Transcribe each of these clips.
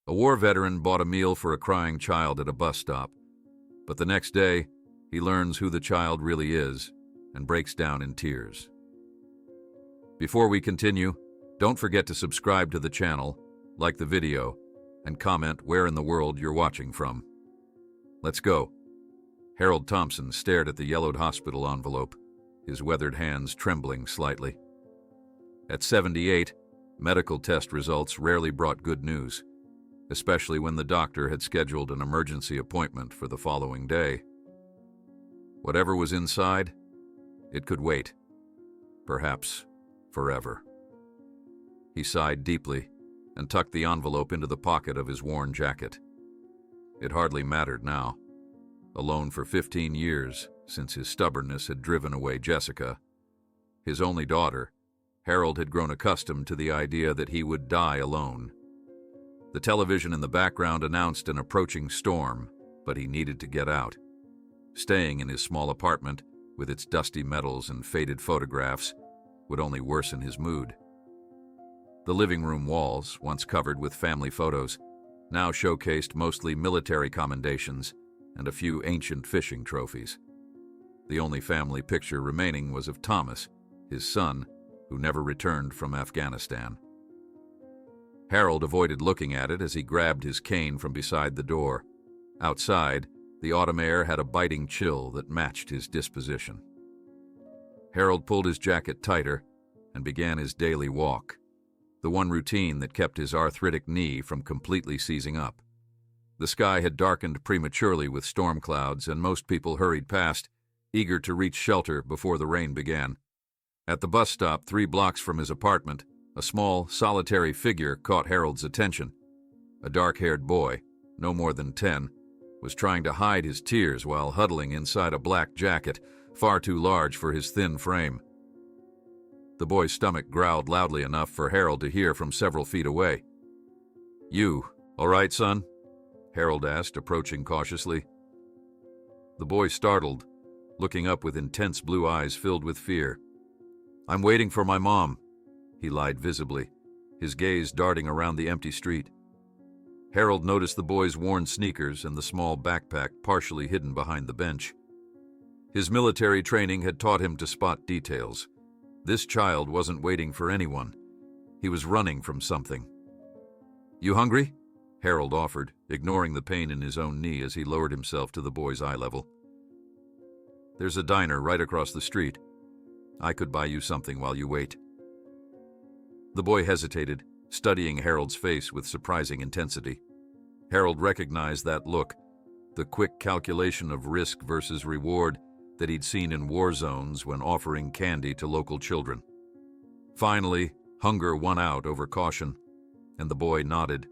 A war veteran bought a meal for a crying child at a bus stop, but the next day, he learns who the child really is and breaks down in tears. Before we continue, don't forget to subscribe to the channel, like the video, and comment where in the world you're watching from. Let's go. Harold Thompson stared at the yellowed hospital envelope, his weathered hands trembling slightly. At 78, medical test results rarely brought good news, especially when the doctor had scheduled an emergency appointment for the following day. Whatever was inside, it could wait. Perhaps forever. He sighed deeply and tucked the envelope into the pocket of his worn jacket. It hardly mattered now. Alone for 15 years, since his stubbornness had driven away Jessica, his only daughter, Harold had grown accustomed to the idea that he would die alone. The television in the background announced an approaching storm, but he needed to get out. Staying in his small apartment, with its dusty metals and faded photographs, would only worsen his mood. The living room walls, once covered with family photos, now showcased mostly military commendations and a few ancient fishing trophies. The only family picture remaining was of Thomas, his son, who never returned from Afghanistan. Harold avoided looking at it as he grabbed his cane from beside the door. Outside, the autumn air had a biting chill that matched his disposition. Harold pulled his jacket tighter and began his daily walk, the one routine that kept his arthritic knee from completely seizing up. The sky had darkened prematurely with storm clouds, and most people hurried past, eager to reach shelter before the rain began. At the bus stop 3 blocks from his apartment, a small, solitary figure caught Harold's attention. A dark-haired boy, no more than 10, was trying to hide his tears while huddling inside a black jacket, far too large for his thin frame. The boy's stomach growled loudly enough for Harold to hear from several feet away. "You, all right, son?" Harold asked, approaching cautiously. The boy startled, looking up with intense blue eyes filled with fear. "I'm waiting for my mom," he lied visibly, his gaze darting around the empty street. Harold noticed the boy's worn sneakers and the small backpack partially hidden behind the bench. His military training had taught him to spot details. This child wasn't waiting for anyone. He was running from something. "You hungry?" Harold offered, ignoring the pain in his own knee as he lowered himself to the boy's eye level. "There's a diner right across the street. I could buy you something while you wait." The boy hesitated, studying Harold's face with surprising intensity. Harold recognized that look, the quick calculation of risk versus reward that he'd seen in war zones when offering candy to local children. Finally, hunger won out over caution, and the boy nodded.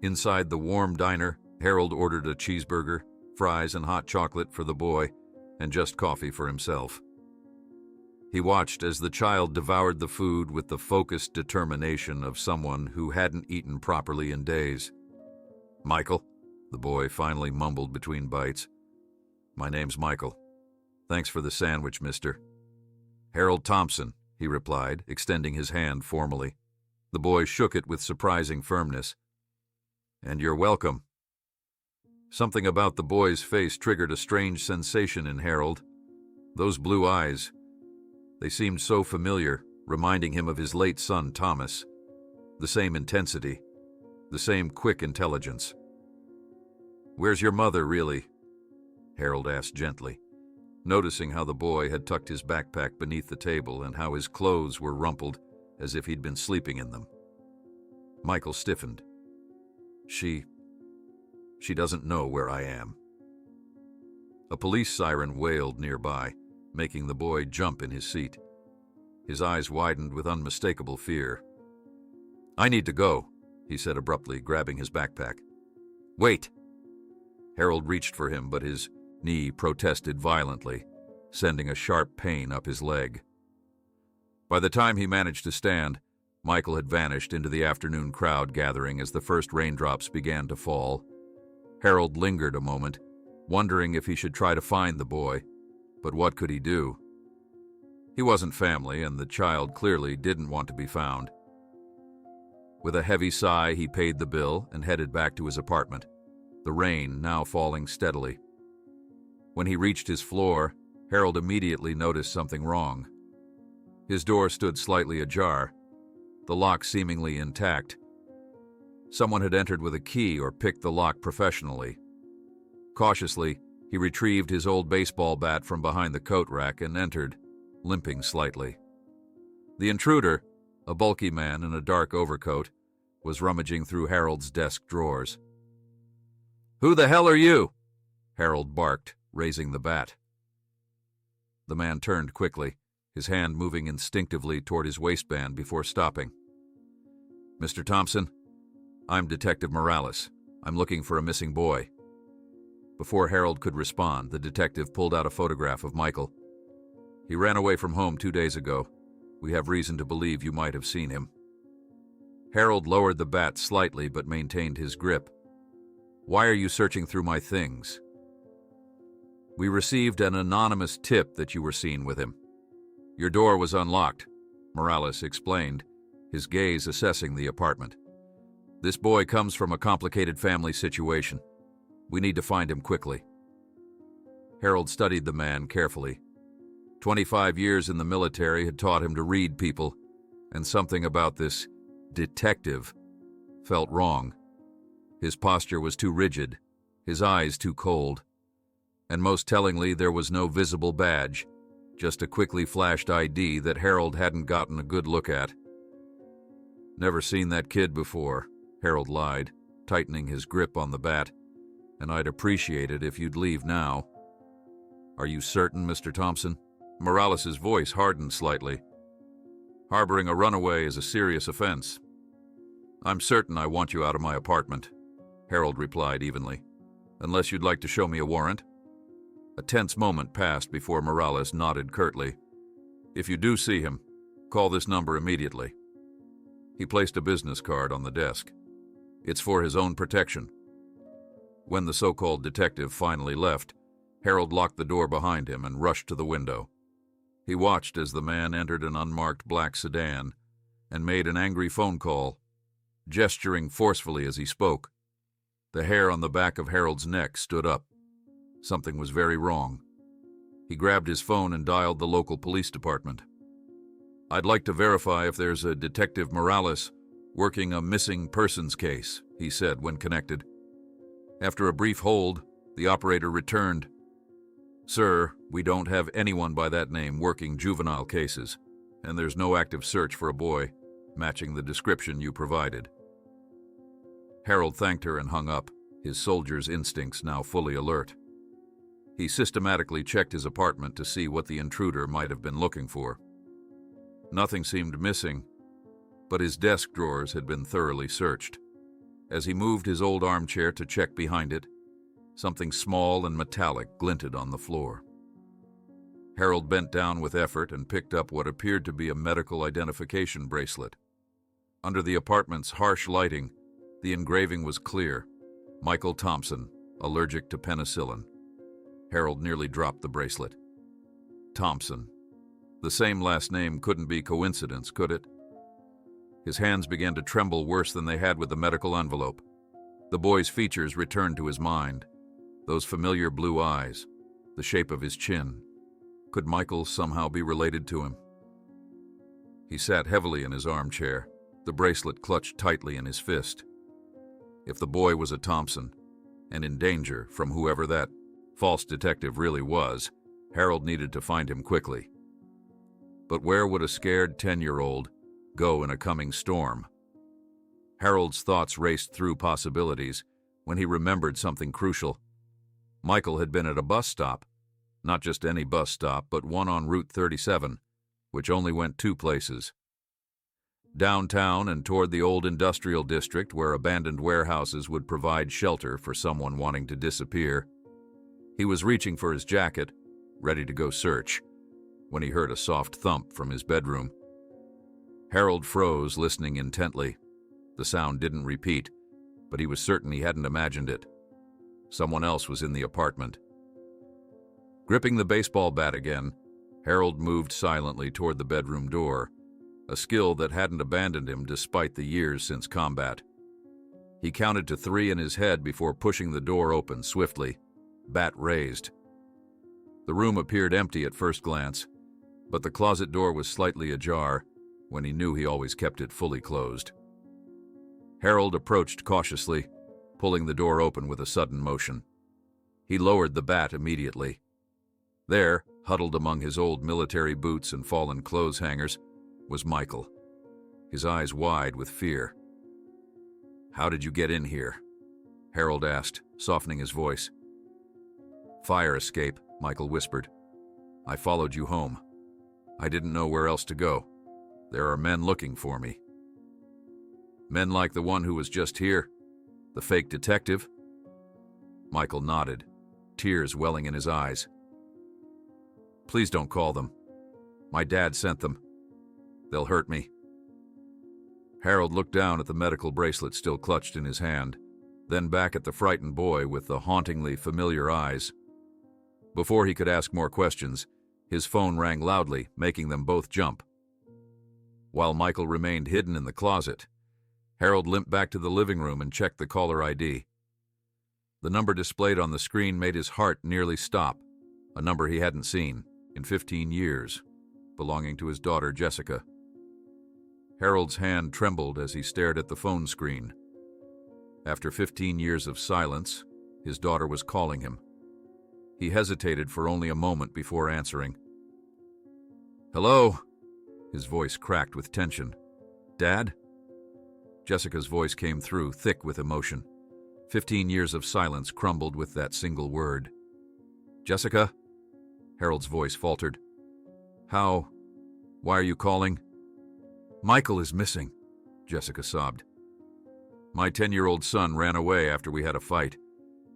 Inside the warm diner, Harold ordered a cheeseburger, fries and hot chocolate for the boy, and just coffee for himself. He watched as the child devoured the food with the focused determination of someone who hadn't eaten properly in days. "Michael," the boy finally mumbled between bites. "My name's Michael. Thanks for the sandwich, mister." "Harold Thompson," he replied, extending his hand formally. The boy shook it with surprising firmness. "And you're welcome." Something about the boy's face triggered a strange sensation in Harold. Those blue eyes, they seemed so familiar, reminding him of his late son, Thomas. The same intensity, the same quick intelligence. "Where's your mother, really?" Harold asked gently, noticing how the boy had tucked his backpack beneath the table and how his clothes were rumpled as if he'd been sleeping in them. Michael stiffened. She doesn't know where I am." A police siren wailed nearby, making the boy jump in his seat. His eyes widened with unmistakable fear. "I need to go," he said abruptly, grabbing his backpack. "Wait!" Harold reached for him, but his knee protested violently, sending a sharp pain up his leg. By the time he managed to stand, Michael had vanished into the afternoon crowd gathering as the first raindrops began to fall. Harold lingered a moment, wondering if he should try to find the boy, but what could he do? He wasn't family, and the child clearly didn't want to be found. With a heavy sigh, he paid the bill and headed back to his apartment, the rain now falling steadily. When he reached his floor, Harold immediately noticed something wrong. His door stood slightly ajar, the lock seemingly intact. Someone had entered with a key or picked the lock professionally. Cautiously, he retrieved his old baseball bat from behind the coat rack and entered, limping slightly. The intruder, a bulky man in a dark overcoat, was rummaging through Harold's desk drawers. "Who the hell are you?" Harold barked, raising the bat. The man turned quickly, his hand moving instinctively toward his waistband before stopping. "Mr. Thompson, I'm Detective Morales. I'm looking for a missing boy." Before Harold could respond, the detective pulled out a photograph of Michael. "He ran away from home 2 days ago. We have reason to believe you might have seen him." Harold lowered the bat slightly but maintained his grip. "Why are you searching through my things?" "We received an anonymous tip that you were seen with him. Your door was unlocked," Morales explained, his gaze assessing the apartment. "This boy comes from a complicated family situation. We need to find him quickly." Harold studied the man carefully. 25 years in the military had taught him to read people, and something about this detective felt wrong. His posture was too rigid, his eyes too cold, and most tellingly, there was no visible badge, just a quickly flashed ID that Harold hadn't gotten a good look at. "Never seen that kid before," Harold lied, tightening his grip on the bat, "and I'd appreciate it if you'd leave now." "Are you certain, Mr. Thompson?" Morales' voice hardened slightly. "Harboring a runaway is a serious offense." "I'm certain I want you out of my apartment," Harold replied evenly, "unless you'd like to show me a warrant." A tense moment passed before Morales nodded curtly. "If you do see him, call this number immediately." He placed a business card on the desk. "It's for his own protection." When the so-called detective finally left, Harold locked the door behind him and rushed to the window. He watched as the man entered an unmarked black sedan and made an angry phone call, gesturing forcefully as he spoke. The hair on the back of Harold's neck stood up. Something was very wrong. He grabbed his phone and dialed the local police department. "I'd like to verify if there's a Detective Morales working a missing persons case," he said when connected. After a brief hold, the operator returned. "Sir, we don't have anyone by that name working juvenile cases, and there's no active search for a boy matching the description you provided." Harold thanked her and hung up, his soldier's instincts now fully alert. He systematically checked his apartment to see what the intruder might have been looking for. Nothing seemed missing, but his desk drawers had been thoroughly searched. As he moved his old armchair to check behind it, something small and metallic glinted on the floor. Harold bent down with effort and picked up what appeared to be a medical identification bracelet. Under the apartment's harsh lighting, the engraving was clear: Michael Thompson, allergic to penicillin. Harold nearly dropped the bracelet. Thompson. The same last name couldn't be coincidence, could it? His hands began to tremble worse than they had with the medical envelope. The boy's features returned to his mind. Those familiar blue eyes, the shape of his chin. Could Michael somehow be related to him? He sat heavily in his armchair, the bracelet clutched tightly in his fist. If the boy was a Thompson, and in danger from whoever that false detective really was, Harold needed to find him quickly. But where would a scared 10-year-old go in a coming storm? Harold's thoughts raced through possibilities when he remembered something crucial. Michael had been at a bus stop, not just any bus stop, but one on Route 37, which only went 2 places. Downtown and toward the old industrial district where abandoned warehouses would provide shelter for someone wanting to disappear. He was reaching for his jacket, ready to go search, when he heard a soft thump from his bedroom. Harold froze, listening intently. The sound didn't repeat, but he was certain he hadn't imagined it. Someone else was in the apartment. Gripping the baseball bat again, Harold moved silently toward the bedroom door, a skill that hadn't abandoned him despite the years since combat. He counted to 3 in his head before pushing the door open swiftly, bat raised. The room appeared empty at first glance, but the closet door was slightly ajar when he knew he always kept it fully closed. Harold approached cautiously, pulling the door open with a sudden motion. He lowered the bat immediately. There, huddled among his old military boots and fallen clothes hangers, was Michael, his eyes wide with fear. "How did you get in here?" Harold asked, softening his voice. "Fire escape," Michael whispered. "I followed you home. I didn't know where else to go. There are men looking for me." "Men like the one who was just here? The fake detective?" Michael nodded, tears welling in his eyes. "Please don't call them. My dad sent them. They'll hurt me." Harold looked down at the medical bracelet still clutched in his hand, then back at the frightened boy with the hauntingly familiar eyes. Before he could ask more questions, his phone rang loudly, making them both jump. While Michael remained hidden in the closet, Harold limped back to the living room and checked the caller ID. The number displayed on the screen made his heart nearly stop, a number he hadn't seen in 15 years, belonging to his daughter Jessica. Harold's hand trembled as he stared at the phone screen. After 15 years of silence, his daughter was calling him. He hesitated for only a moment before answering. "Hello?" His voice cracked with tension. "Dad?" Jessica's voice came through, thick with emotion. 15 years of silence crumbled with that single word. "Jessica?" Harold's voice faltered. "How? Why are you calling?" "Michael is missing," Jessica sobbed. "My 10-year-old son ran away after we had a fight.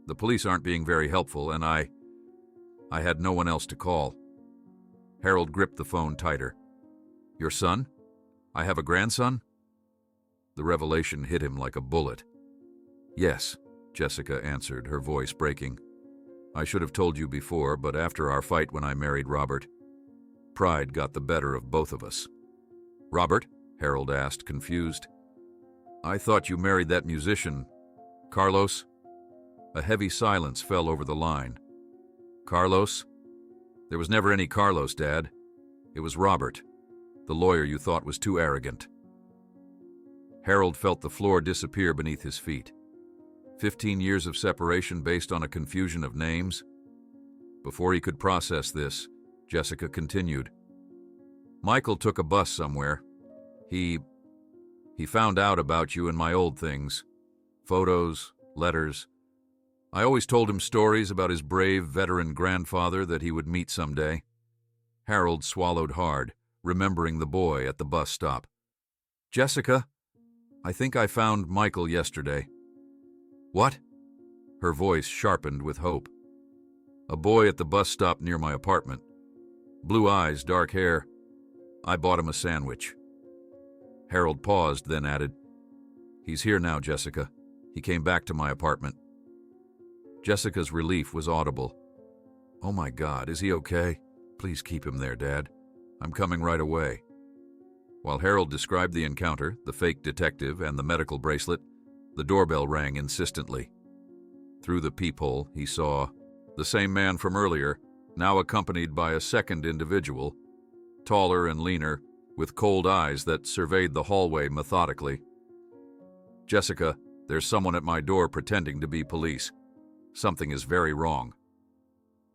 The police aren't being very helpful, and I had no one else to call." Harold gripped the phone tighter. "Your son? I have a grandson?" The revelation hit him like a bullet. "Yes," Jessica answered, her voice breaking. "I should have told you before, but after our fight when I married Robert, pride got the better of both of us." "Robert?" Harold asked, confused. "I thought you married that musician, Carlos?" A heavy silence fell over the line. "Carlos? There was never any Carlos, Dad. It was Robert, the lawyer you thought was too arrogant." Harold felt the floor disappear beneath his feet. 15 years of separation based on a confusion of names? Before he could process this, Jessica continued. "Michael took a bus somewhere. He found out about you and my old things. Photos, letters. I always told him stories about his brave veteran grandfather that he would meet someday." Harold swallowed hard, remembering the boy at the bus stop. "Jessica, I think I found Michael yesterday." "What?" Her voice sharpened with hope. "A boy at the bus stop near my apartment. Blue eyes, dark hair. I bought him a sandwich." Harold paused, then added, "He's here now, Jessica. He came back to my apartment." Jessica's relief was audible. "Oh my God, is he okay? Please keep him there, Dad. I'm coming right away." While Harold described the encounter, the fake detective, and the medical bracelet, the doorbell rang insistently. Through the peephole, he saw the same man from earlier, now accompanied by a second individual, taller and leaner, with cold eyes that surveyed the hallway methodically. "Jessica, there's someone at my door pretending to be police. Something is very wrong."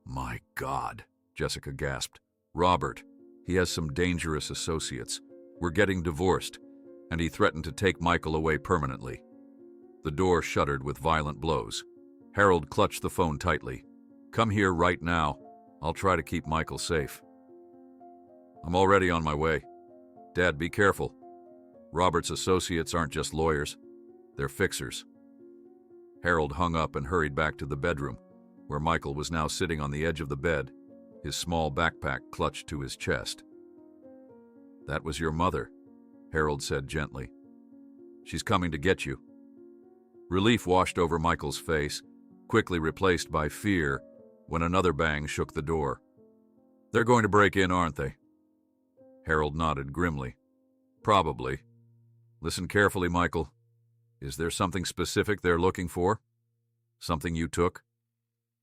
"My God," Jessica gasped. "Robert. He has some dangerous associates. We're getting divorced, and he threatened to take Michael away permanently." The door shuddered with violent blows. Harold clutched the phone tightly. "Come here right now. I'll try to keep Michael safe." "I'm already on my way. Dad, be careful. Robert's associates aren't just lawyers. They're fixers." Harold hung up and hurried back to the bedroom, where Michael was now sitting on the edge of the bed, his small backpack clutched to his chest. "That was your mother," Harold said gently. "She's coming to get you." Relief washed over Michael's face, quickly replaced by fear when another bang shook the door. "They're going to break in, aren't they?" Harold nodded grimly. Probably. Listen carefully, Michael. Is there something specific they're looking for? Something you took?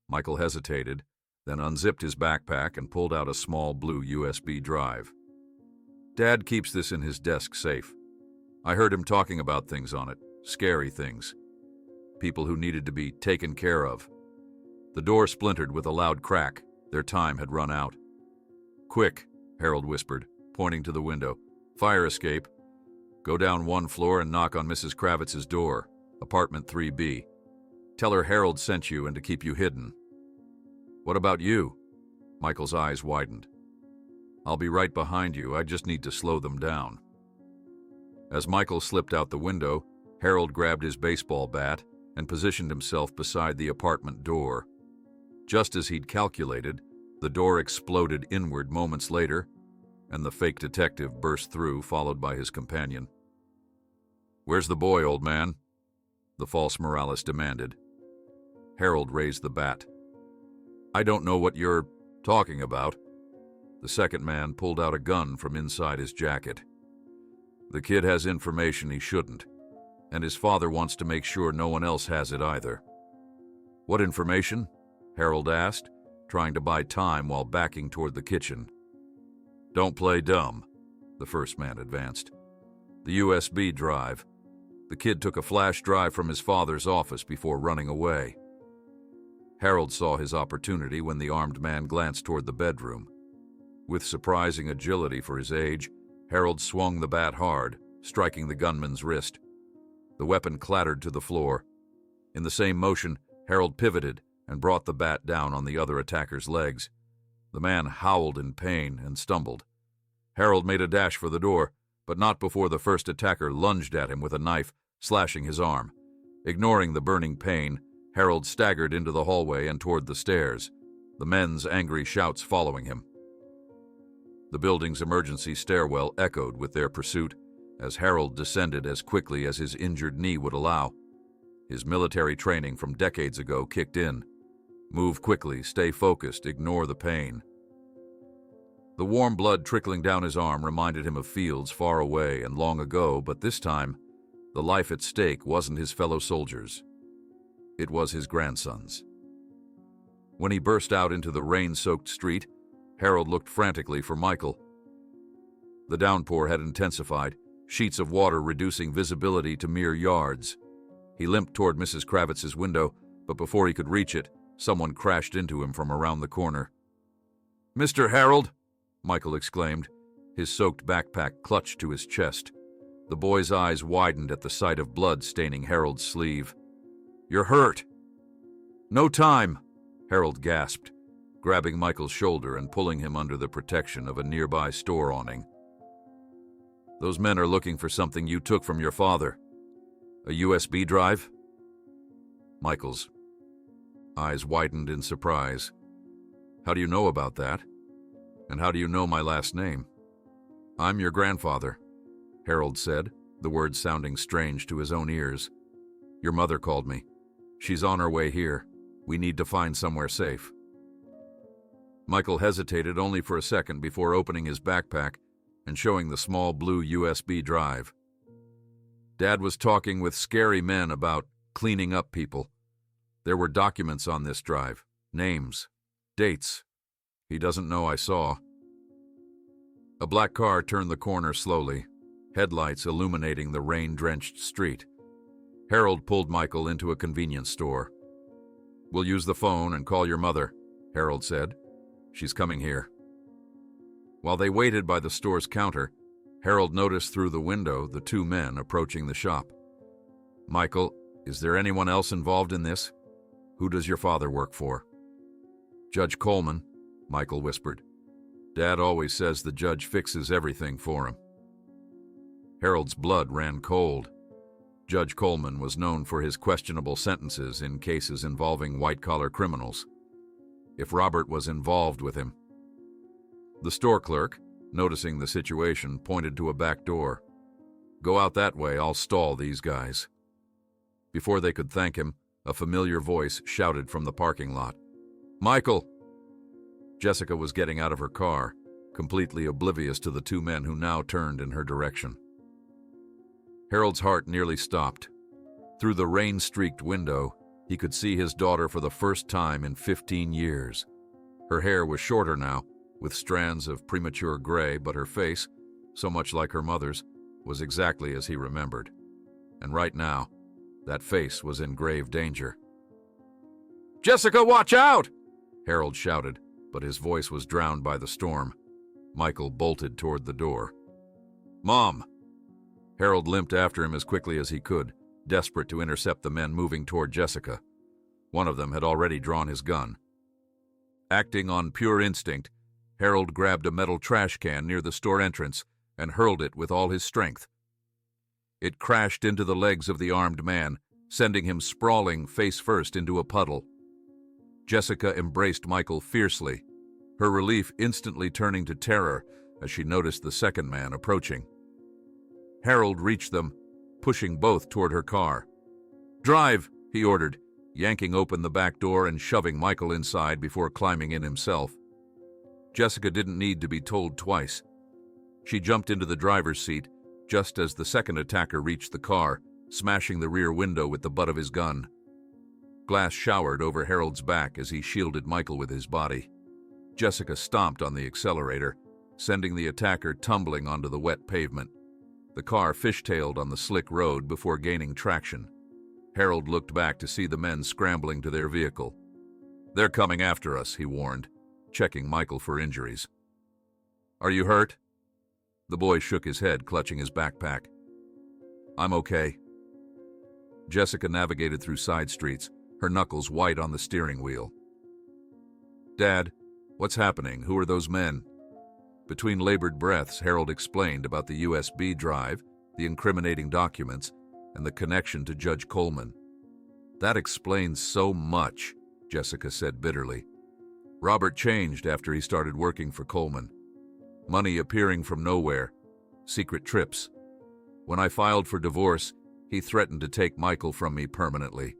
Michael hesitated, then unzipped his backpack and pulled out a small blue USB drive. Dad keeps this in his desk safe. I heard him talking about things on it, scary things. People who needed to be taken care of. The door splintered with a loud crack. Their time had run out. Quick, Harold whispered, pointing to the window. Fire escape. Go down one floor and knock on Mrs. Kravitz's door, apartment 3B. Tell her Harold sent you and to keep you hidden. What about you? Michael's eyes widened. I'll be right behind you. I just need to slow them down. As Michael slipped out the window, Harold grabbed his baseball bat and positioned himself beside the apartment door. Just as he'd calculated, the door exploded inward moments later, and the fake detective burst through, followed by his companion. Where's the boy, old man? The false Morales demanded. Harold raised the bat. I don't know what you're talking about. The second man pulled out a gun from inside his jacket. The kid has information he shouldn't, and his father wants to make sure no one else has it either. What information? Harold asked, trying to buy time while backing toward the kitchen. Don't play dumb, the first man advanced. The USB drive. The kid took a flash drive from his father's office before running away. Harold saw his opportunity when the armed man glanced toward the bedroom. With surprising agility for his age, Harold swung the bat hard, striking the gunman's wrist. The weapon clattered to the floor. In the same motion, Harold pivoted and brought the bat down on the other attacker's legs. The man howled in pain and stumbled. Harold made a dash for the door, but not before the first attacker lunged at him with a knife, slashing his arm. Ignoring the burning pain, Harold staggered into the hallway and toward the stairs, the men's angry shouts following him. The building's emergency stairwell echoed with their pursuit as Harold descended as quickly as his injured knee would allow. His military training from decades ago kicked in. Move quickly, stay focused, ignore the pain. The warm blood trickling down his arm reminded him of fields far away and long ago, but this time, the life at stake wasn't his fellow soldiers. It was his grandson's. When he burst out into the rain-soaked street, Harold looked frantically for Michael. The downpour had intensified, sheets of water reducing visibility to mere yards. He limped toward Mrs. Kravitz's window, but before he could reach it, someone crashed into him from around the corner. "Mr. Harold!" Michael exclaimed, his soaked backpack clutched to his chest. The boy's eyes widened at the sight of blood staining Harold's sleeve. "You're hurt!" "No time!" Harold gasped, grabbing Michael's shoulder and pulling him under the protection of a nearby store awning. "Those men are looking for something you took from your father. A USB drive?" Michael's eyes widened in surprise. "How do you know about that? And how do you know my last name?" "I'm your grandfather," Harold said, the words sounding strange to his own ears. "Your mother called me. She's on her way here. We need to find somewhere safe." Michael hesitated only for a second before opening his backpack and showing the small blue USB drive. Dad was talking with scary men about cleaning up people. There were documents on this drive, names, dates. He doesn't know I saw. A black car turned the corner slowly, headlights illuminating the rain-drenched street. Harold pulled Michael into a convenience store. "We'll use the phone and call your mother," Harold said. "She's coming here." While they waited by the store's counter, Harold noticed through the window the two men approaching the shop. "Michael, is there anyone else involved in this? Who does your father work for?" "Judge Coleman," Michael whispered. "Dad always says the judge fixes everything for him." Harold's blood ran cold. Judge Coleman was known for his questionable sentences in cases involving white-collar criminals. If Robert was involved with him. The store clerk, noticing the situation, pointed to a back door. "Go out that way, I'll stall these guys." Before they could thank him, a familiar voice shouted from the parking lot. "Michael!" Jessica was getting out of her car, completely oblivious to the two men who now turned in her direction. Harold's heart nearly stopped. Through the rain-streaked window, he could see his daughter for the first time in 15 years. Her hair was shorter now, with strands of premature gray, but her face, so much like her mother's, was exactly as he remembered. And right now, that face was in grave danger. "Jessica, watch out!" Harold shouted, but his voice was drowned by the storm. Michael bolted toward the door. "Mom!" Harold limped after him as quickly as he could, desperate to intercept the men moving toward Jessica. One of them had already drawn his gun. Acting on pure instinct, Harold grabbed a metal trash can near the store entrance and hurled it with all his strength. It crashed into the legs of the armed man, sending him sprawling face first into a puddle. Jessica embraced Michael fiercely, her relief instantly turning to terror as she noticed the second man approaching. Harold reached them, pushing both toward her car. "Drive," he ordered, yanking open the back door and shoving Michael inside before climbing in himself. Jessica didn't need to be told twice. She jumped into the driver's seat just as the second attacker reached the car, smashing the rear window with the butt of his gun. Glass showered over Harold's back as he shielded Michael with his body. Jessica stomped on the accelerator, sending the attacker tumbling onto the wet pavement. The car fishtailed on the slick road before gaining traction. Harold looked back to see the men scrambling to their vehicle. "They're coming after us," he warned, checking Michael for injuries. "Are you hurt?" The boy shook his head, clutching his backpack. "I'm okay." Jessica navigated through side streets, her knuckles white on the steering wheel. "Dad, what's happening? Who are those men?" Between labored breaths, Harold explained about the USB drive, the incriminating documents, and the connection to Judge Coleman. "That explains so much," Jessica said bitterly. "Robert changed after he started working for Coleman. Money appearing from nowhere, secret trips. When I filed for divorce, he threatened to take Michael from me permanently."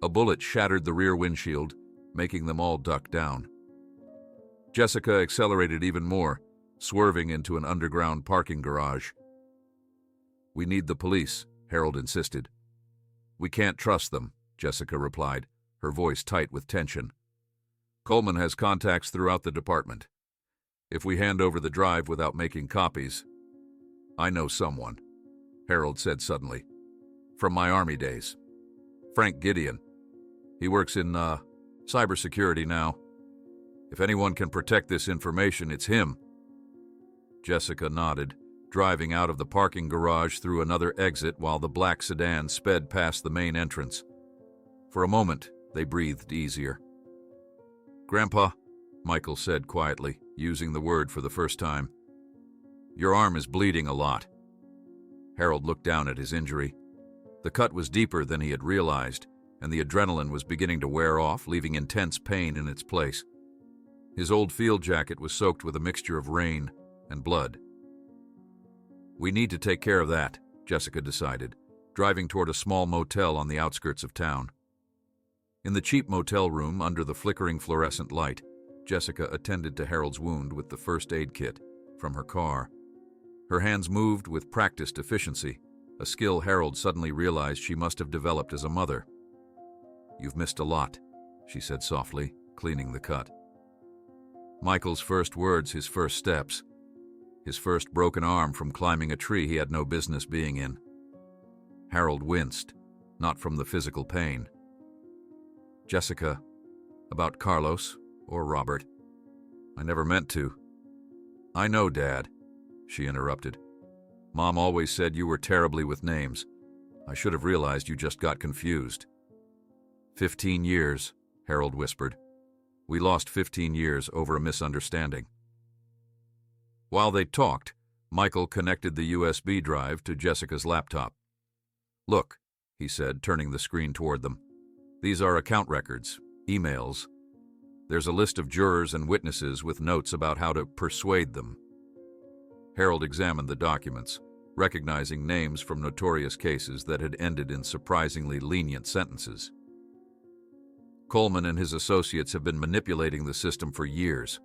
A bullet shattered the rear windshield, making them all duck down. Jessica accelerated even more, swerving into an underground parking garage. "We need the police," Harold insisted. "We can't trust them," Jessica replied, her voice tight with tension. "Coleman has contacts throughout the department. If we hand over the drive without making copies—" "I know someone," Harold said suddenly. "From my Army days. Frank Gideon. He works in, cybersecurity now. If anyone can protect this information, it's him." Jessica nodded, driving out of the parking garage through another exit while the black sedan sped past the main entrance. For a moment, they breathed easier. "Grandpa," Michael said quietly, using the word for the first time, "your arm is bleeding a lot." Harold looked down at his injury. The cut was deeper than he had realized, and the adrenaline was beginning to wear off, leaving intense pain in its place. His old field jacket was soaked with a mixture of rain and blood. "We need to take care of that," Jessica decided, driving toward a small motel on the outskirts of town. In the cheap motel room under the flickering fluorescent light, Jessica attended to Harold's wound with the first aid kit from her car. Her hands moved with practiced efficiency, a skill Harold suddenly realized she must have developed as a mother. "You've missed a lot," she said softly, cleaning the cut. Michael's first words, his first steps, his first broken arm from climbing a tree he had no business being in. Harold winced, not from the physical pain. "Jessica, about Carlos or Robert. I never meant to." "I know, Dad," she interrupted. "Mom always said you were terribly with names. I should have realized you just got confused." 15 years, Harold whispered. "We lost 15 years over a misunderstanding." While they talked, Michael connected the USB drive to Jessica's laptop. "Look," he said, turning the screen toward them. "These are account records, emails. There's a list of jurors and witnesses with notes about how to persuade them." Harold examined the documents, recognizing names from notorious cases that had ended in surprisingly lenient sentences. Coleman and his associates have been manipulating the system for years.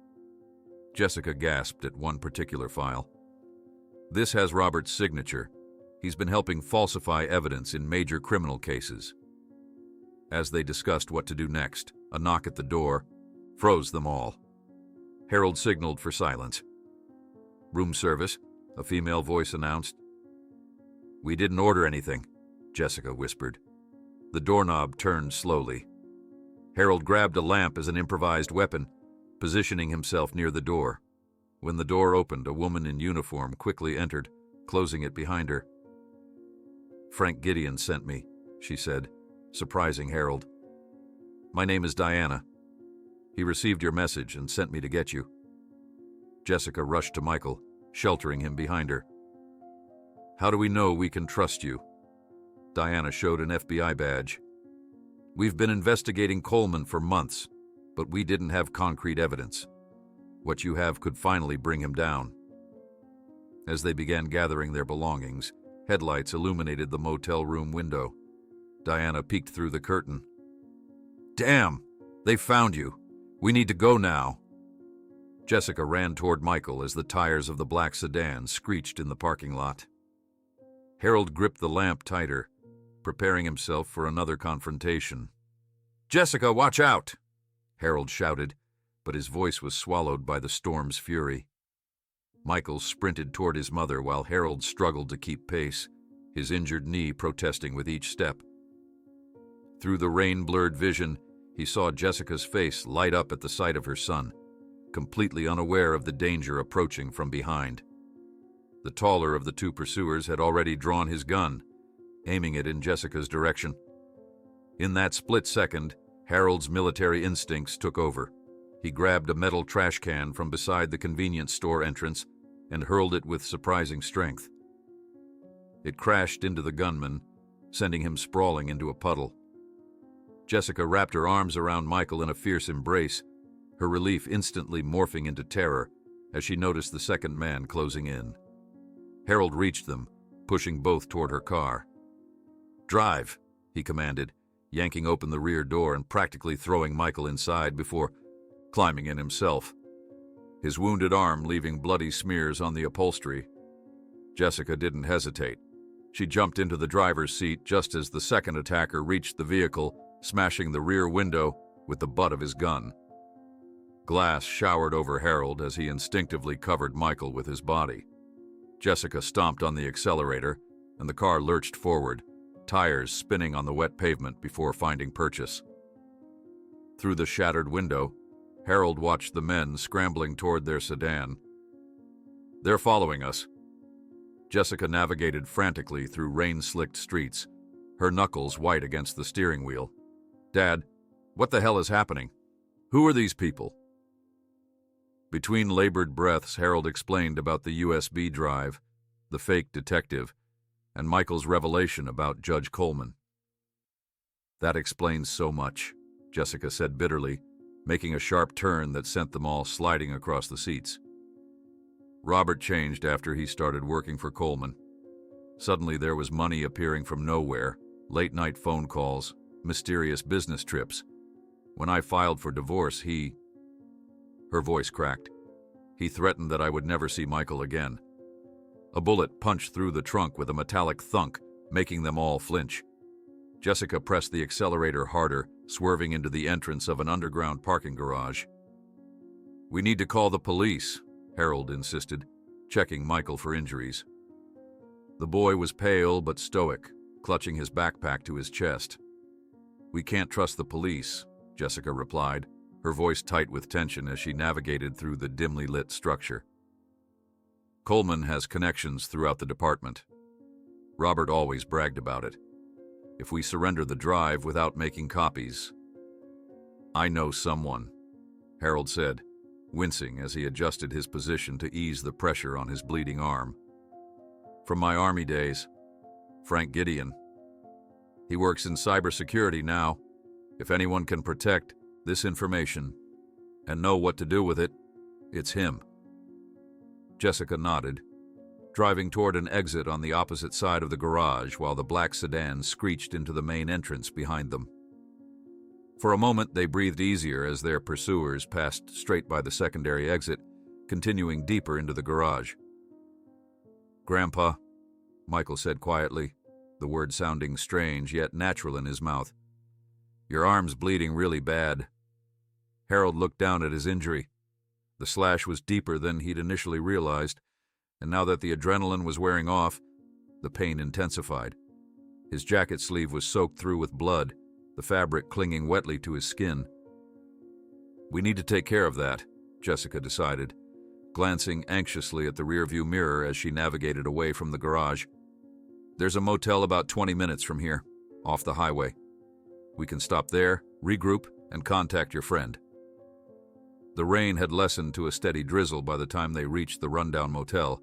Jessica gasped at one particular file. "This has Robert's signature. He's been helping falsify evidence in major criminal cases. As they discussed what to do next, a knock at the door froze them all. Harold signaled for silence. "Room service," a female voice announced. "We didn't order anything," Jessica whispered. The doorknob turned slowly. Harold grabbed a lamp as an improvised weapon, positioning himself near the door. When the door opened, a woman in uniform quickly entered, closing it behind her. "Frank Gideon sent me," she said, surprising Harold. "My name is Diana. He received your message and sent me to get you." Jessica rushed to Michael, sheltering him behind her. "How do we know we can trust you?" Diana showed an FBI badge. "We've been investigating Coleman for months, but we didn't have concrete evidence. What you have could finally bring him down." As they began gathering their belongings, headlights illuminated the motel room window. Diana peeked through the curtain. "Damn! They found you! We need to go now!" Jessica ran toward Michael as the tires of the black sedan screeched in the parking lot. Harold gripped the lamp tighter, preparing himself for another confrontation. "Jessica, watch out!" Harold shouted, but his voice was swallowed by the storm's fury. Michael sprinted toward his mother while Harold struggled to keep pace, his injured knee protesting with each step. Through the rain-blurred vision, he saw Jessica's face light up at the sight of her son, completely unaware of the danger approaching from behind. The taller of the two pursuers had already drawn his gun, aiming it in Jessica's direction. In that split second, Harold's military instincts took over. He grabbed a metal trash can from beside the convenience store entrance and hurled it with surprising strength. It crashed into the gunman, sending him sprawling into a puddle. Jessica wrapped her arms around Michael in a fierce embrace, her relief instantly morphing into terror as she noticed the second man closing in. Harold reached them, pushing both toward her car. "Drive," he commanded, yanking open the rear door and practically throwing Michael inside before climbing in himself, his wounded arm leaving bloody smears on the upholstery. Jessica didn't hesitate. She jumped into the driver's seat just as the second attacker reached the vehicle, smashing the rear window with the butt of his gun. Glass showered over Harold as he instinctively covered Michael with his body. Jessica stomped on the accelerator, and the car lurched forward, tires spinning on the wet pavement before finding purchase. Through the shattered window, Harold watched the men scrambling toward their sedan. "They're following us." Jessica navigated frantically through rain-slicked streets, her knuckles white against the steering wheel. "Dad, what the hell is happening? Who are these people?" Between labored breaths, Harold explained about the USB drive, the fake detective, and Michael's revelation about Judge Coleman. "That explains so much," Jessica said bitterly, making a sharp turn that sent them all sliding across the seats. Robert changed after he started working for Coleman. Suddenly there was money appearing from nowhere, late-night phone calls, mysterious business trips. When I filed for divorce, Her voice cracked. "He threatened that I would never see Michael again." A bullet punched through the trunk with a metallic thunk, making them all flinch. Jessica pressed the accelerator harder, swerving into the entrance of an underground parking garage. "We need to call the police," Harold insisted, checking Michael for injuries. The boy was pale but stoic, clutching his backpack to his chest. "We can't trust the police," Jessica replied, her voice tight with tension as she navigated through the dimly lit structure. "Coleman has connections throughout the department. Robert always bragged about it. If we surrender the drive without making copies..." "I know someone," Harold said, wincing as he adjusted his position to ease the pressure on his bleeding arm. "From my Army days, Frank Gideon. He works in cybersecurity now. If anyone can protect this information and know what to do with it, it's him." Jessica nodded, driving toward an exit on the opposite side of the garage while the black sedan screeched into the main entrance behind them. For a moment, they breathed easier as their pursuers passed straight by the secondary exit, continuing deeper into the garage. "Grandpa," Michael said quietly, the word sounding strange yet natural in his mouth. Your arm's bleeding really bad. Harold looked down at his injury. The slash was deeper than he'd initially realized, and now that the adrenaline was wearing off, the pain intensified. His jacket sleeve was soaked through with blood, the fabric clinging wetly to his skin. We need to take care of that, Jessica decided, glancing anxiously at the rearview mirror as she navigated away from the garage. There's a motel about 20 minutes from here, off the highway. We can stop there, regroup, and contact your friend. The rain had lessened to a steady drizzle by the time they reached the rundown motel.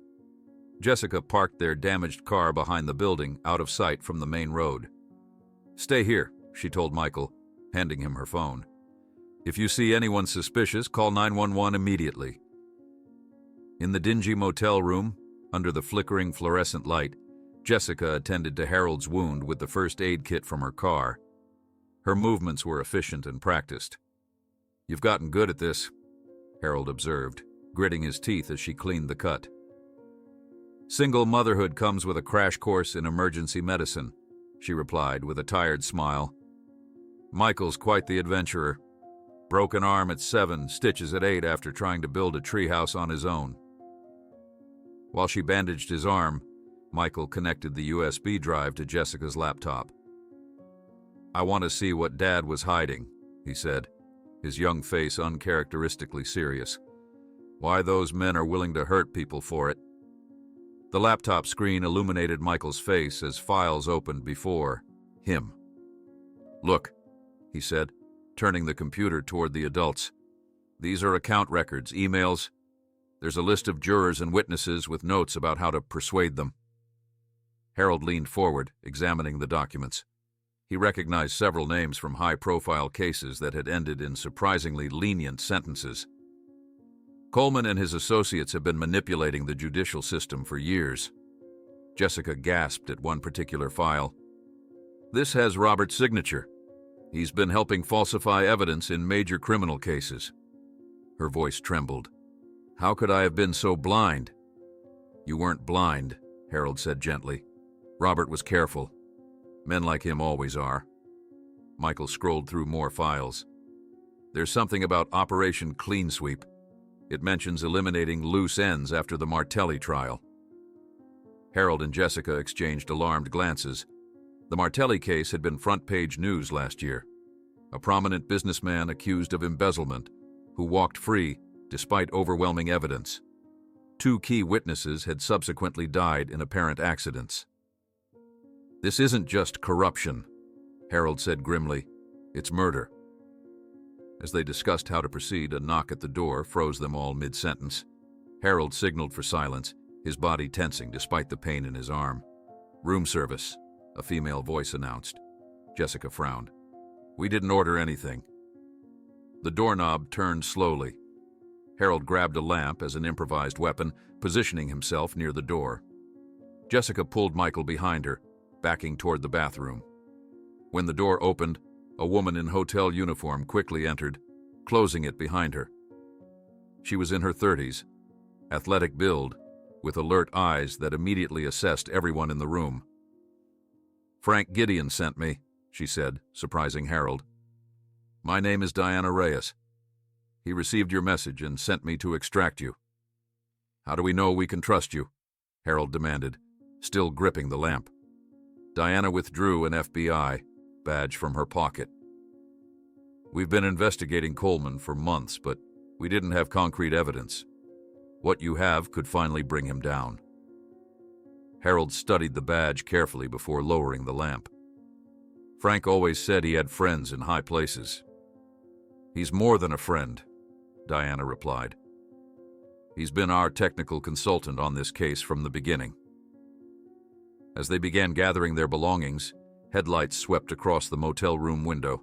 Jessica parked their damaged car behind the building, out of sight from the main road. Stay here, she told Michael, handing him her phone. If you see anyone suspicious, call 911 immediately. In the dingy motel room, under the flickering fluorescent light, Jessica attended to Harold's wound with the first aid kit from her car. Her movements were efficient and practiced. You've gotten good at this, Harold observed, gritting his teeth as she cleaned the cut. Single motherhood comes with a crash course in emergency medicine, she replied with a tired smile. Michael's quite the adventurer. Broken arm at 7, stitches at 8 after trying to build a treehouse on his own. While she bandaged his arm, Michael connected the USB drive to Jessica's laptop. I want to see what Dad was hiding, he said, his young face uncharacteristically serious. Why those men are willing to hurt people for it. The laptop screen illuminated Michael's face as files opened before him. Look, he said, turning the computer toward the adults. These are account records, emails. There's a list of jurors and witnesses with notes about how to persuade them. Harold leaned forward, examining the documents. He recognized several names from high-profile cases that had ended in surprisingly lenient sentences. Coleman and his associates have been manipulating the judicial system for years. Jessica gasped at one particular file. This has Robert's signature. He's been helping falsify evidence in major criminal cases. Her voice trembled. How could I have been so blind? You weren't blind, Harold said gently. Robert was careful. Men like him always are. Michael scrolled through more files. There's something about Operation Clean Sweep. It mentions eliminating loose ends after the Martelli trial. Harold and Jessica exchanged alarmed glances. The Martelli case had been front-page news last year. A prominent businessman accused of embezzlement, who walked free despite overwhelming evidence. 2 key witnesses had subsequently died in apparent accidents. This isn't just corruption, Harold said grimly. It's murder. As they discussed how to proceed, a knock at the door froze them all mid-sentence. Harold signaled for silence, his body tensing despite the pain in his arm. Room service, a female voice announced. Jessica frowned. We didn't order anything. The doorknob turned slowly. Harold grabbed a lamp as an improvised weapon, positioning himself near the door. Jessica pulled Michael behind her, backing toward the bathroom. When the door opened, a woman in hotel uniform quickly entered, closing it behind her. She was in her 30s, athletic build, with alert eyes that immediately assessed everyone in the room. Frank Gideon sent me, she said, surprising Harold. My name is Diana Reyes. He received your message and sent me to extract you. How do we know we can trust you? Harold demanded, still gripping the lamp. Diana withdrew an FBI badge from her pocket. We've been investigating Coleman for months, but we didn't have concrete evidence. What you have could finally bring him down. Harold studied the badge carefully before lowering the lamp. Frank always said he had friends in high places. He's more than a friend, Diana replied. He's been our technical consultant on this case from the beginning. As they began gathering their belongings, headlights swept across the motel room window.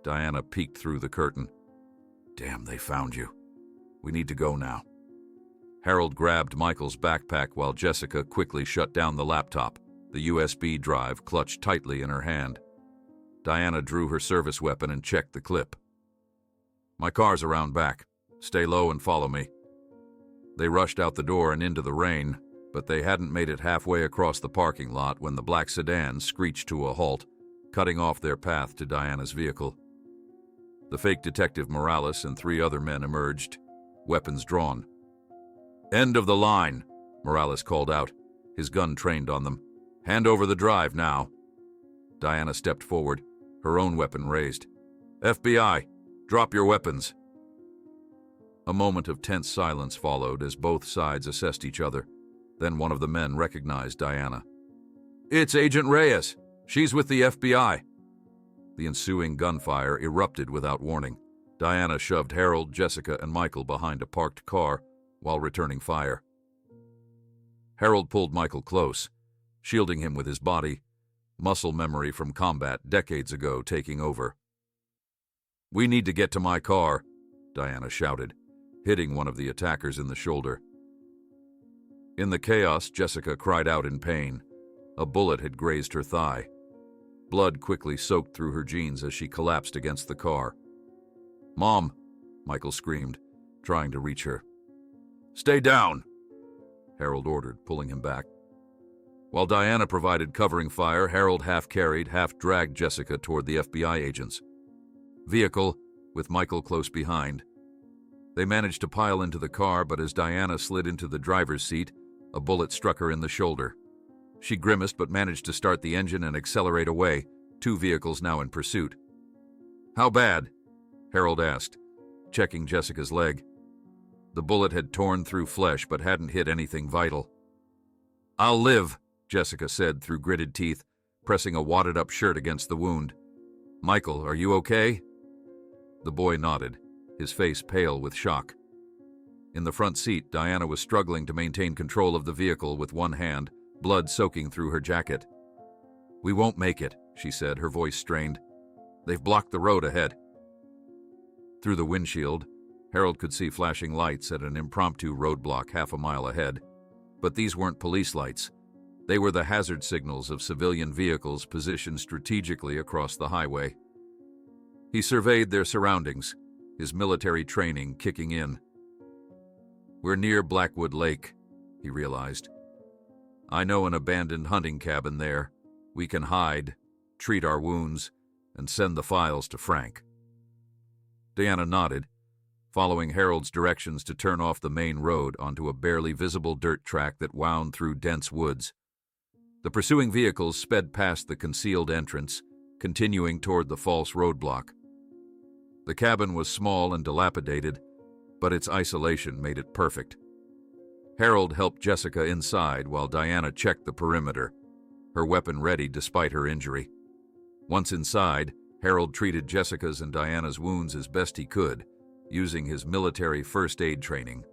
Diana peeked through the curtain. Damn, they found you. We need to go now. Harold grabbed Michael's backpack while Jessica quickly shut down the laptop, the USB drive clutched tightly in her hand. Diana drew her service weapon and checked the clip. My car's around back. Stay low and follow me. They rushed out the door and into the rain, But they hadn't made it halfway across the parking lot when the black sedan screeched to a halt, cutting off their path to Diana's vehicle. The fake detective Morales and 3 other men emerged, weapons drawn. "End of the line," Morales called out, his gun trained on them. "Hand over the drive now." Diana stepped forward, her own weapon raised. "FBI, drop your weapons." A moment of tense silence followed as both sides assessed each other. Then one of the men recognized Diana. "It's Agent Reyes. She's with the FBI." The ensuing gunfire erupted without warning. Diana shoved Harold, Jessica, and Michael behind a parked car while returning fire. Harold pulled Michael close, shielding him with his body, muscle memory from combat decades ago taking over. "We need to get to my car," Diana shouted, hitting one of the attackers in the shoulder. In the chaos, Jessica cried out in pain. A bullet had grazed her thigh. Blood quickly soaked through her jeans as she collapsed against the car. "Mom!" Michael screamed, trying to reach her. "Stay down!" Harold ordered, pulling him back. While Diana provided covering fire, Harold half-carried, half-dragged Jessica toward the FBI agents. Vehicle, with Michael close behind. They managed to pile into the car, but as Diana slid into the driver's seat, a bullet struck her in the shoulder. She grimaced but managed to start the engine and accelerate away, 2 vehicles now in pursuit. "How bad?" Harold asked, checking Jessica's leg. The bullet had torn through flesh but hadn't hit anything vital. "I'll live," Jessica said through gritted teeth, pressing a wadded-up shirt against the wound. "Michael, are you okay?" The boy nodded, his face pale with shock. In the front seat, Diana was struggling to maintain control of the vehicle with one hand, blood soaking through her jacket. "We won't make it," she said, her voice strained. "They've blocked the road ahead." Through the windshield, Harold could see flashing lights at an impromptu roadblock half a mile ahead. But these weren't police lights. They were the hazard signals of civilian vehicles positioned strategically across the highway. He surveyed their surroundings, his military training kicking in. "We're near Blackwood Lake," he realized. "I know an abandoned hunting cabin there. We can hide, treat our wounds, and send the files to Frank." Diana nodded, following Harold's directions to turn off the main road onto a barely visible dirt track that wound through dense woods. The pursuing vehicles sped past the concealed entrance, continuing toward the false roadblock. The cabin was small and dilapidated, but its isolation made it perfect. Harold helped Jessica inside while Diana checked the perimeter, her weapon ready despite her injury. Once inside, Harold treated Jessica's and Diana's wounds as best he could, using his military first aid training.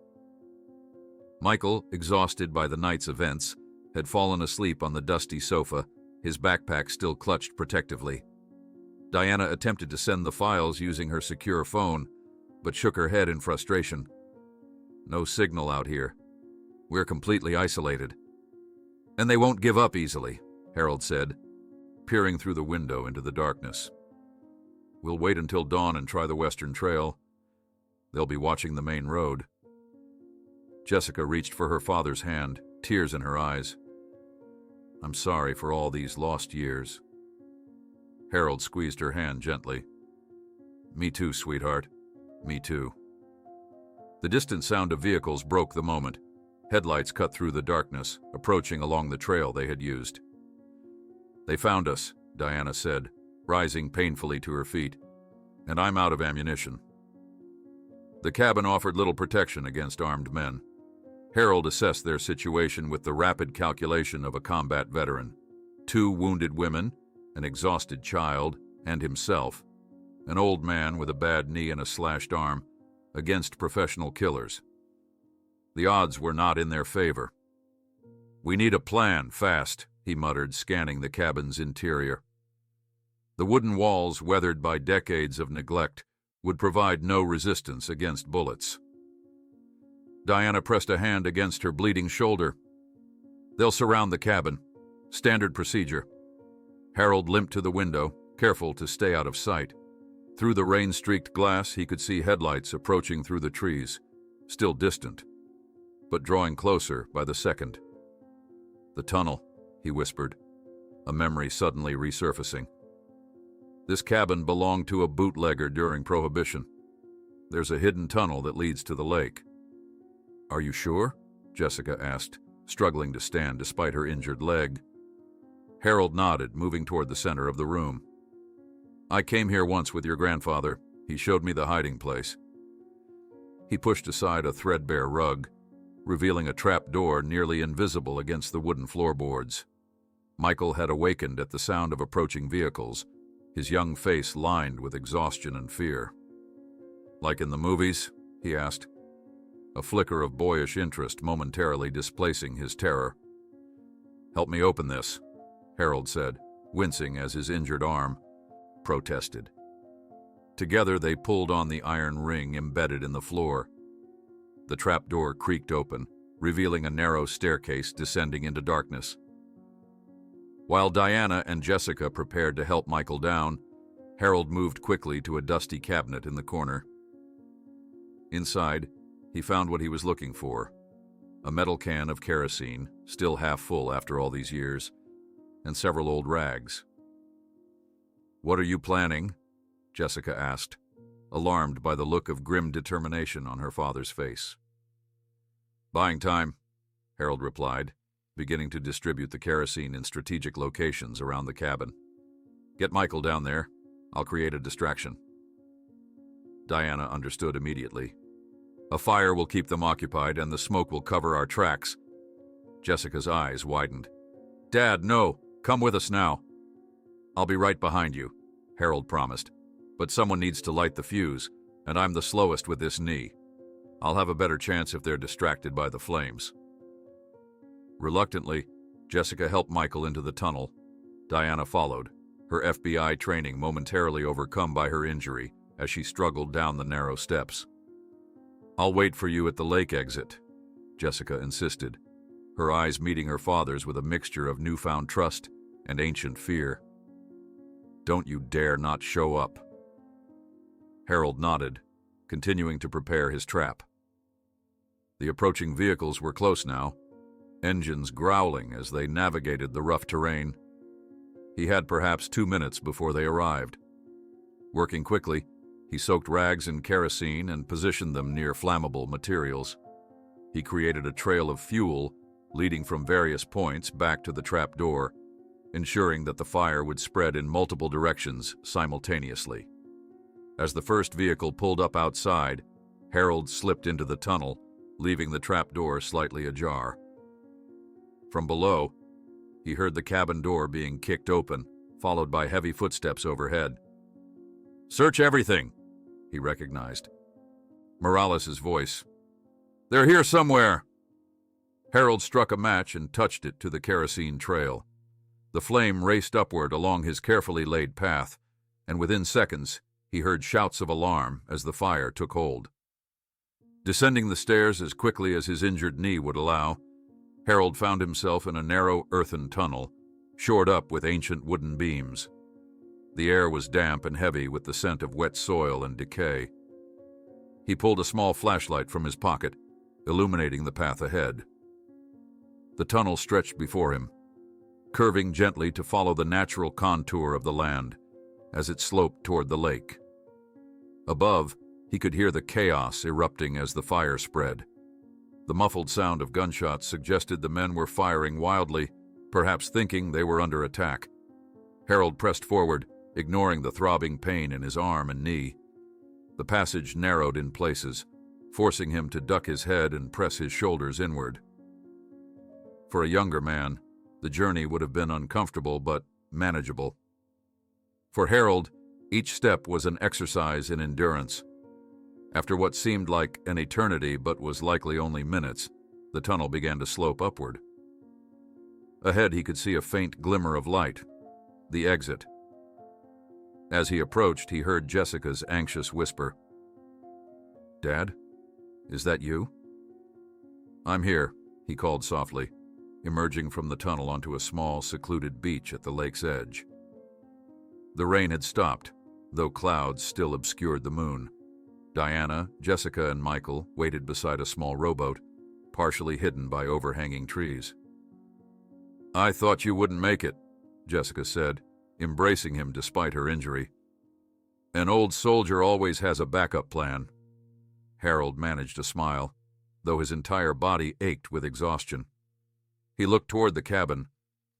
Michael, exhausted by the night's events, had fallen asleep on the dusty sofa, his backpack still clutched protectively. Diana attempted to send the files using her secure phone, but shook her head in frustration. "No signal out here. We're completely isolated." "And they won't give up easily," Harold said, peering through the window into the darkness. "We'll wait until dawn and try the Western Trail. They'll be watching the main road." Jessica reached for her father's hand, tears in her eyes. "I'm sorry for all these lost years." Harold squeezed her hand gently. "Me too, sweetheart. Me too." The distant sound of vehicles broke the moment. Headlights cut through the darkness, approaching along the trail they had used. "They found us," Diana said, rising painfully to her feet. "And I'm out of ammunition." The cabin offered little protection against armed men. Harold assessed their situation with the rapid calculation of a combat veteran. 2 wounded women, an exhausted child, and himself, an old man with a bad knee and a slashed arm, against professional killers. The odds were not in their favor. "We need a plan, fast," he muttered, scanning the cabin's interior. The wooden walls, weathered by decades of neglect, would provide no resistance against bullets. Diana pressed a hand against her bleeding shoulder. "They'll surround the cabin. Standard procedure." Harold limped to the window, careful to stay out of sight. Through the rain-streaked glass, he could see headlights approaching through the trees, still distant, but drawing closer by the second. The tunnel, he whispered, a memory suddenly resurfacing. This cabin belonged to a bootlegger during Prohibition. There's a hidden tunnel that leads to the lake. Are you sure? Jessica asked, struggling to stand despite her injured leg. Harold nodded, moving toward the center of the room. I came here once with your grandfather. He showed me the hiding place. He pushed aside a threadbare rug, revealing a trap door nearly invisible against the wooden floorboards. Michael had awakened at the sound of approaching vehicles, his young face lined with exhaustion and fear. Like in the movies? He asked, a flicker of boyish interest momentarily displacing his terror. Help me open this, Harold said, wincing as his injured arm protested. Together they pulled on the iron ring embedded in the floor. The trapdoor creaked open, revealing a narrow staircase descending into darkness. While Diana and Jessica prepared to help Michael down, Harold moved quickly to a dusty cabinet in the corner. Inside, he found what he was looking for: a metal can of kerosene, still half full after all these years, and several old rags. What are you planning? Jessica asked, alarmed by the look of grim determination on her father's face. Buying time, Harold replied, beginning to distribute the kerosene in strategic locations around the cabin. Get Michael down there. I'll create a distraction. Diana understood immediately. A fire will keep them occupied and the smoke will cover our tracks. Jessica's eyes widened. Dad, no! Come with us now. I'll be right behind you, Harold promised. But someone needs to light the fuse, and I'm the slowest with this knee. I'll have a better chance if they're distracted by the flames. Reluctantly, Jessica helped Michael into the tunnel. Diana followed, her FBI training momentarily overcome by her injury as she struggled down the narrow steps. I'll wait for you at the lake exit, Jessica insisted, her eyes meeting her father's with a mixture of newfound trust and ancient fear. Don't you dare not show up. Harold nodded, continuing to prepare his trap. The approaching vehicles were close now, engines growling as they navigated the rough terrain. He had perhaps 2 minutes before they arrived. Working quickly, he soaked rags in kerosene and positioned them near flammable materials. He created a trail of fuel leading from various points back to the trap door, ensuring that the fire would spread in multiple directions simultaneously. As the first vehicle pulled up outside, Harold slipped into the tunnel, leaving the trap door slightly ajar. From below, he heard the cabin door being kicked open, followed by heavy footsteps overhead. Search everything, he recognized. Morales' voice. They're here somewhere. Harold struck a match and touched it to the kerosene trail. The flame raced upward along his carefully laid path, and within seconds, he heard shouts of alarm as the fire took hold. Descending the stairs as quickly as his injured knee would allow, Harold found himself in a narrow earthen tunnel, shored up with ancient wooden beams. The air was damp and heavy with the scent of wet soil and decay. He pulled a small flashlight from his pocket, illuminating the path ahead. The tunnel stretched before him, curving gently to follow the natural contour of the land as it sloped toward the lake. Above, he could hear the chaos erupting as the fire spread. The muffled sound of gunshots suggested the men were firing wildly, perhaps thinking they were under attack. Harold pressed forward, ignoring the throbbing pain in his arm and knee. The passage narrowed in places, forcing him to duck his head and press his shoulders inward. For a younger man, the journey would have been uncomfortable but manageable. For Harold, each step was an exercise in endurance. After what seemed like an eternity but was likely only minutes, the tunnel began to slope upward. Ahead he could see a faint glimmer of light, the exit. As he approached, he heard Jessica's anxious whisper. Dad, is that you? I'm here, he called softly, emerging from the tunnel onto a small, secluded beach at the lake's edge. The rain had stopped, though clouds still obscured the moon. Diana, Jessica, and Michael waited beside a small rowboat, partially hidden by overhanging trees. "I thought you wouldn't make it," Jessica said, embracing him despite her injury. "An old soldier always has a backup plan." Harold managed a smile, though his entire body ached with exhaustion. He looked toward the cabin,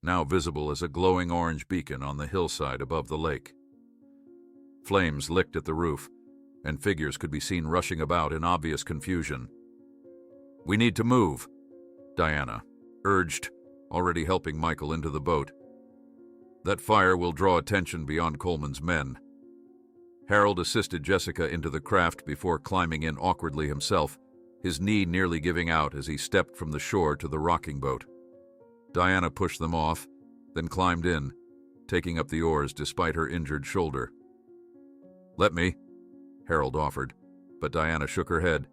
now visible as a glowing orange beacon on the hillside above the lake. Flames licked at the roof, and figures could be seen rushing about in obvious confusion. "We need to move," Diana urged, already helping Michael into the boat. "That fire will draw attention beyond Coleman's men." Harold assisted Jessica into the craft before climbing in awkwardly himself, his knee nearly giving out as he stepped from the shore to the rocking boat. Diana pushed them off, then climbed in, taking up the oars despite her injured shoulder. "Let me," Harold offered, but Diana shook her head.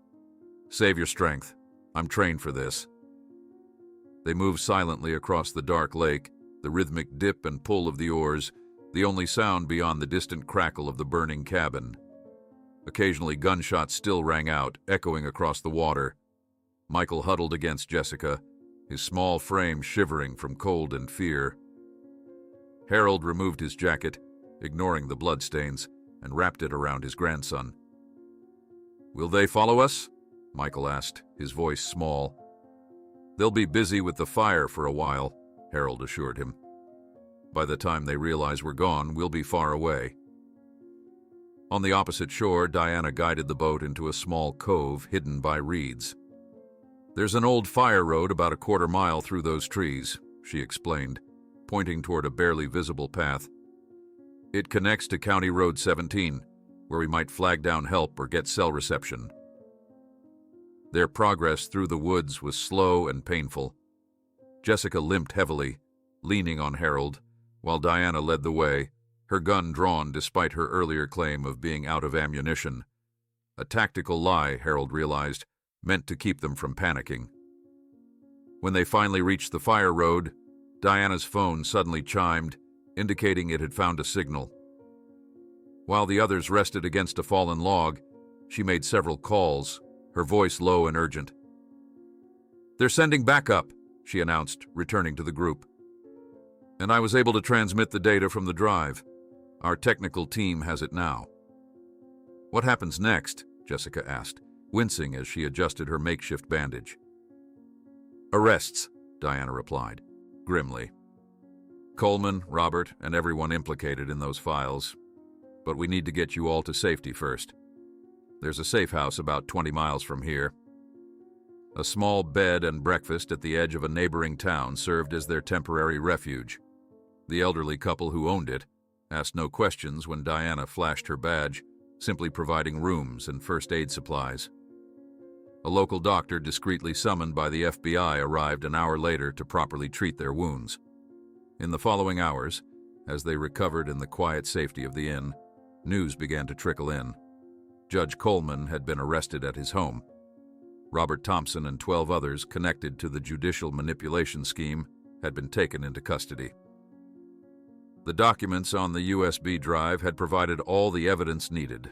"Save your strength. I'm trained for this." They moved silently across the dark lake, the rhythmic dip and pull of the oars, the only sound beyond the distant crackle of the burning cabin. Occasionally gunshots still rang out, echoing across the water. Michael huddled against Jessica, his small frame shivering from cold and fear. Harold removed his jacket, ignoring the bloodstains, and wrapped it around his grandson. "Will they follow us?" Michael asked, his voice small. "They'll be busy with the fire for a while," Harold assured him. "By the time they realize we're gone, we'll be far away." On the opposite shore, Diana guided the boat into a small cove hidden by reeds. "There's an old fire road about a quarter-mile through those trees," she explained, pointing toward a barely visible path. "It connects to County Road 17, where we might flag down help or get cell reception." Their progress through the woods was slow and painful. Jessica limped heavily, leaning on Harold, while Diana led the way, her gun drawn despite her earlier claim of being out of ammunition. A tactical lie, Harold realized, meant to keep them from panicking. When they finally reached the fire road, Diana's phone suddenly chimed, indicating it had found a signal. While the others rested against a fallen log, she made several calls, her voice low and urgent. "They're sending backup," she announced, returning to the group. "And I was able to transmit the data from the drive. Our technical team has it now." "What happens next?" Jessica asked, wincing as she adjusted her makeshift bandage. "Arrests," Diana replied, grimly. "Coleman, Robert, and everyone implicated in those files. But we need to get you all to safety first. There's a safe house about 20 miles from here." A small bed and breakfast at the edge of a neighboring town served as their temporary refuge. The elderly couple who owned it asked no questions when Diana flashed her badge, simply providing rooms and first aid supplies. A local doctor discreetly summoned by the FBI arrived an hour later to properly treat their wounds. In the following hours, as they recovered in the quiet safety of the inn, news began to trickle in. Judge Coleman had been arrested at his home. Robert Thompson and 12 others connected to the judicial manipulation scheme had been taken into custody. The documents on the USB drive had provided all the evidence needed.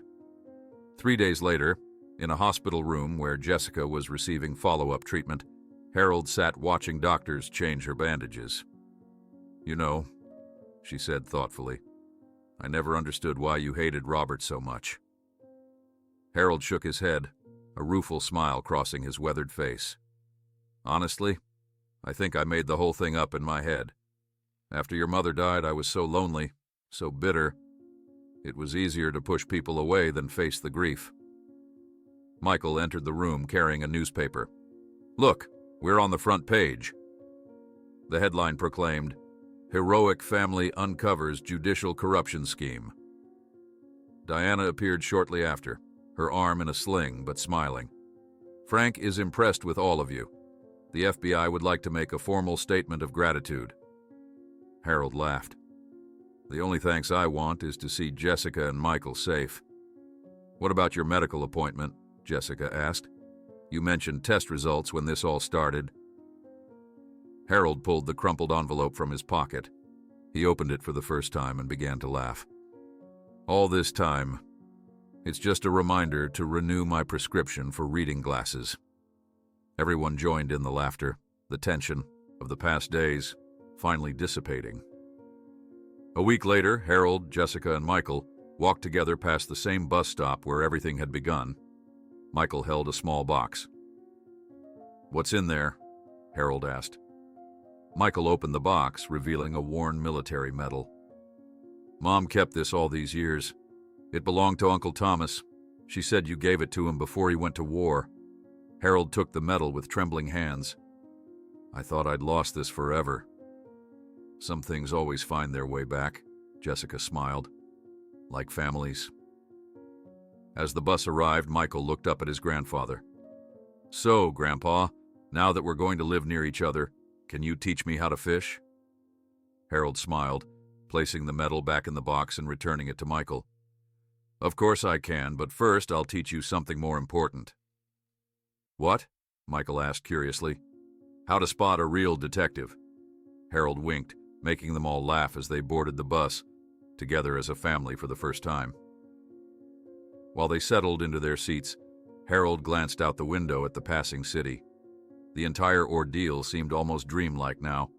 3 days later, in a hospital room where Jessica was receiving follow-up treatment, Harold sat watching doctors change her bandages. "You know," she said thoughtfully, "I never understood why you hated Robert so much." Harold shook his head, a rueful smile crossing his weathered face. "Honestly, I think I made the whole thing up in my head. After your mother died, I was so lonely, so bitter. It was easier to push people away than face the grief." Michael entered the room carrying a newspaper. "Look, we're on the front page." The headline proclaimed, "Heroic Family Uncovers Judicial Corruption Scheme." Diana appeared shortly after, her arm in a sling but smiling. "Frank is impressed with all of you. The FBI would like to make a formal statement of gratitude." Harold laughed. "The only thanks I want is to see Jessica and Michael safe." "What about your medical appointment?" Jessica asked. "You mentioned test results when this all started." Harold pulled the crumpled envelope from his pocket. He opened it for the first time and began to laugh. "All this time, it's just a reminder to renew my prescription for reading glasses." Everyone joined in the laughter, the tension of the past days finally dissipating. A week later, Harold, Jessica, and Michael walked together past the same bus stop where everything had begun. Michael held a small box. "What's in there?" Harold asked. Michael opened the box, revealing a worn military medal. "Mom kept this all these years. It belonged to Uncle Thomas. She said you gave it to him before he went to war." Harold took the medal with trembling hands. "I thought I'd lost this forever." "Some things always find their way back," Jessica smiled. "Like families." As the bus arrived, Michael looked up at his grandfather. "So, Grandpa, now that we're going to live near each other, can you teach me how to fish?" Harold smiled, placing the medal back in the box and returning it to Michael. "Of course I can, but first I'll teach you something more important." "What?" Michael asked curiously. "How to spot a real detective." Harold winked, making them all laugh as they boarded the bus, together as a family for the first time. While they settled into their seats, Harold glanced out the window at the passing city. The entire ordeal seemed almost dreamlike now,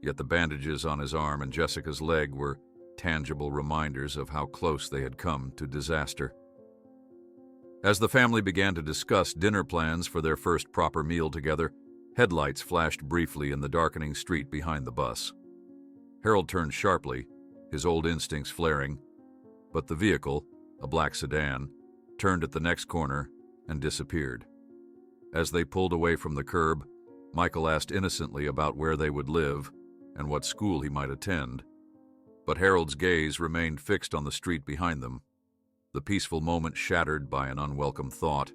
yet the bandages on his arm and Jessica's leg were tangible reminders of how close they had come to disaster. As the family began to discuss dinner plans for their first proper meal together, headlights flashed briefly in the darkening street behind the bus. Harold turned sharply, his old instincts flaring, but the vehicle, a black sedan, turned at the next corner and disappeared. As they pulled away from the curb, Michael asked innocently about where they would live and what school he might attend, but Harold's gaze remained fixed on the street behind them, the peaceful moment shattered by an unwelcome thought.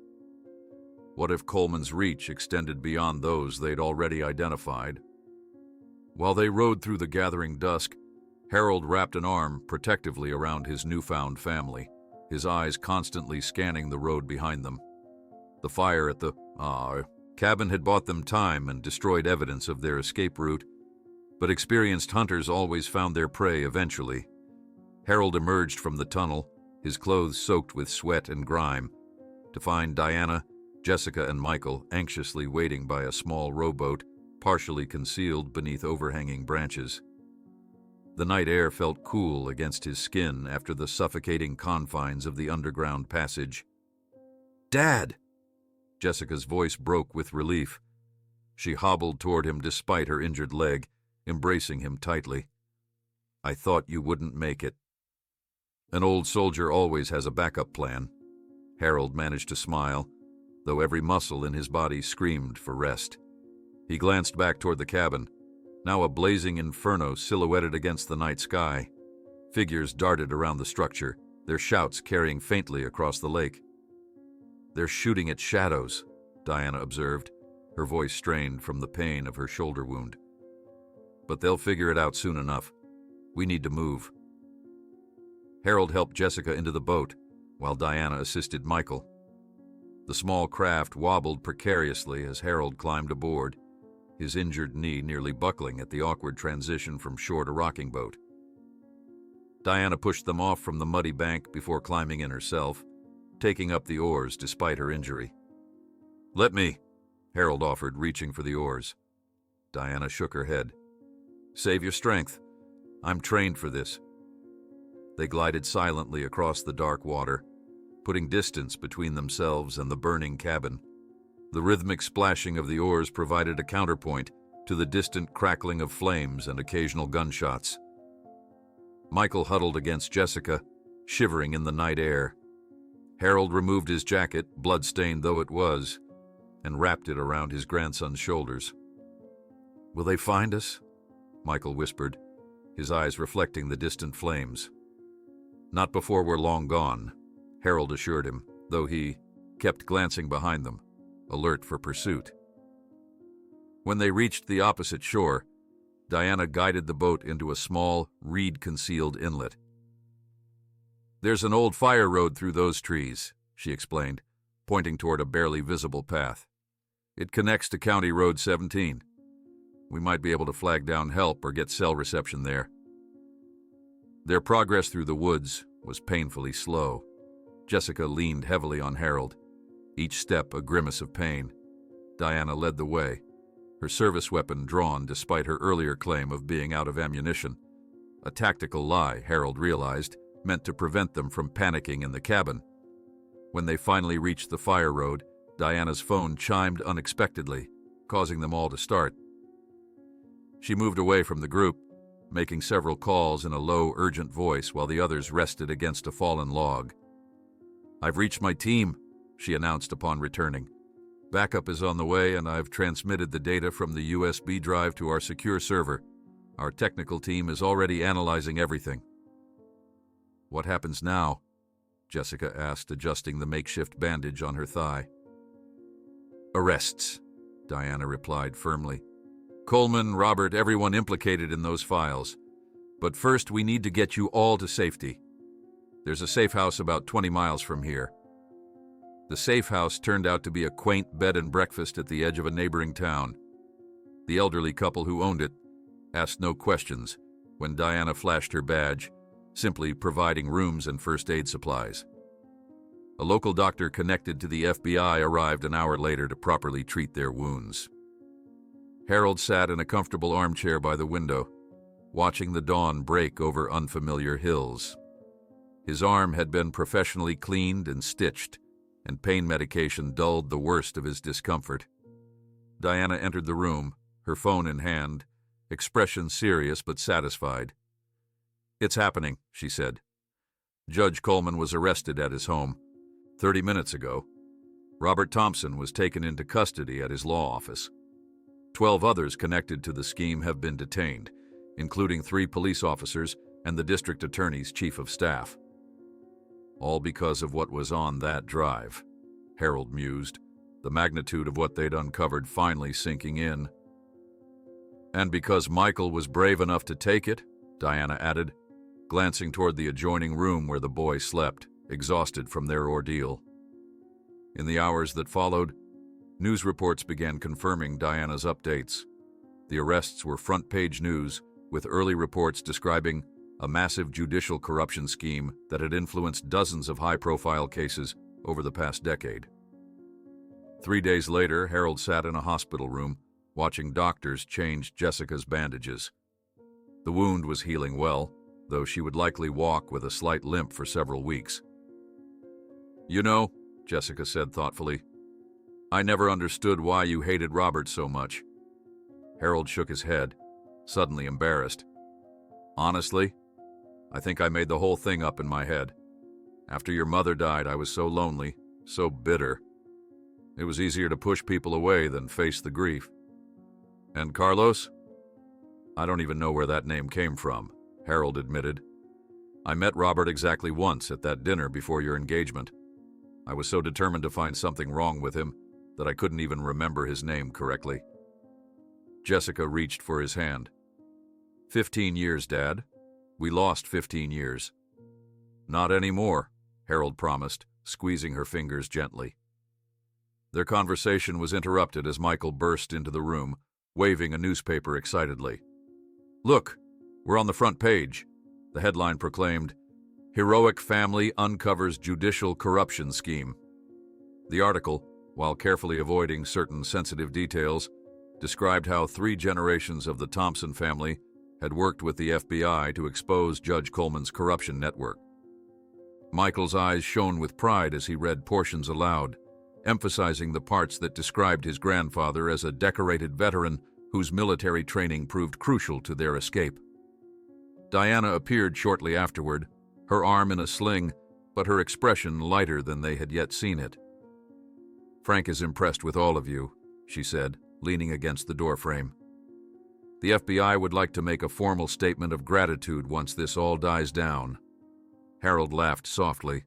What if Coleman's reach extended beyond those they'd already identified? While they rode through the gathering dusk, Harold wrapped an arm protectively around his newfound family, his eyes constantly scanning the road behind them. The fire at the cabin had bought them time and destroyed evidence of their escape route, but experienced hunters always found their prey eventually. Harold emerged from the tunnel, his clothes soaked with sweat and grime, to find Diana, Jessica, and Michael anxiously waiting by a small rowboat partially concealed beneath overhanging branches. The night air felt cool against his skin after the suffocating confines of the underground passage. "Dad!" Jessica's voice broke with relief. She hobbled toward him despite her injured leg, embracing him tightly. "I thought you wouldn't make it." "An old soldier always has a backup plan." Harold managed to smile, though every muscle in his body screamed for rest. He glanced back toward the cabin, now a blazing inferno silhouetted against the night sky. Figures darted around the structure, their shouts carrying faintly across the lake. "They're shooting at shadows," Diana observed, her voice strained from the pain of her shoulder wound. "But they'll figure it out soon enough. We need to move." Harold helped Jessica into the boat, while Diana assisted Michael. The small craft wobbled precariously as Harold climbed aboard, his injured knee nearly buckling at the awkward transition from shore to rocking boat. Diana pushed them off from the muddy bank before climbing in herself, taking up the oars despite her injury. "Let me," Harold offered, reaching for the oars. Diana shook her head. "Save your strength. I'm trained for this." They glided silently across the dark water, putting distance between themselves and the burning cabin. The rhythmic splashing of the oars provided a counterpoint to the distant crackling of flames and occasional gunshots. Michael huddled against Jessica, shivering in the night air. Harold removed his jacket, blood-stained though it was, and wrapped it around his grandson's shoulders. "Will they find us?" Michael whispered, his eyes reflecting the distant flames. "Not before we're long gone," Harold assured him, though he kept glancing behind them, alert for pursuit. When they reached the opposite shore, Diana guided the boat into a small, reed-concealed inlet. "There's an old fire road through those trees," she explained, pointing toward a barely visible path. "It connects to County Road 17. We might be able to flag down help or get cell reception there." Their progress through the woods was painfully slow. Jessica leaned heavily on Harold, each step a grimace of pain. Diana led the way, her service weapon drawn despite her earlier claim of being out of ammunition. A tactical lie, Harold realized, meant to prevent them from panicking in the cabin. When they finally reached the fire road, Diana's phone chimed unexpectedly, causing them all to start. She moved away from the group, making several calls in a low, urgent voice while the others rested against a fallen log. "I've reached my team," she announced upon returning. "Backup is on the way, and I've transmitted the data from the USB drive to our secure server. Our technical team is already analyzing everything." "What happens now?" Jessica asked, adjusting the makeshift bandage on her thigh. "Arrests," Diana replied firmly. "Coleman, Robert, everyone implicated in those files. But first, we need to get you all to safety. There's a safe house about 20 miles from here." The safe house turned out to be a quaint bed and breakfast at the edge of a neighboring town. The elderly couple who owned it asked no questions when Diana flashed her badge, simply providing rooms and first aid supplies. A local doctor connected to the FBI arrived an hour later to properly treat their wounds. Harold sat in a comfortable armchair by the window, watching the dawn break over unfamiliar hills. His arm had been professionally cleaned and stitched, and pain medication dulled the worst of his discomfort. Diana entered the room, her phone in hand, expression serious but satisfied. "It's happening," she said. "Judge Coleman was arrested at his home 30 minutes ago. Robert Thompson was taken into custody at his law office. 12 others connected to the scheme have been detained, including 3 police officers and the district attorney's chief of staff. All because of what was on that drive," Harold mused, the magnitude of what they'd uncovered finally sinking in. "And because Michael was brave enough to take it," Diana added, glancing toward the adjoining room where the boys slept, exhausted from their ordeal. In the hours that followed, news reports began confirming Diana's updates. The arrests were front-page news, with early reports describing a massive judicial corruption scheme that had influenced dozens of high-profile cases over the past decade. 3 days later, Harold sat in a hospital room, watching doctors change Jessica's bandages. The wound was healing well, though she would likely walk with a slight limp for several weeks. "You know," Jessica said thoughtfully, "I never understood why you hated Robert so much." Harold shook his head, suddenly embarrassed. "Honestly, I think I made the whole thing up in my head. After your mother died, I was so lonely, so bitter. It was easier to push people away than face the grief. And Carlos? I don't even know where that name came from," Harold admitted. "I met Robert exactly once at that dinner before your engagement. I was so determined to find something wrong with him that I couldn't even remember his name correctly." Jessica reached for his hand. 15 years, Dad. We lost 15 years. "Not anymore," Harold promised, squeezing her fingers gently. Their conversation was interrupted as Michael burst into the room, waving a newspaper excitedly. "Look, we're on the front page," the headline proclaimed. "Heroic Family Uncovers Judicial Corruption Scheme." The article, while carefully avoiding certain sensitive details, described how 3 generations of the Thompson family had worked with the FBI to expose Judge Coleman's corruption network. Michael's eyes shone with pride as he read portions aloud, emphasizing the parts that described his grandfather as a decorated veteran whose military training proved crucial to their escape. Diana appeared shortly afterward, her arm in a sling, but her expression lighter than they had yet seen it. "Frank is impressed with all of you," she said, leaning against the doorframe. "The FBI would like to make a formal statement of gratitude once this all dies down." Harold laughed softly.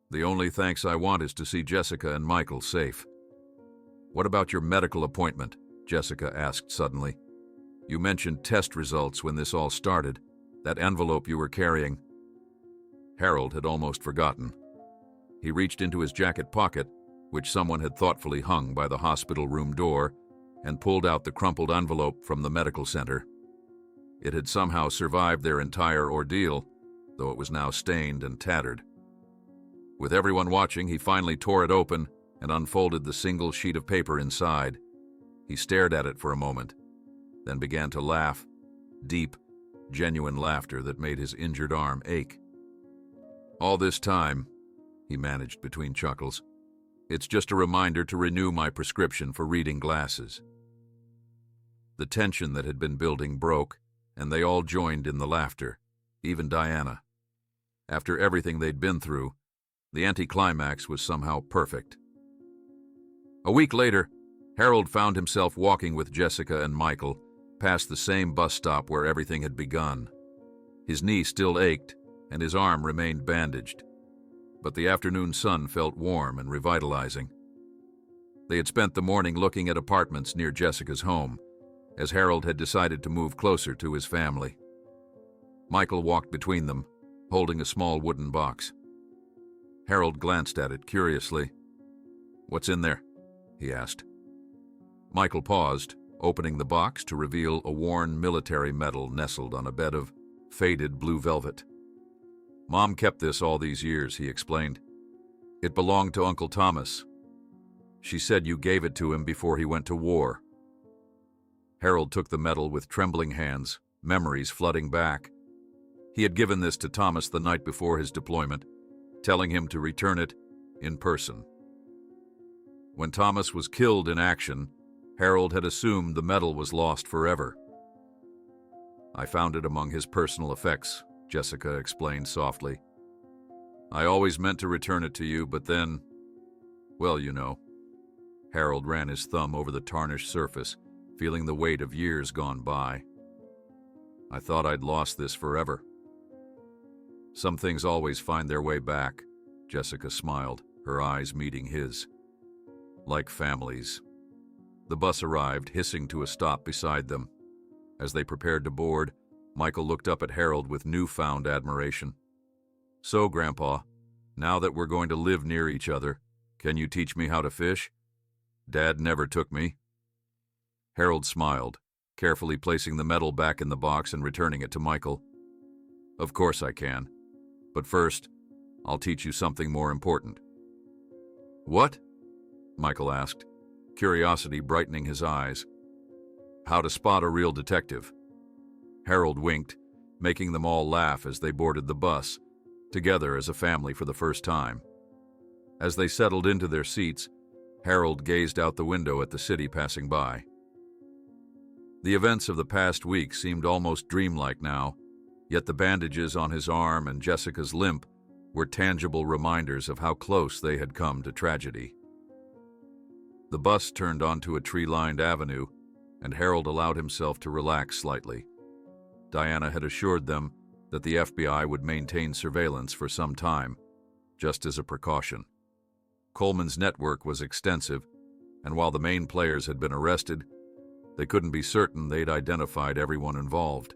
"The only thanks I want is to see Jessica and Michael safe." "What about your medical appointment?" Jessica asked suddenly. "You mentioned test results when this all started, that envelope you were carrying." Harold had almost forgotten. He reached into his jacket pocket, which someone had thoughtfully hung by the hospital room door, and pulled out the crumpled envelope from the medical center. It had somehow survived their entire ordeal, though it was now stained and tattered. With everyone watching, he finally tore it open and unfolded the single sheet of paper inside. He stared at it for a moment, then began to laugh, deep, genuine laughter that made his injured arm ache. "All this time," he managed between chuckles, "it's just a reminder to renew my prescription for reading glasses." The tension that had been building broke, and they all joined in the laughter, even Diana. After everything they'd been through, the anticlimax was somehow perfect. A week later, Harold found himself walking with Jessica and Michael past the same bus stop where everything had begun. His knee still ached, and his arm remained bandaged, but the afternoon sun felt warm and revitalizing. They had spent the morning looking at apartments near Jessica's home, as Harold had decided to move closer to his family. Michael walked between them, holding a small wooden box. Harold glanced at it curiously. "What's in there?" he asked. Michael paused, opening the box to reveal a worn military medal nestled on a bed of faded blue velvet. "Mom kept this all these years," he explained. "It belonged to Uncle Thomas. She said you gave it to him before he went to war." Harold took the medal with trembling hands, memories flooding back. He had given this to Thomas the night before his deployment, telling him to return it in person. When Thomas was killed in action, Harold had assumed the medal was lost forever. "I found it among his personal effects," Jessica explained softly. "I always meant to return it to you, but then, well, you know." Harold ran his thumb over the tarnished surface, feeling the weight of years gone by. "I thought I'd lost this forever." "Some things always find their way back," Jessica smiled, her eyes meeting his. "Like families." The bus arrived, hissing to a stop beside them. As they prepared to board, Michael looked up at Harold with newfound admiration. "So, Grandpa, now that we're going to live near each other, can you teach me how to fish? Dad never took me." Harold smiled, carefully placing the medal back in the box and returning it to Michael. "Of course I can. But first, I'll teach you something more important." "What?" Michael asked, curiosity brightening his eyes. "How to spot a real detective." Harold winked, making them all laugh as they boarded the bus, together as a family for the first time. As they settled into their seats, Harold gazed out the window at the city passing by. The events of the past week seemed almost dreamlike now, yet the bandages on his arm and Jessica's limp were tangible reminders of how close they had come to tragedy. The bus turned onto a tree-lined avenue, and Harold allowed himself to relax slightly. Diana had assured them that the FBI would maintain surveillance for some time, just as a precaution. Coleman's network was extensive, and while the main players had been arrested, they couldn't be certain they'd identified everyone involved.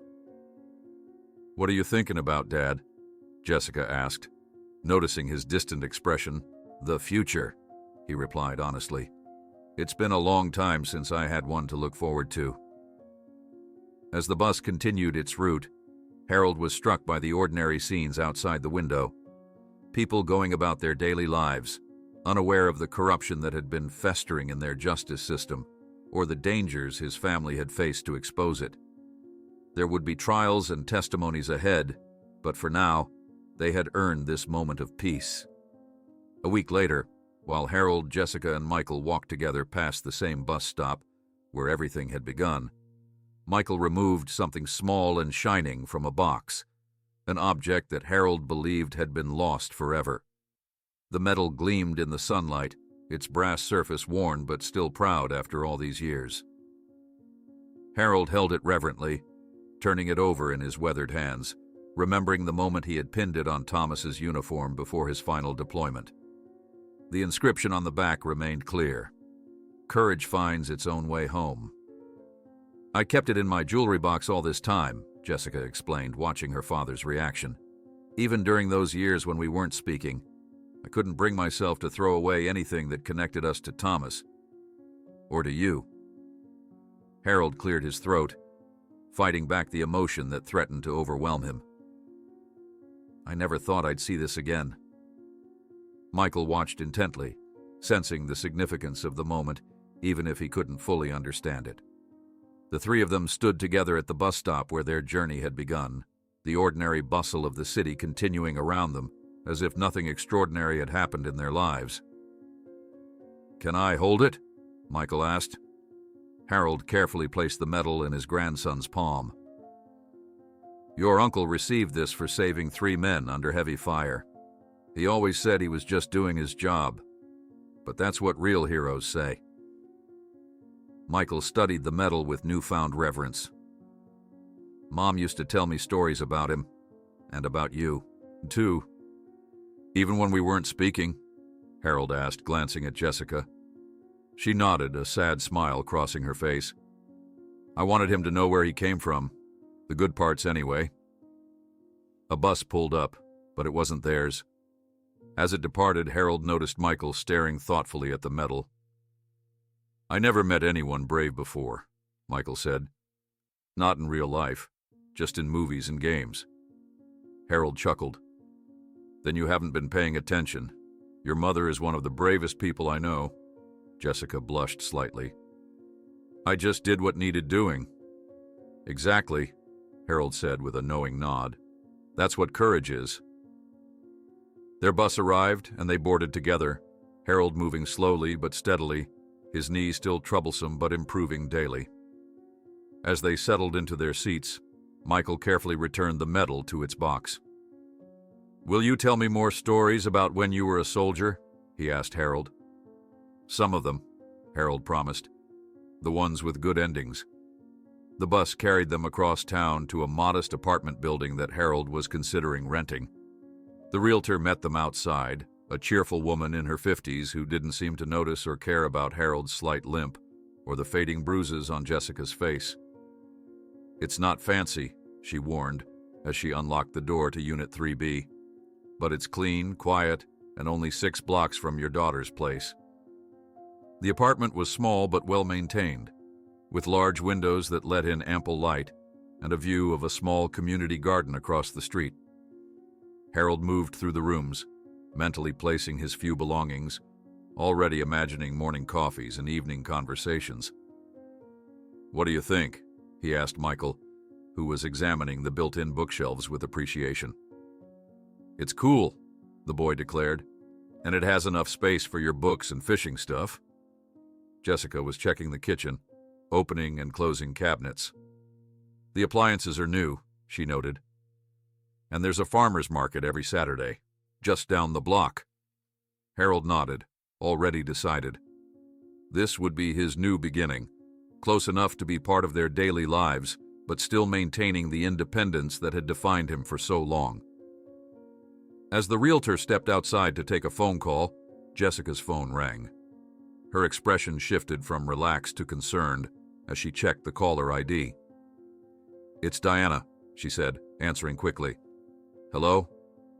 "What are you thinking about, Dad?" Jessica asked, noticing his distant expression. "The future," he replied honestly. "It's been a long time since I had one to look forward to." As the bus continued its route, Harold was struck by the ordinary scenes outside the window. People going about their daily lives, unaware of the corruption that had been festering in their justice system, or the dangers his family had faced to expose it. There would be trials and testimonies ahead, but for now, they had earned this moment of peace. A week later, while Harold, Jessica, and Michael walked together past the same bus stop where everything had begun, Michael removed something small and shining from a box, an object that Harold believed had been lost forever. The metal gleamed in the sunlight, its brass surface worn but still proud after all these years. Harold held it reverently, turning it over in his weathered hands, remembering the moment he had pinned it on Thomas's uniform before his final deployment. The inscription on the back remained clear: "Courage finds its own way home." "I kept it in my jewelry box all this time," Jessica explained, watching her father's reaction. "Even during those years when we weren't speaking, I couldn't bring myself to throw away anything that connected us to Thomas. Or to you." Harold cleared his throat, fighting back the emotion that threatened to overwhelm him. "I never thought I'd see this again." Michael watched intently, sensing the significance of the moment, even if he couldn't fully understand it. The three of them stood together at the bus stop where their journey had begun, the ordinary bustle of the city continuing around them, as if nothing extraordinary had happened in their lives. "Can I hold it?" Michael asked. Harold carefully placed the medal in his grandson's palm. "Your uncle received this for saving 3 men under heavy fire. He always said he was just doing his job, but that's what real heroes say." Michael studied the medal with newfound reverence. "Mom used to tell me stories about him, and about you, too." "Even when we weren't speaking?" Harold asked, glancing at Jessica. She nodded, a sad smile crossing her face. "I wanted him to know where he came from, the good parts anyway." A bus pulled up, but it wasn't theirs. As it departed, Harold noticed Michael staring thoughtfully at the medal. "I never met anyone brave before," Michael said. "Not in real life, just in movies and games." Harold chuckled. "Then you haven't been paying attention. Your mother is one of the bravest people I know." Jessica blushed slightly. "I just did what needed doing." "Exactly," Harold said with a knowing nod. "That's what courage is." Their bus arrived, and they boarded together, Harold moving slowly but steadily, his knee still troublesome but improving daily. As they settled into their seats, Michael carefully returned the medal to its box. "Will you tell me more stories about when you were a soldier?" he asked Harold. "Some of them," Harold promised. "The ones with good endings." The bus carried them across town to a modest apartment building that Harold was considering renting. The realtor met them outside, a cheerful woman in her 50s who didn't seem to notice or care about Harold's slight limp or the fading bruises on Jessica's face. "It's not fancy," she warned as she unlocked the door to Unit 3B. "But it's clean, quiet, and only 6 blocks from your daughter's place." The apartment was small but well-maintained, with large windows that let in ample light and a view of a small community garden across the street. Harold moved through the rooms, mentally placing his few belongings, already imagining morning coffees and evening conversations. "What do you think?" he asked Michael, who was examining the built-in bookshelves with appreciation. "It's cool," the boy declared, "and it has enough space for your books and fishing stuff." Jessica was checking the kitchen, opening and closing cabinets. "The appliances are new," she noted. "And there's a farmer's market every Saturday, just down the block." Harold nodded, already decided. This would be his new beginning, close enough to be part of their daily lives, but still maintaining the independence that had defined him for so long. As the realtor stepped outside to take a phone call, Jessica's phone rang. Her expression shifted from relaxed to concerned as she checked the caller ID. "It's Diana," she said, answering quickly. "Hello?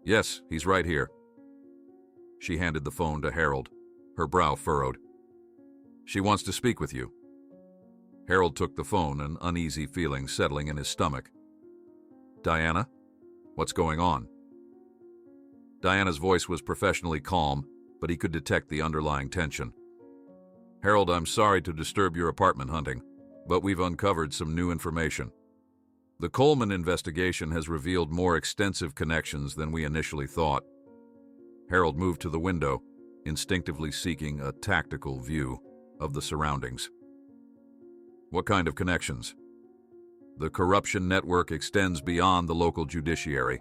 Yes, he's right here." She handed the phone to Harold, her brow furrowed. "She wants to speak with you." Harold took the phone, an uneasy feeling settling in his stomach. "Diana? What's going on?" Diana's voice was professionally calm, but he could detect the underlying tension. "Harold, I'm sorry to disturb your apartment hunting, but we've uncovered some new information. The Coleman investigation has revealed more extensive connections than we initially thought." Harold moved to the window, instinctively seeking a tactical view of the surroundings. "What kind of connections?" "The corruption network extends beyond the local judiciary.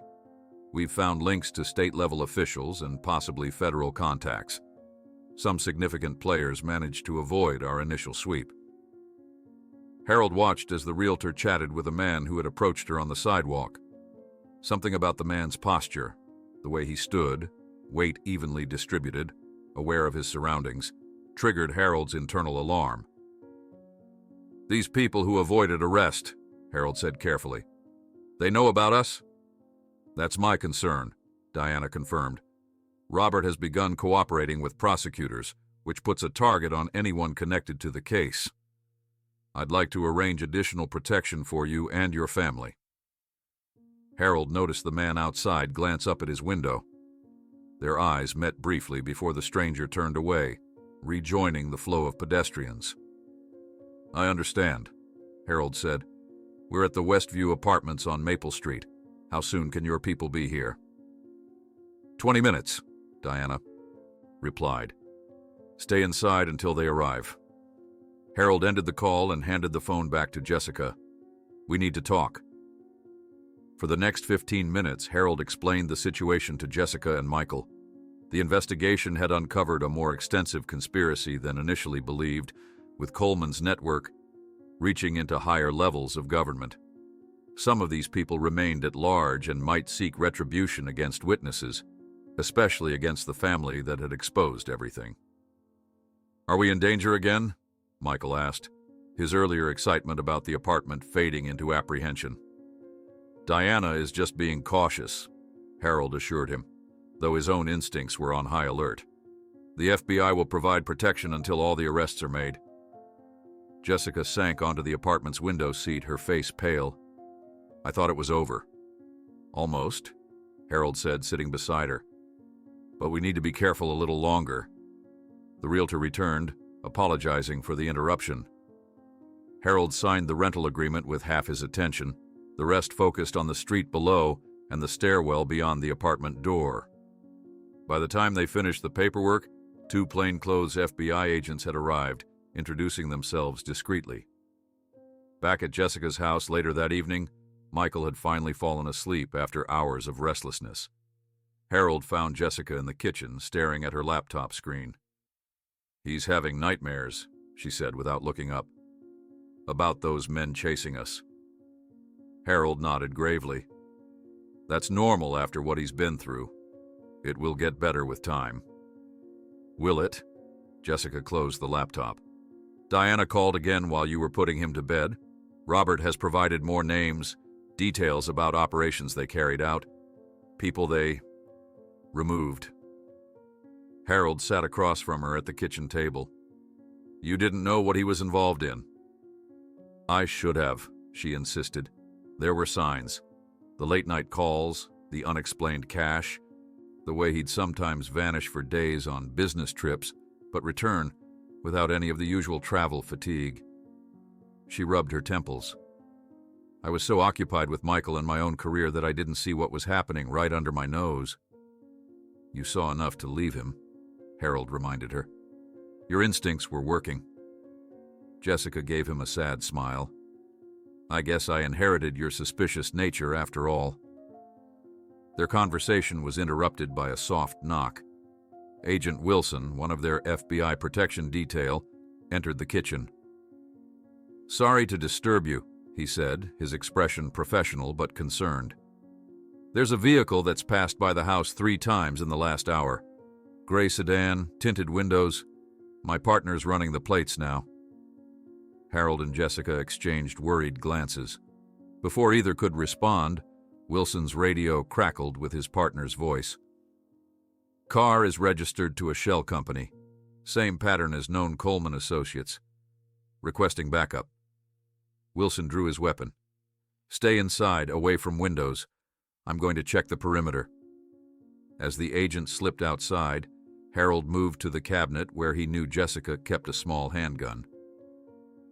We've found links to state-level officials and possibly federal contacts. Some significant players managed to avoid our initial sweep." Harold watched as the realtor chatted with a man who had approached her on the sidewalk. Something about the man's posture, the way he stood, weight evenly distributed, aware of his surroundings, triggered Harold's internal alarm. "These people who avoided arrest," Harold said carefully. "They know about us?" "That's my concern," Diana confirmed. "Robert has begun cooperating with prosecutors, which puts a target on anyone connected to the case. I'd like to arrange additional protection for you and your family." Harold noticed the man outside glance up at his window. Their eyes met briefly before the stranger turned away, rejoining the flow of pedestrians. "I understand," Harold said. "We're at the Westview Apartments on Maple Street. How soon can your people be here?" 20 minutes, Diana replied. "Stay inside until they arrive." Harold ended the call and handed the phone back to Jessica. "We need to talk." For the next 15 minutes, Harold explained the situation to Jessica and Michael. The investigation had uncovered a more extensive conspiracy than initially believed, with Coleman's network reaching into higher levels of government. Some of these people remained at large and might seek retribution against witnesses, especially against the family that had exposed everything. "Are we in danger again?" Michael asked, his earlier excitement about the apartment fading into apprehension. "Diana is just being cautious," Harold assured him, though his own instincts were on high alert. "The FBI will provide protection until all the arrests are made." Jessica sank onto the apartment's window seat, her face pale. "I thought it was over." "Almost," Harold said, sitting beside her. "But we need to be careful a little longer." The realtor returned, apologizing for the interruption. Harold signed the rental agreement with half his attention, the rest focused on the street below and the stairwell beyond the apartment door. By the time they finished the paperwork, 2 plainclothes FBI agents had arrived, introducing themselves discreetly. Back at Jessica's house later that evening, Michael had finally fallen asleep after hours of restlessness. Harold found Jessica in the kitchen, staring at her laptop screen. "He's having nightmares," she said without looking up. "About those men chasing us." Harold nodded gravely. "That's normal after what he's been through. It will get better with time." "Will it?" Jessica closed the laptop. "Diana called again while you were putting him to bed. Robert has provided more names, details about operations they carried out, people they removed." Harold sat across from her at the kitchen table. "You didn't know what he was involved in?" "I should have," she insisted. "There were signs. The late-night calls, the unexplained cash, the way he'd sometimes vanish for days on business trips, but return without any of the usual travel fatigue." She rubbed her temples. "I was so occupied with Michael and my own career that I didn't see what was happening right under my nose." "You saw enough to leave him," Harold reminded her. "Your instincts were working." Jessica gave him a sad smile. "I guess I inherited your suspicious nature after all." Their conversation was interrupted by a soft knock. Agent Wilson, one of their FBI protection detail, entered the kitchen. "Sorry to disturb you," he said, his expression professional but concerned. "There's a vehicle that's passed by the house 3 times in the last hour. Gray sedan, tinted windows. My partner's running the plates now." Harold and Jessica exchanged worried glances. Before either could respond, Wilson's radio crackled with his partner's voice. "Car is registered to a shell company. Same pattern as known Coleman associates. Requesting backup." Wilson drew his weapon. "Stay inside, away from windows. I'm going to check the perimeter." As the agent slipped outside, Harold moved to the cabinet where he knew Jessica kept a small handgun.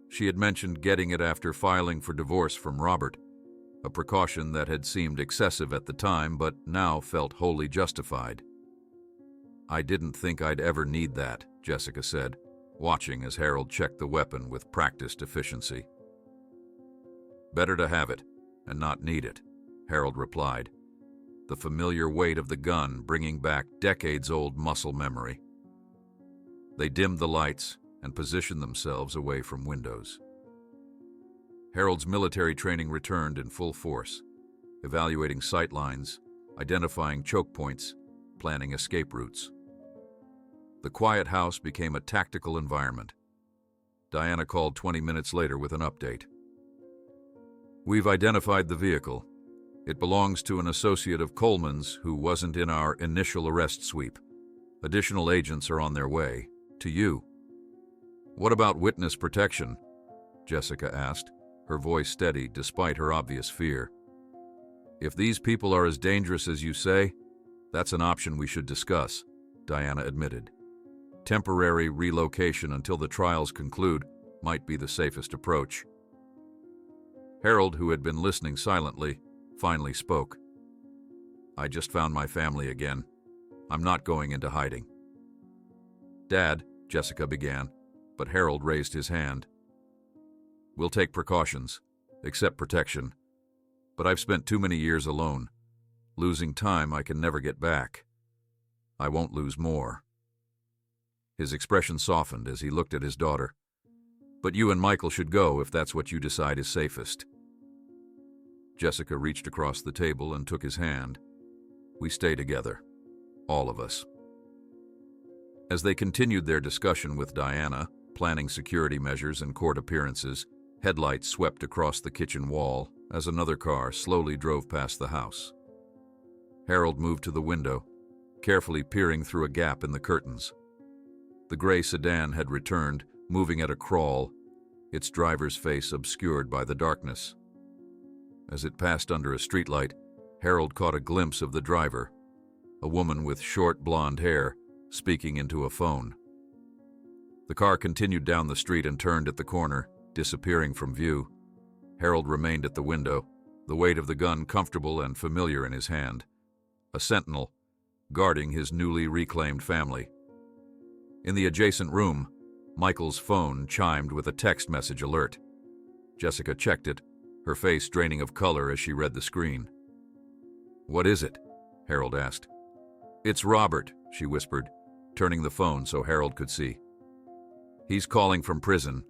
She had mentioned getting it after filing for divorce from Robert, a precaution that had seemed excessive at the time but now felt wholly justified. "I didn't think I'd ever need that," Jessica said, watching as Harold checked the weapon with practiced efficiency. "Better to have it and not need it," Harold replied, the familiar weight of the gun bringing back decades-old muscle memory. They dimmed the lights and positioned themselves away from windows. Harold's military training returned in full force, evaluating sight lines, identifying choke points, planning escape routes. The quiet house became a tactical environment. Diana called 20 minutes later with an update. "We've identified the vehicle. It belongs to an associate of Coleman's who wasn't in our initial arrest sweep. Additional agents are on their way. To you." "What about witness protection?" Jessica asked, her voice steady despite her obvious fear. "If these people are as dangerous as you say, that's an option we should discuss," Diana admitted. Temporary relocation until the trials conclude might be the safest approach. Harold, who had been listening silently, finally spoke. "I just found my family again. I'm not going into hiding." "Dad," Jessica began, but Harold raised his hand. "We'll take precautions, accept protection. But I've spent too many years alone, losing time I can never get back. I won't lose more." His expression softened as he looked at his daughter. "But you and Michael should go if that's what you decide is safest." Jessica reached across the table and took his hand. "We stay together, all of us." As they continued their discussion with Diana, planning security measures and court appearances, headlights swept across the kitchen wall as another car slowly drove past the house. Harold moved to the window, carefully peering through a gap in the curtains. The gray sedan had returned, moving at a crawl, its driver's face obscured by the darkness. As it passed under a streetlight, Harold caught a glimpse of the driver, a woman with short blonde hair, speaking into a phone. The car continued down the street and turned at the corner, disappearing from view. Harold remained at the window, the weight of the gun comfortable and familiar in his hand. A sentinel, guarding his newly reclaimed family. In the adjacent room, Michael's phone chimed with a text message alert. Jessica checked it, her face draining of color as she read the screen. "What is it?" Harold asked. "It's Robert," she whispered, turning the phone so Harold could see. "He's calling from prison."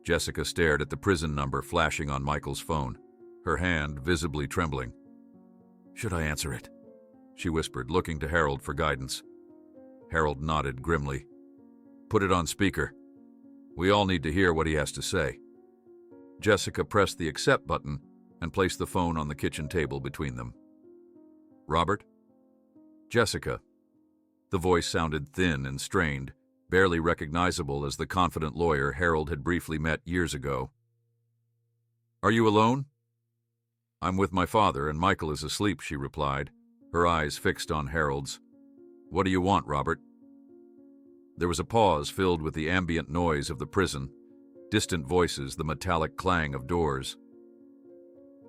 Jessica stared at the prison number flashing on Michael's phone, her hand visibly trembling. "Should I answer it?" she whispered, looking to Harold for guidance. Harold nodded grimly. "Put it on speaker. We all need to hear what he has to say." Jessica pressed the accept button and placed the phone on the kitchen table between them. "Robert?" "Jessica." The voice sounded thin and strained, barely recognizable as the confident lawyer Harold had briefly met years ago. "Are you alone?" "I'm with my father, and Michael is asleep," she replied, her eyes fixed on Harold's. "What do you want, Robert?" There was a pause filled with the ambient noise of the prison, distant voices, the metallic clang of doors.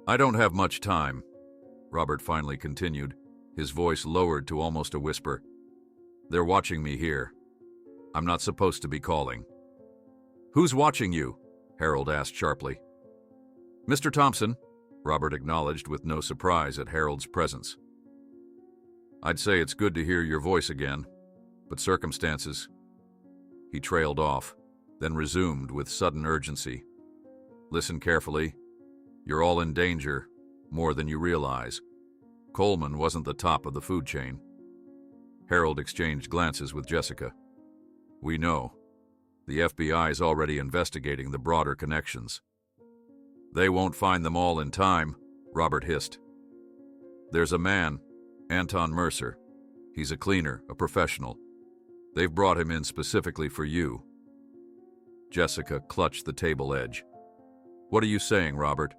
"I don't have much time," Robert finally continued, his voice lowered to almost a whisper. "They're watching me here. I'm not supposed to be calling." "Who's watching you?" Harold asked sharply. "Mr. Thompson," Robert acknowledged with no surprise at Harold's presence. "I'd say it's good to hear your voice again, but circumstances..." He trailed off, then resumed with sudden urgency. "Listen carefully. You're all in danger, more than you realize. Coleman wasn't the top of the food chain." Harold exchanged glances with Jessica. "We know. The FBI is already investigating the broader connections." "They won't find them all in time," Robert hissed. "There's a man, Anton Mercer. He's a cleaner, a professional. They've brought him in specifically for you." Jessica clutched the table edge. "What are you saying, Robert?"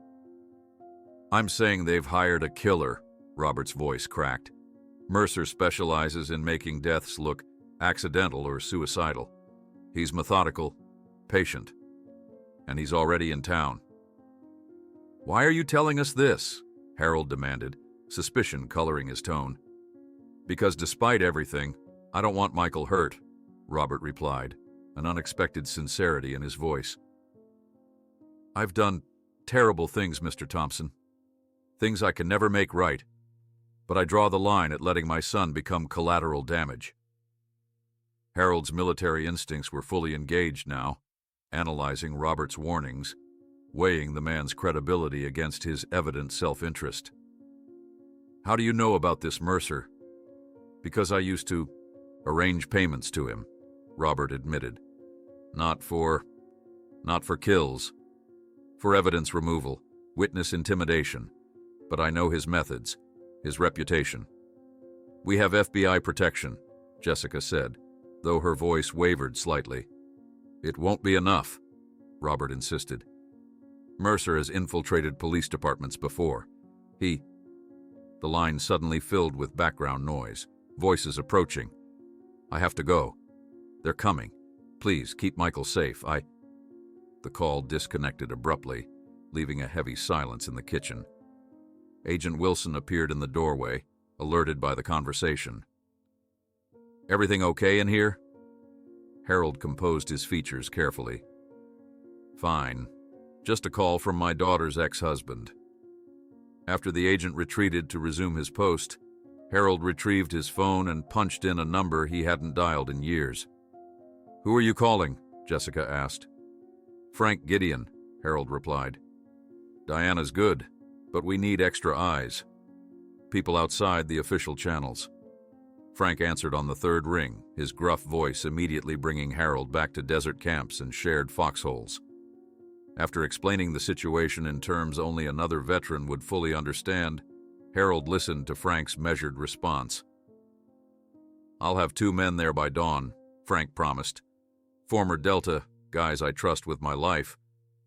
"I'm saying they've hired a killer," Robert's voice cracked. "Mercer specializes in making deaths look accidental or suicidal. He's methodical, patient, and he's already in town." "Why are you telling us this?" Harold demanded, suspicion coloring his tone. "Because despite everything, I don't want Michael hurt," Robert replied, an unexpected sincerity in his voice. "I've done terrible things, Mr. Thompson. Things I can never make right. But I draw the line at letting my son become collateral damage." Harold's military instincts were fully engaged now, analyzing Robert's warnings, weighing the man's credibility against his evident self-interest. "How do you know about this Mercer?" "Because I used to arrange payments to him," Robert admitted. Not for kills. For evidence removal, witness intimidation. But I know his methods, his reputation." "We have FBI protection," Jessica said, though her voice wavered slightly. "It won't be enough," Robert insisted. "Mercer has infiltrated police departments before. The line suddenly filled with background noise, voices approaching. "I have to go," They're coming. Please, keep Michael safe. The call disconnected abruptly, leaving a heavy silence in the kitchen. Agent Wilson appeared in the doorway, alerted by the conversation. Everything okay in here? Harold composed his features carefully. Fine. Just a call from my daughter's ex-husband. After the agent retreated to resume his post, Harold retrieved his phone and punched in a number he hadn't dialed in years. Who are you calling? Jessica asked. Frank Gideon, Harold replied. Diana's good, but we need extra eyes. People outside the official channels. Frank answered on the third ring, his gruff voice immediately bringing Harold back to desert camps and shared foxholes. After explaining the situation in terms only another veteran would fully understand, Harold listened to Frank's measured response. I'll have 2 men there by dawn, Frank promised. Former Delta, guys I trust with my life.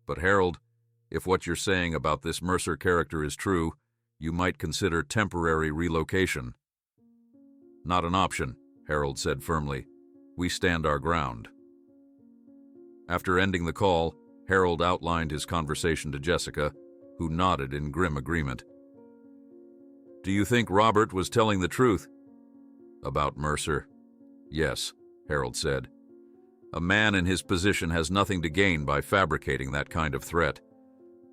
But Harold, if what you're saying about this Mercer character is true, you might consider temporary relocation. Not an option, Harold said firmly. We stand our ground. After ending the call, Harold outlined his conversation to Jessica, who nodded in grim agreement. Do you think Robert was telling the truth? About Mercer? Yes, Harold said. A man in his position has nothing to gain by fabricating that kind of threat.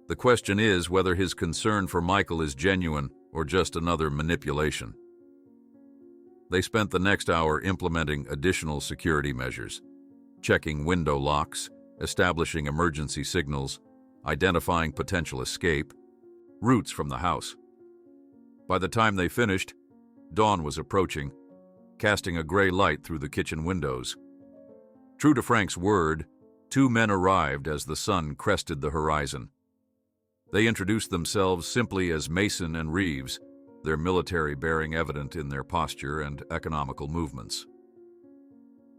The question is whether his concern for Michael is genuine or just another manipulation. They spent the next hour implementing additional security measures, checking window locks, establishing emergency signals, identifying potential escape, routes from the house. By the time they finished, dawn was approaching, casting a gray light through the kitchen windows. True to Frank's word, 2 men arrived as the sun crested the horizon. They introduced themselves simply as Mason and Reeves, their military bearing evident in their posture and economical movements.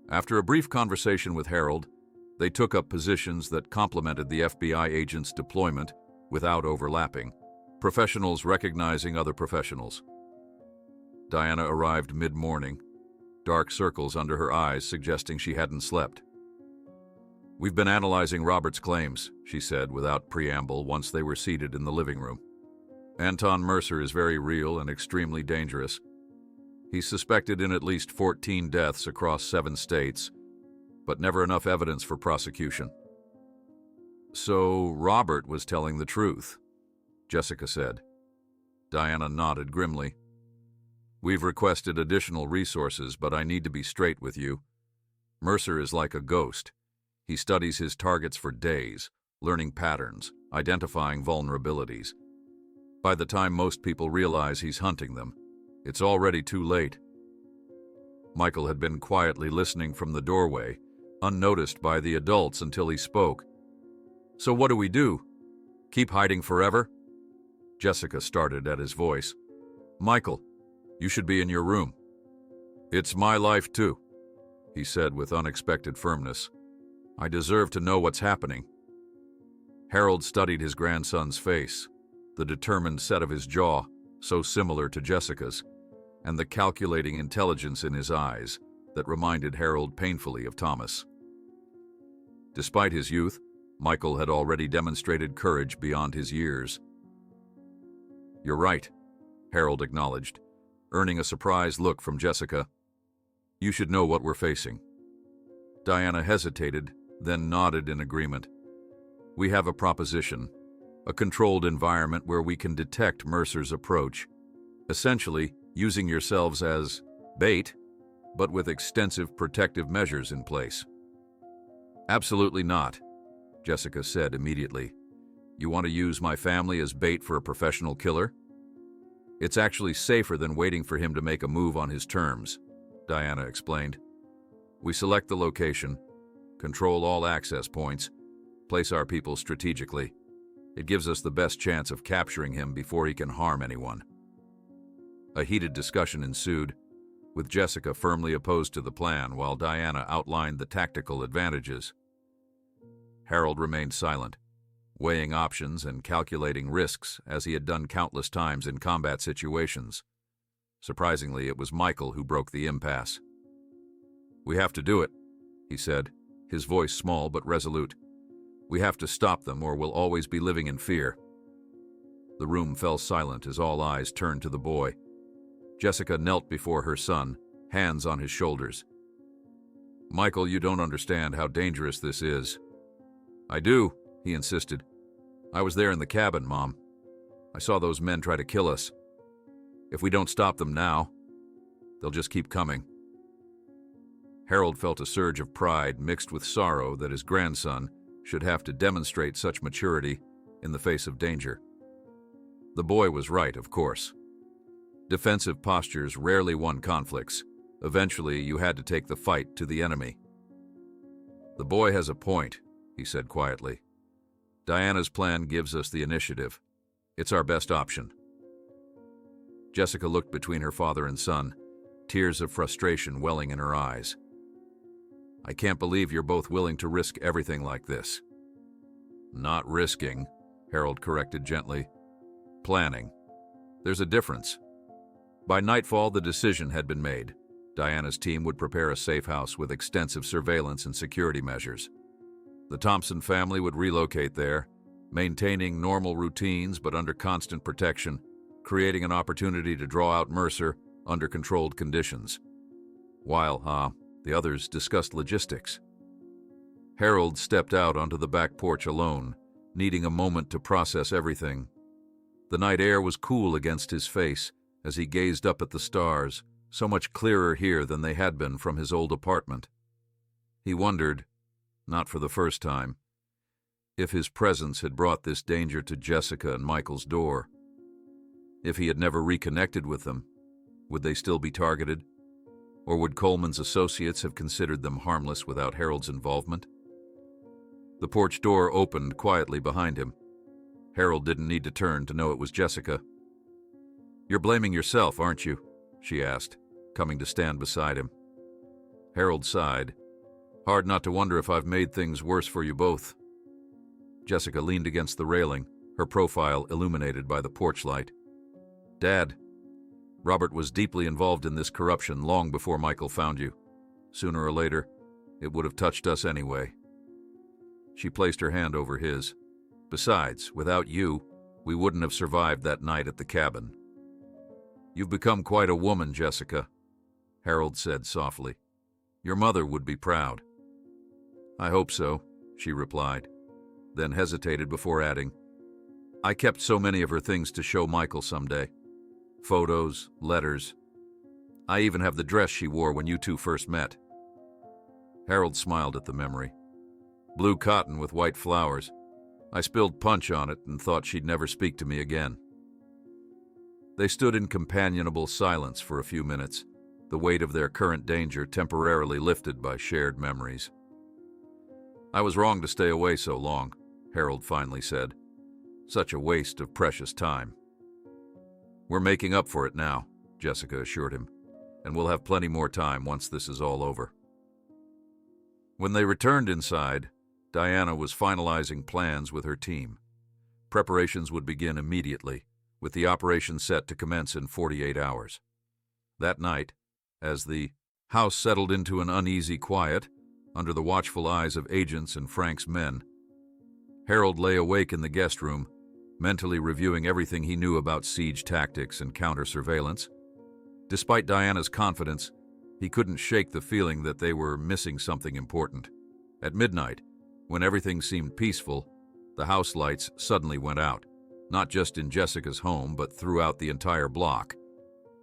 After a brief conversation with Harold, they took up positions that complemented the FBI agent's deployment without overlapping, professionals recognizing other professionals. Diana arrived mid-morning, dark circles under her eyes suggesting she hadn't slept. We've been analyzing Robert's claims, she said without preamble once they were seated in the living room. Anton Mercer is very real and extremely dangerous. He's suspected in at least 14 deaths across 7 states, but never enough evidence for prosecution. So Robert was telling the truth, Jessica said. Diana nodded grimly. We've requested additional resources, but I need to be straight with you. Mercer is like a ghost. He studies his targets for days, learning patterns, identifying vulnerabilities. By the time most people realize he's hunting them, it's already too late. Michael had been quietly listening from the doorway, unnoticed by the adults until he spoke. So what do we do? Keep hiding forever? Jessica started at his voice. Michael, you should be in your room. It's my life too, he said with unexpected firmness. I deserve to know what's happening. Harold studied his grandson's face, the determined set of his jaw, so similar to Jessica's, and the calculating intelligence in his eyes that reminded Harold painfully of Thomas. Despite his youth, Michael had already demonstrated courage beyond his years. You're right, Harold acknowledged, earning a surprised look from Jessica. You should know what we're facing. Diana hesitated, then nodded in agreement. We have a proposition, a controlled environment where we can detect Mercer's approach, essentially using yourselves as bait, but with extensive protective measures in place. Absolutely not, Jessica said immediately. You want to use my family as bait for a professional killer? It's actually safer than waiting for him to make a move on his terms, Diana explained. We select the location, control all access points, place our people strategically. It gives us the best chance of capturing him before he can harm anyone. A heated discussion ensued, with Jessica firmly opposed to the plan while Diana outlined the tactical advantages. Harold remained silent, weighing options and calculating risks as he had done countless times in combat situations. Surprisingly, it was Michael who broke the impasse. We have to do it, he said, his voice small but resolute. "We have to stop them or we'll always be living in fear." The room fell silent as all eyes turned to the boy. Jessica knelt before her son, hands on his shoulders. "Michael, you don't understand how dangerous this is." "I do," he insisted. "I was there in the cabin, Mom. I saw those men try to kill us. If we don't stop them now, they'll just keep coming." Harold felt a surge of pride mixed with sorrow that his grandson should have to demonstrate such maturity in the face of danger. The boy was right, of course. Defensive postures rarely won conflicts. Eventually, you had to take the fight to the enemy. "The boy has a point," he said quietly. "Diana's plan gives us the initiative. It's our best option." Jessica looked between her father and son, tears of frustration welling in her eyes. "I can't believe you're both willing to risk everything like this." "Not risking," Harold corrected gently. "Planning. There's a difference." By nightfall, the decision had been made. Diana's team would prepare a safe house with extensive surveillance and security measures. The Thompson family would relocate there, maintaining normal routines but under constant protection, creating an opportunity to draw out Mercer under controlled conditions. While, the others discussed logistics. Harold stepped out onto the back porch alone, needing a moment to process everything. The night air was cool against his face as he gazed up at the stars, so much clearer here than they had been from his old apartment. He wondered, not for the first time, if his presence had brought this danger to Jessica and Michael's door. If he had never reconnected with them, would they still be targeted? Or would Coleman's associates have considered them harmless without Harold's involvement? The porch door opened quietly behind him. Harold didn't need to turn to know it was Jessica. "You're blaming yourself, aren't you?" she asked, coming to stand beside him. Harold sighed. "Hard not to wonder if I've made things worse for you both." Jessica leaned against the railing, her profile illuminated by the porch light. "Dad, Robert was deeply involved in this corruption long before Michael found you. Sooner or later, it would have touched us anyway." She placed her hand over his. "Besides, without you, we wouldn't have survived that night at the cabin." "You've become quite a woman, Jessica," Harold said softly. "Your mother would be proud." "I hope so," she replied, then hesitated before adding, "I kept so many of her things to show Michael someday. Photos, letters. I even have the dress she wore when you two first met." Harold smiled at the memory. "Blue cotton with white flowers. I spilled punch on it and thought she'd never speak to me again." They stood in companionable silence for a few minutes, the weight of their current danger temporarily lifted by shared memories. "I was wrong to stay away so long," Harold finally said. "Such a waste of precious time." "We're making up for it now," Jessica assured him, "and we'll have plenty more time once this is all over." When they returned inside, Diana was finalizing plans with her team. Preparations would begin immediately, with the operation set to commence in 48 hours. That night, as the house settled into an uneasy quiet, under the watchful eyes of agents and Frank's men, Harold lay awake in the guest room, mentally reviewing everything he knew about siege tactics and counter-surveillance. Despite Diana's confidence, he couldn't shake the feeling that they were missing something important. At midnight, when everything seemed peaceful, the house lights suddenly went out, not just in Jessica's home but throughout the entire block,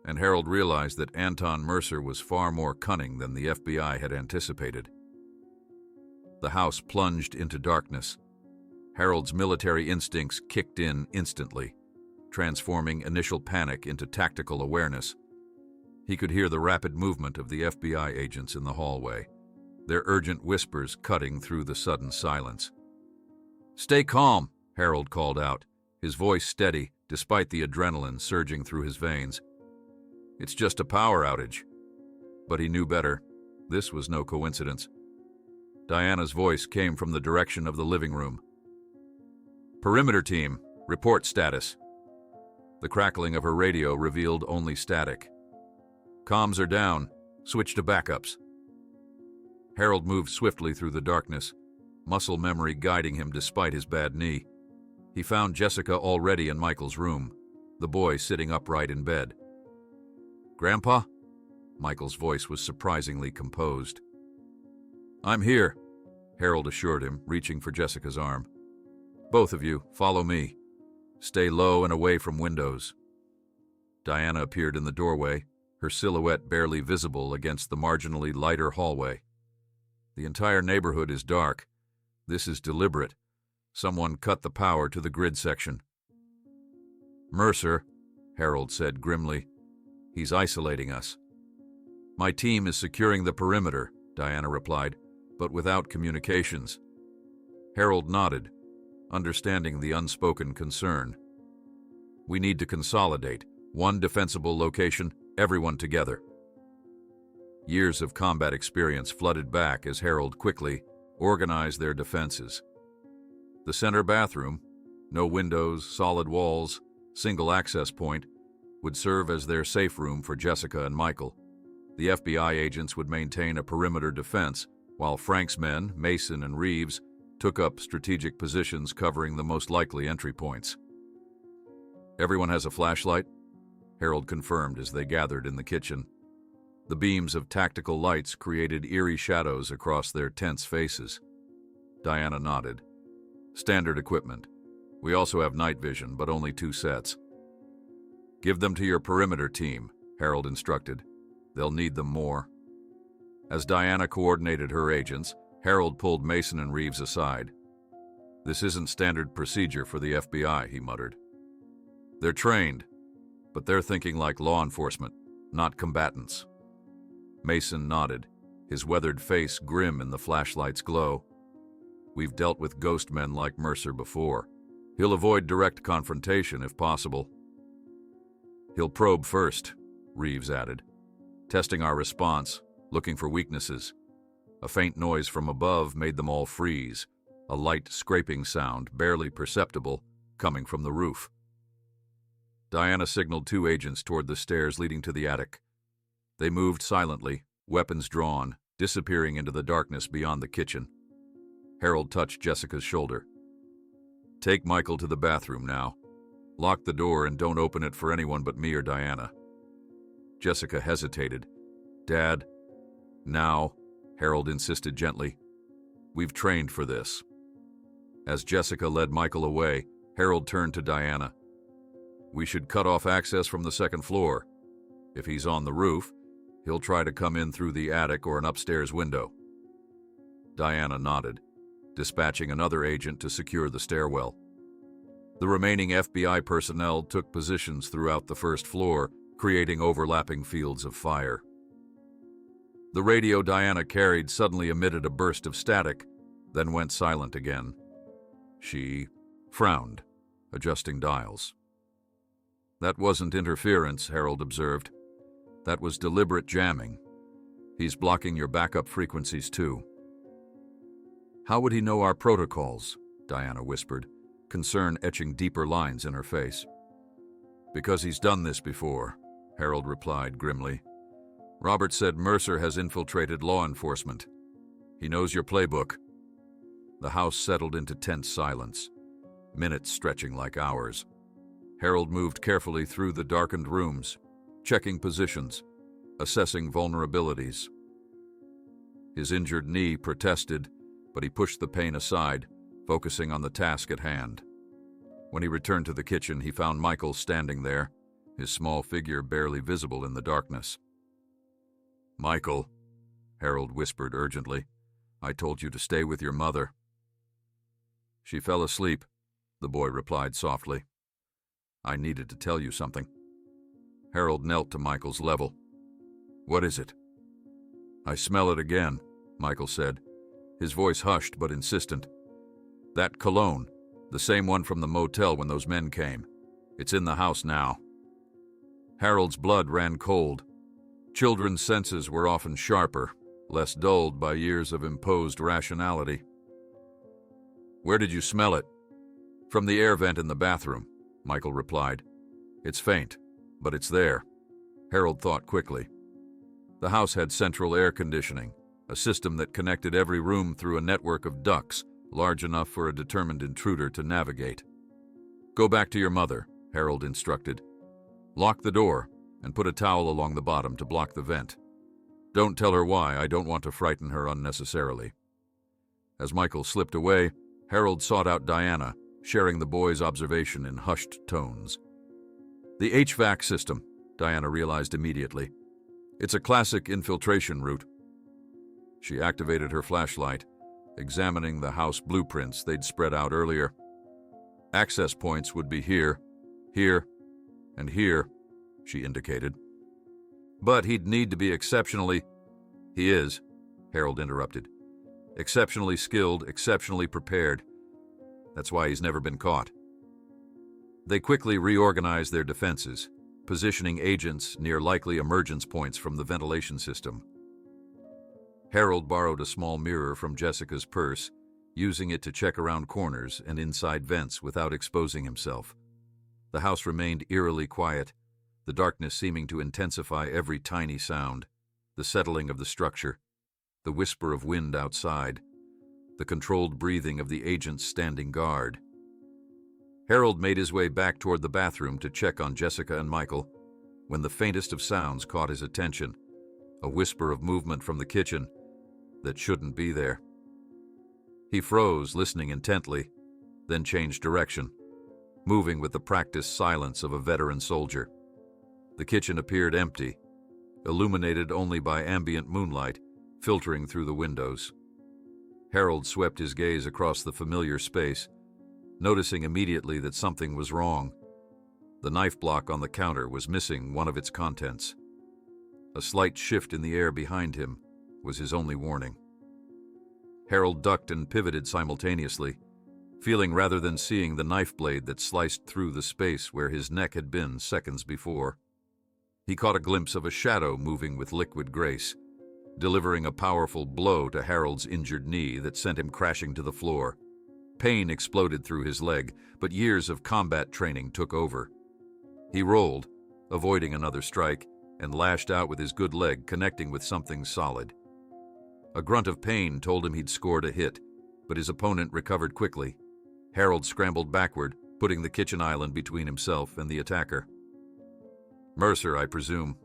and Harold realized that Anton Mercer was far more cunning than the FBI had anticipated. The house plunged into darkness. Harold's military instincts kicked in instantly, transforming initial panic into tactical awareness. He could hear the rapid movement of the FBI agents in the hallway, their urgent whispers cutting through the sudden silence. "Stay calm," Harold called out, his voice steady despite the adrenaline surging through his veins. "It's just a power outage." But he knew better. This was no coincidence. Diana's voice came from the direction of the living room. "Perimeter team, report status." The crackling of her radio revealed only static. "Comms are down. Switch to backups." Harold moved swiftly through the darkness, muscle memory guiding him despite his bad knee. He found Jessica already in Michael's room, the boy sitting upright in bed. "Grandpa?" Michael's voice was surprisingly composed. "I'm here," Harold assured him, reaching for Jessica's arm. "Both of you, follow me. Stay low and away from windows." Diana appeared in the doorway, her silhouette barely visible against the marginally lighter hallway. "The entire neighborhood is dark. This is deliberate. Someone cut the power to the grid section." "Mercer," Harold said grimly. "He's isolating us." "My team is securing the perimeter," Diana replied, "but without communications." Harold nodded, understanding the unspoken concern. "We need to consolidate. One defensible location, everyone together." Years of combat experience flooded back as Harold quickly organized their defenses. The center bathroom, no windows, solid walls, single access point, would serve as their safe room for Jessica and Michael. The FBI agents would maintain a perimeter defense, while Frank's men, Mason and Reeves, took up strategic positions covering the most likely entry points. "Everyone has a flashlight?" Harold confirmed as they gathered in the kitchen. The beams of tactical lights created eerie shadows across their tense faces. Diana nodded. "Standard equipment. We also have night vision, but only 2 sets." "Give them to your perimeter team," Harold instructed. "They'll need them more." As Diana coordinated her agents, Harold pulled Mason and Reeves aside. "This isn't standard procedure for the FBI," he muttered. "They're trained, but they're thinking like law enforcement, not combatants." Mason nodded, his weathered face grim in the flashlight's glow. "We've dealt with ghost men like Mercer before. He'll avoid direct confrontation if possible." "He'll probe first," Reeves added, "testing our response, looking for weaknesses." A faint noise from above made them all freeze, a light scraping sound, barely perceptible, coming from the roof. Diana signaled 2 agents toward the stairs leading to the attic. They moved silently, weapons drawn, disappearing into the darkness beyond the kitchen. Harold touched Jessica's shoulder. "Take Michael to the bathroom now. Lock the door and don't open it for anyone but me or Diana." Jessica hesitated. "Dad." "Now," Harold insisted gently. "We've trained for this." As Jessica led Michael away, Harold turned to Diana. "We should cut off access from the 2nd floor. If he's on the roof, he'll try to come in through the attic or an upstairs window." Diana nodded, dispatching another agent to secure the stairwell. The remaining FBI personnel took positions throughout the 1st floor, creating overlapping fields of fire. The radio Diana carried suddenly emitted a burst of static, then went silent again. She frowned, adjusting dials. "That wasn't interference," Harold observed. "That was deliberate jamming. He's blocking your backup frequencies too." "How would he know our protocols?" Diana whispered, concern etching deeper lines in her face. "Because he's done this before," Harold replied grimly. "Robert said Mercer has infiltrated law enforcement. He knows your playbook." The house settled into tense silence, minutes stretching like hours. Harold moved carefully through the darkened rooms, checking positions, assessing vulnerabilities. His injured knee protested, but he pushed the pain aside, focusing on the task at hand. When he returned to the kitchen, he found Michael standing there, his small figure barely visible in the darkness. "Michael," Harold whispered urgently, "I told you to stay with your mother." "She fell asleep," the boy replied softly. "I needed to tell you something." Harold knelt to Michael's level. "What is it?" "I smell it again," Michael said, his voice hushed but insistent. "That cologne, the same one from the motel when those men came. It's in the house now." Harold's blood ran cold. Children's senses were often sharper, less dulled by years of imposed rationality. "Where did you smell it?" "From the air vent in the bathroom," Michael replied. "It's faint, but it's there." Harold thought quickly. The house had central air conditioning, a system that connected every room through a network of ducts large enough for a determined intruder to navigate. "Go back to your mother," Harold instructed. "Lock the door and put a towel along the bottom to block the vent. Don't tell her why. I don't want to frighten her unnecessarily." As Michael slipped away, Harold sought out Diana, sharing the boy's observation in hushed tones. "The HVAC system," Diana realized immediately. "It's a classic infiltration route." She activated her flashlight, examining the house blueprints they'd spread out earlier. Access points would be here, here, and here, she indicated. "But he'd need to be exceptionally—" "He is," Harold interrupted. "Exceptionally skilled, exceptionally prepared. That's why he's never been caught." They quickly reorganized their defenses, positioning agents near likely emergence points from the ventilation system. Harold borrowed a small mirror from Jessica's purse, using it to check around corners and inside vents without exposing himself. The house remained eerily quiet, the darkness seeming to intensify every tiny sound, the settling of the structure, the whisper of wind outside, the controlled breathing of the agents standing guard. Harold made his way back toward the bathroom to check on Jessica and Michael, when the faintest of sounds caught his attention, a whisper of movement from the kitchen that shouldn't be there. He froze, listening intently, then changed direction, moving with the practiced silence of a veteran soldier. The kitchen appeared empty, illuminated only by ambient moonlight filtering through the windows. Harold swept his gaze across the familiar space, noticing immediately that something was wrong. The knife block on the counter was missing one of its contents. A slight shift in the air behind him was his only warning. Harold ducked and pivoted simultaneously, feeling rather than seeing the knife blade that sliced through the space where his neck had been seconds before. He caught a glimpse of a shadow moving with liquid grace, delivering a powerful blow to Harold's injured knee that sent him crashing to the floor. Pain exploded through his leg, but years of combat training took over. He rolled, avoiding another strike, and lashed out with his good leg connecting with something solid. A grunt of pain told him he'd scored a hit, but his opponent recovered quickly. Harold scrambled backward, putting the kitchen island between himself and the attacker. "Mercer, I presume,"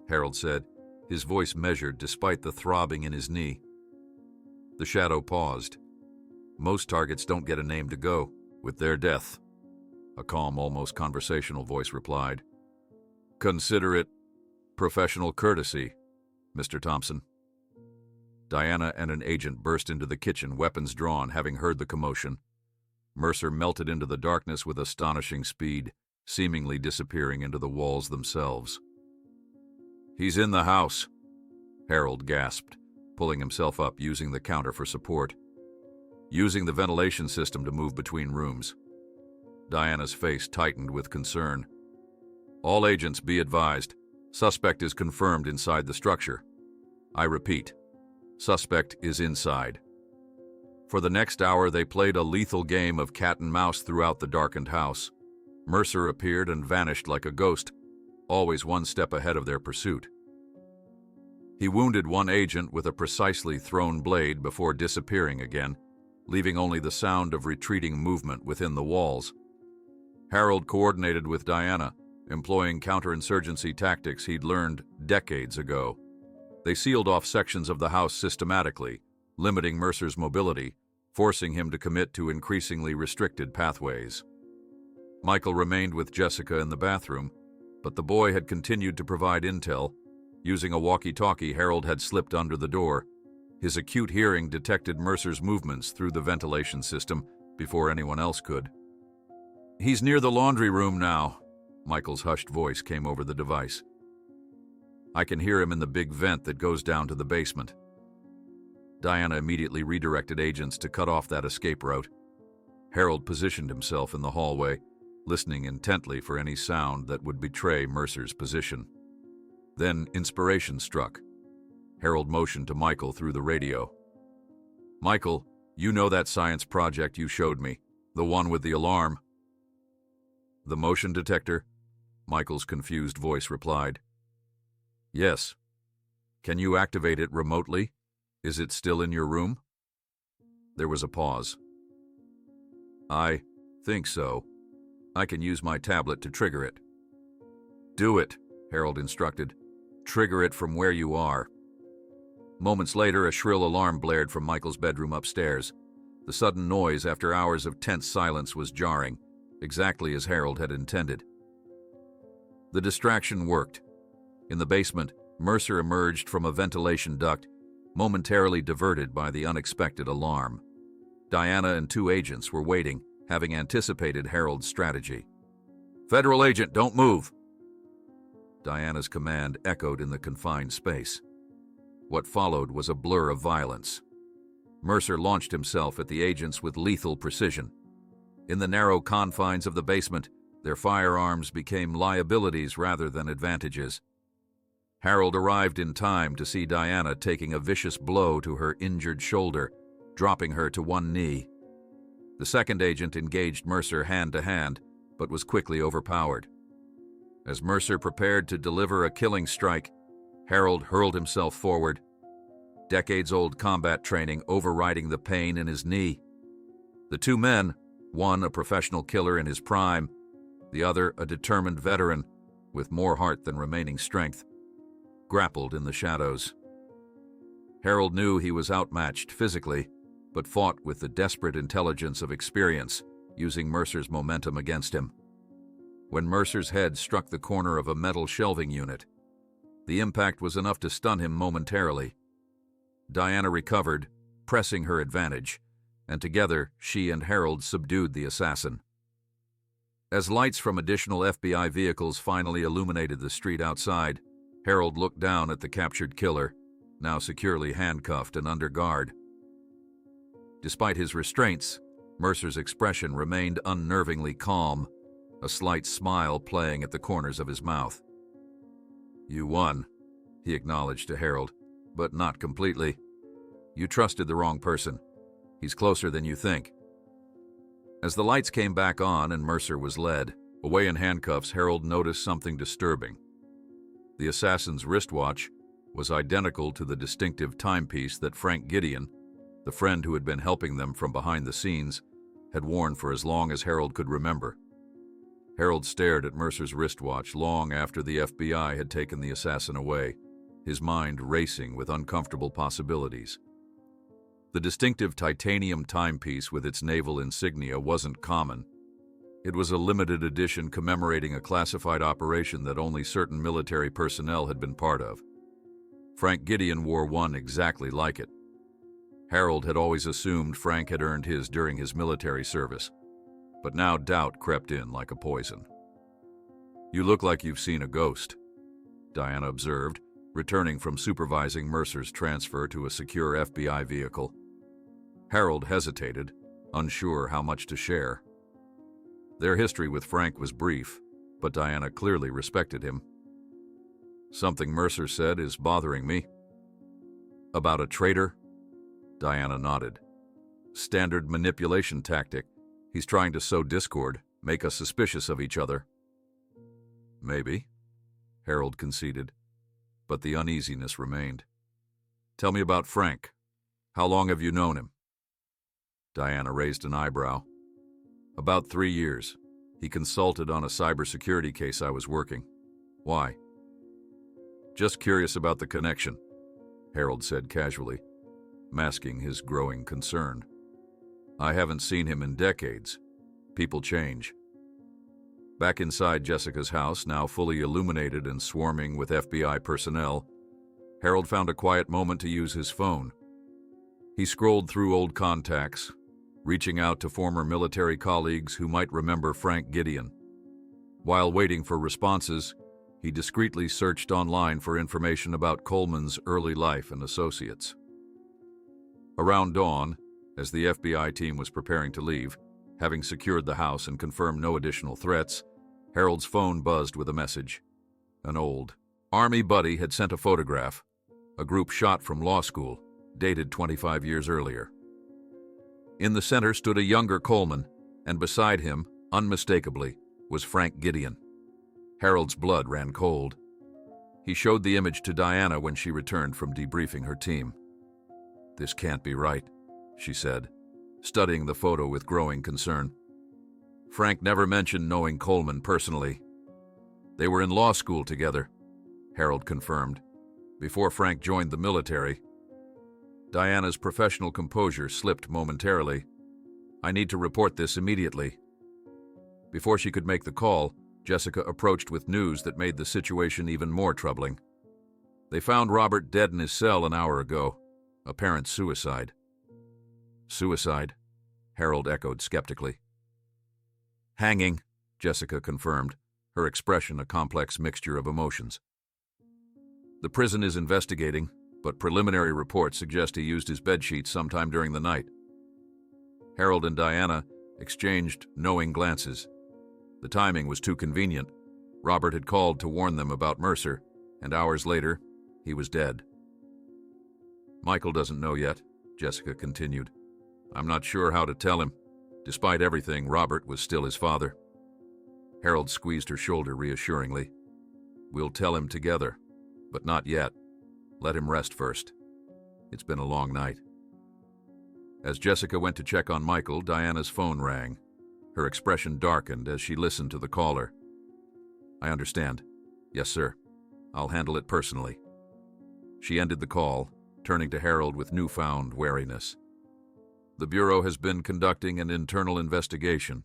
Harold said, his voice measured despite the throbbing in his knee. The shadow paused. "Most targets don't get a name to go with their death," a calm, almost conversational voice replied. "Consider it professional courtesy, Mr. Thompson." Diana and an agent burst into the kitchen, weapons drawn, having heard the commotion. Mercer melted into the darkness with astonishing speed, seemingly disappearing into the walls themselves. "He's in the house," Harold gasped, pulling himself up, using the counter for support. "Using the ventilation system to move between rooms." Diana's face tightened with concern. "All agents be advised. Suspect is confirmed inside the structure. I repeat, suspect is inside." For the next hour, they played a lethal game of cat and mouse throughout the darkened house. Mercer appeared and vanished like a ghost, always one step ahead of their pursuit. He wounded one agent with a precisely thrown blade before disappearing again, leaving only the sound of retreating movement within the walls. Harold coordinated with Diana, employing counterinsurgency tactics he'd learned decades ago. They sealed off sections of the house systematically, limiting Mercer's mobility, forcing him to commit to increasingly restricted pathways. Michael remained with Jessica in the bathroom, but the boy had continued to provide intel. Using a walkie-talkie, Harold had slipped under the door. His acute hearing detected Mercer's movements through the ventilation system before anyone else could. "He's near the laundry room now," Michael's hushed voice came over the device. "I can hear him in the big vent that goes down to the basement." Diana immediately redirected agents to cut off that escape route. Harold positioned himself in the hallway, listening intently for any sound that would betray Mercer's position. Then inspiration struck. Harold motioned to Michael through the radio. "Michael, you know that science project you showed me, the one with the alarm?" "The motion detector?" Michael's confused voice replied. "Yes. Can you activate it remotely?" Is it still in your room? There was a pause. I think so. I can use my tablet to trigger it. Do it, Harold instructed. Trigger it from where you are. Moments later, a shrill alarm blared from Michael's bedroom upstairs. The sudden noise after hours of tense silence was jarring, exactly as Harold had intended. The distraction worked. In the basement, Mercer emerged from a ventilation duct, momentarily diverted by the unexpected alarm. Diana and 2 agents were waiting, having anticipated Harold's strategy. "Federal agent, don't move!" Diana's command echoed in the confined space. What followed was a blur of violence. Mercer launched himself at the agents with lethal precision. In the narrow confines of the basement, their firearms became liabilities rather than advantages. Harold arrived in time to see Diana taking a vicious blow to her injured shoulder, dropping her to one knee. The second agent engaged Mercer hand to hand, but was quickly overpowered. As Mercer prepared to deliver a killing strike, Harold hurled himself forward, decades-old combat training overriding the pain in his knee. The 2 men, one a professional killer in his prime, the other a determined veteran with more heart than remaining strength, grappled in the shadows. Harold knew he was outmatched physically, but fought with the desperate intelligence of experience, using Mercer's momentum against him. When Mercer's head struck the corner of a metal shelving unit, the impact was enough to stun him momentarily. Diana recovered, pressing her advantage, and together she and Harold subdued the assassin. As lights from additional FBI vehicles finally illuminated the street outside, Harold looked down at the captured killer, now securely handcuffed and under guard. Despite his restraints, Mercer's expression remained unnervingly calm, a slight smile playing at the corners of his mouth. "You won," he acknowledged to Harold, "but not completely. You trusted the wrong person. He's closer than you think." As the lights came back on and Mercer was led away in handcuffs, Harold noticed something disturbing. The assassin's wristwatch was identical to the distinctive timepiece that Frank Gideon, the friend who had been helping them from behind the scenes, had worn for as long as Harold could remember. Harold stared at Mercer's wristwatch long after the FBI had taken the assassin away, his mind racing with uncomfortable possibilities. The distinctive titanium timepiece with its naval insignia wasn't common. It was a limited edition commemorating a classified operation that only certain military personnel had been part of. Frank Gideon wore one exactly like it. Harold had always assumed Frank had earned his during his military service, but now doubt crept in like a poison. "You look like you've seen a ghost," Diana observed, returning from supervising Mercer's transfer to a secure FBI vehicle. Harold hesitated, unsure how much to share. Their history with Frank was brief, but Diana clearly respected him. "Something Mercer said is bothering me." "About a traitor?" Diana nodded. "Standard manipulation tactic. He's trying to sow discord, make us suspicious of each other." "Maybe," Harold conceded, but the uneasiness remained. "Tell me about Frank. How long have you known him?" Diana raised an eyebrow. "About 3 years. He consulted on a cybersecurity case I was working. Why?" "Just curious about the connection," Harold said casually, masking his growing concern. "I haven't seen him in decades. People change." Back inside Jessica's house, now fully illuminated and swarming with FBI personnel, Harold found a quiet moment to use his phone. He scrolled through old contacts, reaching out to former military colleagues who might remember Frank Gideon. While waiting for responses, he discreetly searched online for information about Coleman's early life and associates. Around dawn, as the FBI team was preparing to leave, having secured the house and confirmed no additional threats, Harold's phone buzzed with a message. An old Army buddy had sent a photograph, a group shot from law school, dated 25 years earlier. In the center stood a younger Coleman, and beside him, unmistakably, was Frank Gideon. Harold's blood ran cold. He showed the image to Diana when she returned from debriefing her team. "This can't be right," she said, studying the photo with growing concern. Frank never mentioned knowing Coleman personally. They were in law school together, Harold confirmed, before Frank joined the military. Diana's professional composure slipped momentarily. "I need to report this immediately." Before she could make the call, Jessica approached with news that made the situation even more troubling. They found Robert dead in his cell an hour ago. Apparent suicide. "Suicide?" Harold echoed skeptically. "Hanging," Jessica confirmed, her expression a complex mixture of emotions. "The prison is investigating, but preliminary reports suggest he used his bedsheets sometime during the night." Harold and Diana exchanged knowing glances. The timing was too convenient. Robert had called to warn them about Mercer, and hours later, he was dead. "Michael doesn't know yet," Jessica continued. "I'm not sure how to tell him. Despite everything, Robert was still his father." Harold squeezed her shoulder reassuringly. "We'll tell him together, but not yet. Let him rest first. It's been a long night." As Jessica went to check on Michael, Diana's phone rang. Her expression darkened as she listened to the caller. "I understand. Yes, sir. I'll handle it personally." She ended the call, turning to Harold with newfound wariness. "The Bureau has been conducting an internal investigation.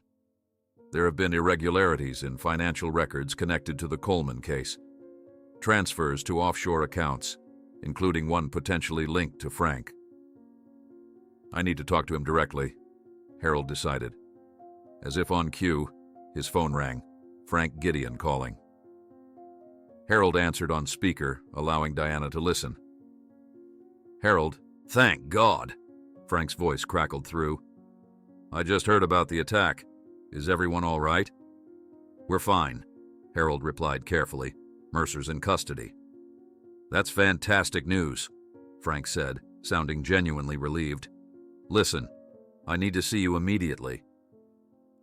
There have been irregularities in financial records connected to the Coleman case. Transfers to offshore accounts, including one potentially linked to Frank." "I need to talk to him directly," Harold decided. As if on cue, his phone rang. Frank Gideon calling. Harold answered on speaker, allowing Diana to listen. "Harold, thank God!" Frank's voice crackled through. "I just heard about the attack. Is everyone all right?" "We're fine," Harold replied carefully. "Mercer's in custody." "That's fantastic news," Frank said, sounding genuinely relieved. "Listen, I need to see you immediately.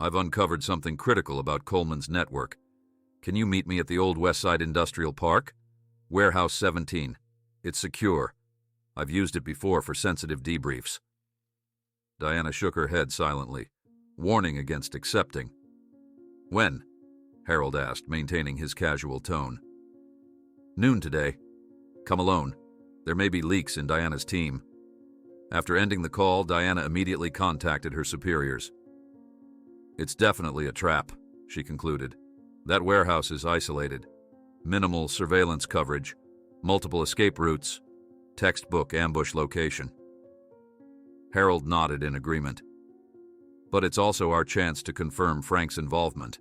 I've uncovered something critical about Coleman's network. Can you meet me at the old Westside Industrial Park? Warehouse 17. It's secure. I've used it before for sensitive debriefs." Diana shook her head silently, warning against accepting. "When?" Harold asked, maintaining his casual tone. "Noon today. Come alone. There may be leaks in Diana's team." After ending the call, Diana immediately contacted her superiors. "It's definitely a trap," she concluded. "That warehouse is isolated. Minimal surveillance coverage, multiple escape routes, textbook ambush location." Harold nodded in agreement. "But it's also our chance to confirm Frank's involvement.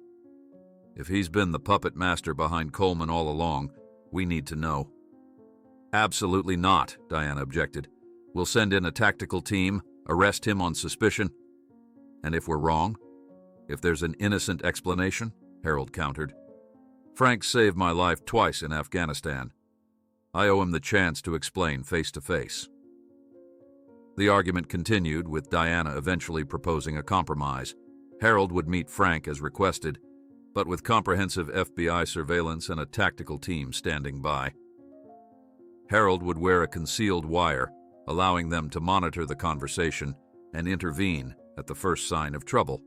If he's been the puppet master behind Coleman all along, we need to know." "Absolutely not," Diana objected. "We'll send in a tactical team, arrest him on suspicion." "And if we're wrong? If there's an innocent explanation?" Harold countered. "Frank saved my life twice in Afghanistan. I owe him the chance to explain face to face." The argument continued, with Diana eventually proposing a compromise. Harold would meet Frank as requested, but with comprehensive FBI surveillance and a tactical team standing by. Harold would wear a concealed wire, allowing them to monitor the conversation and intervene at the first sign of trouble.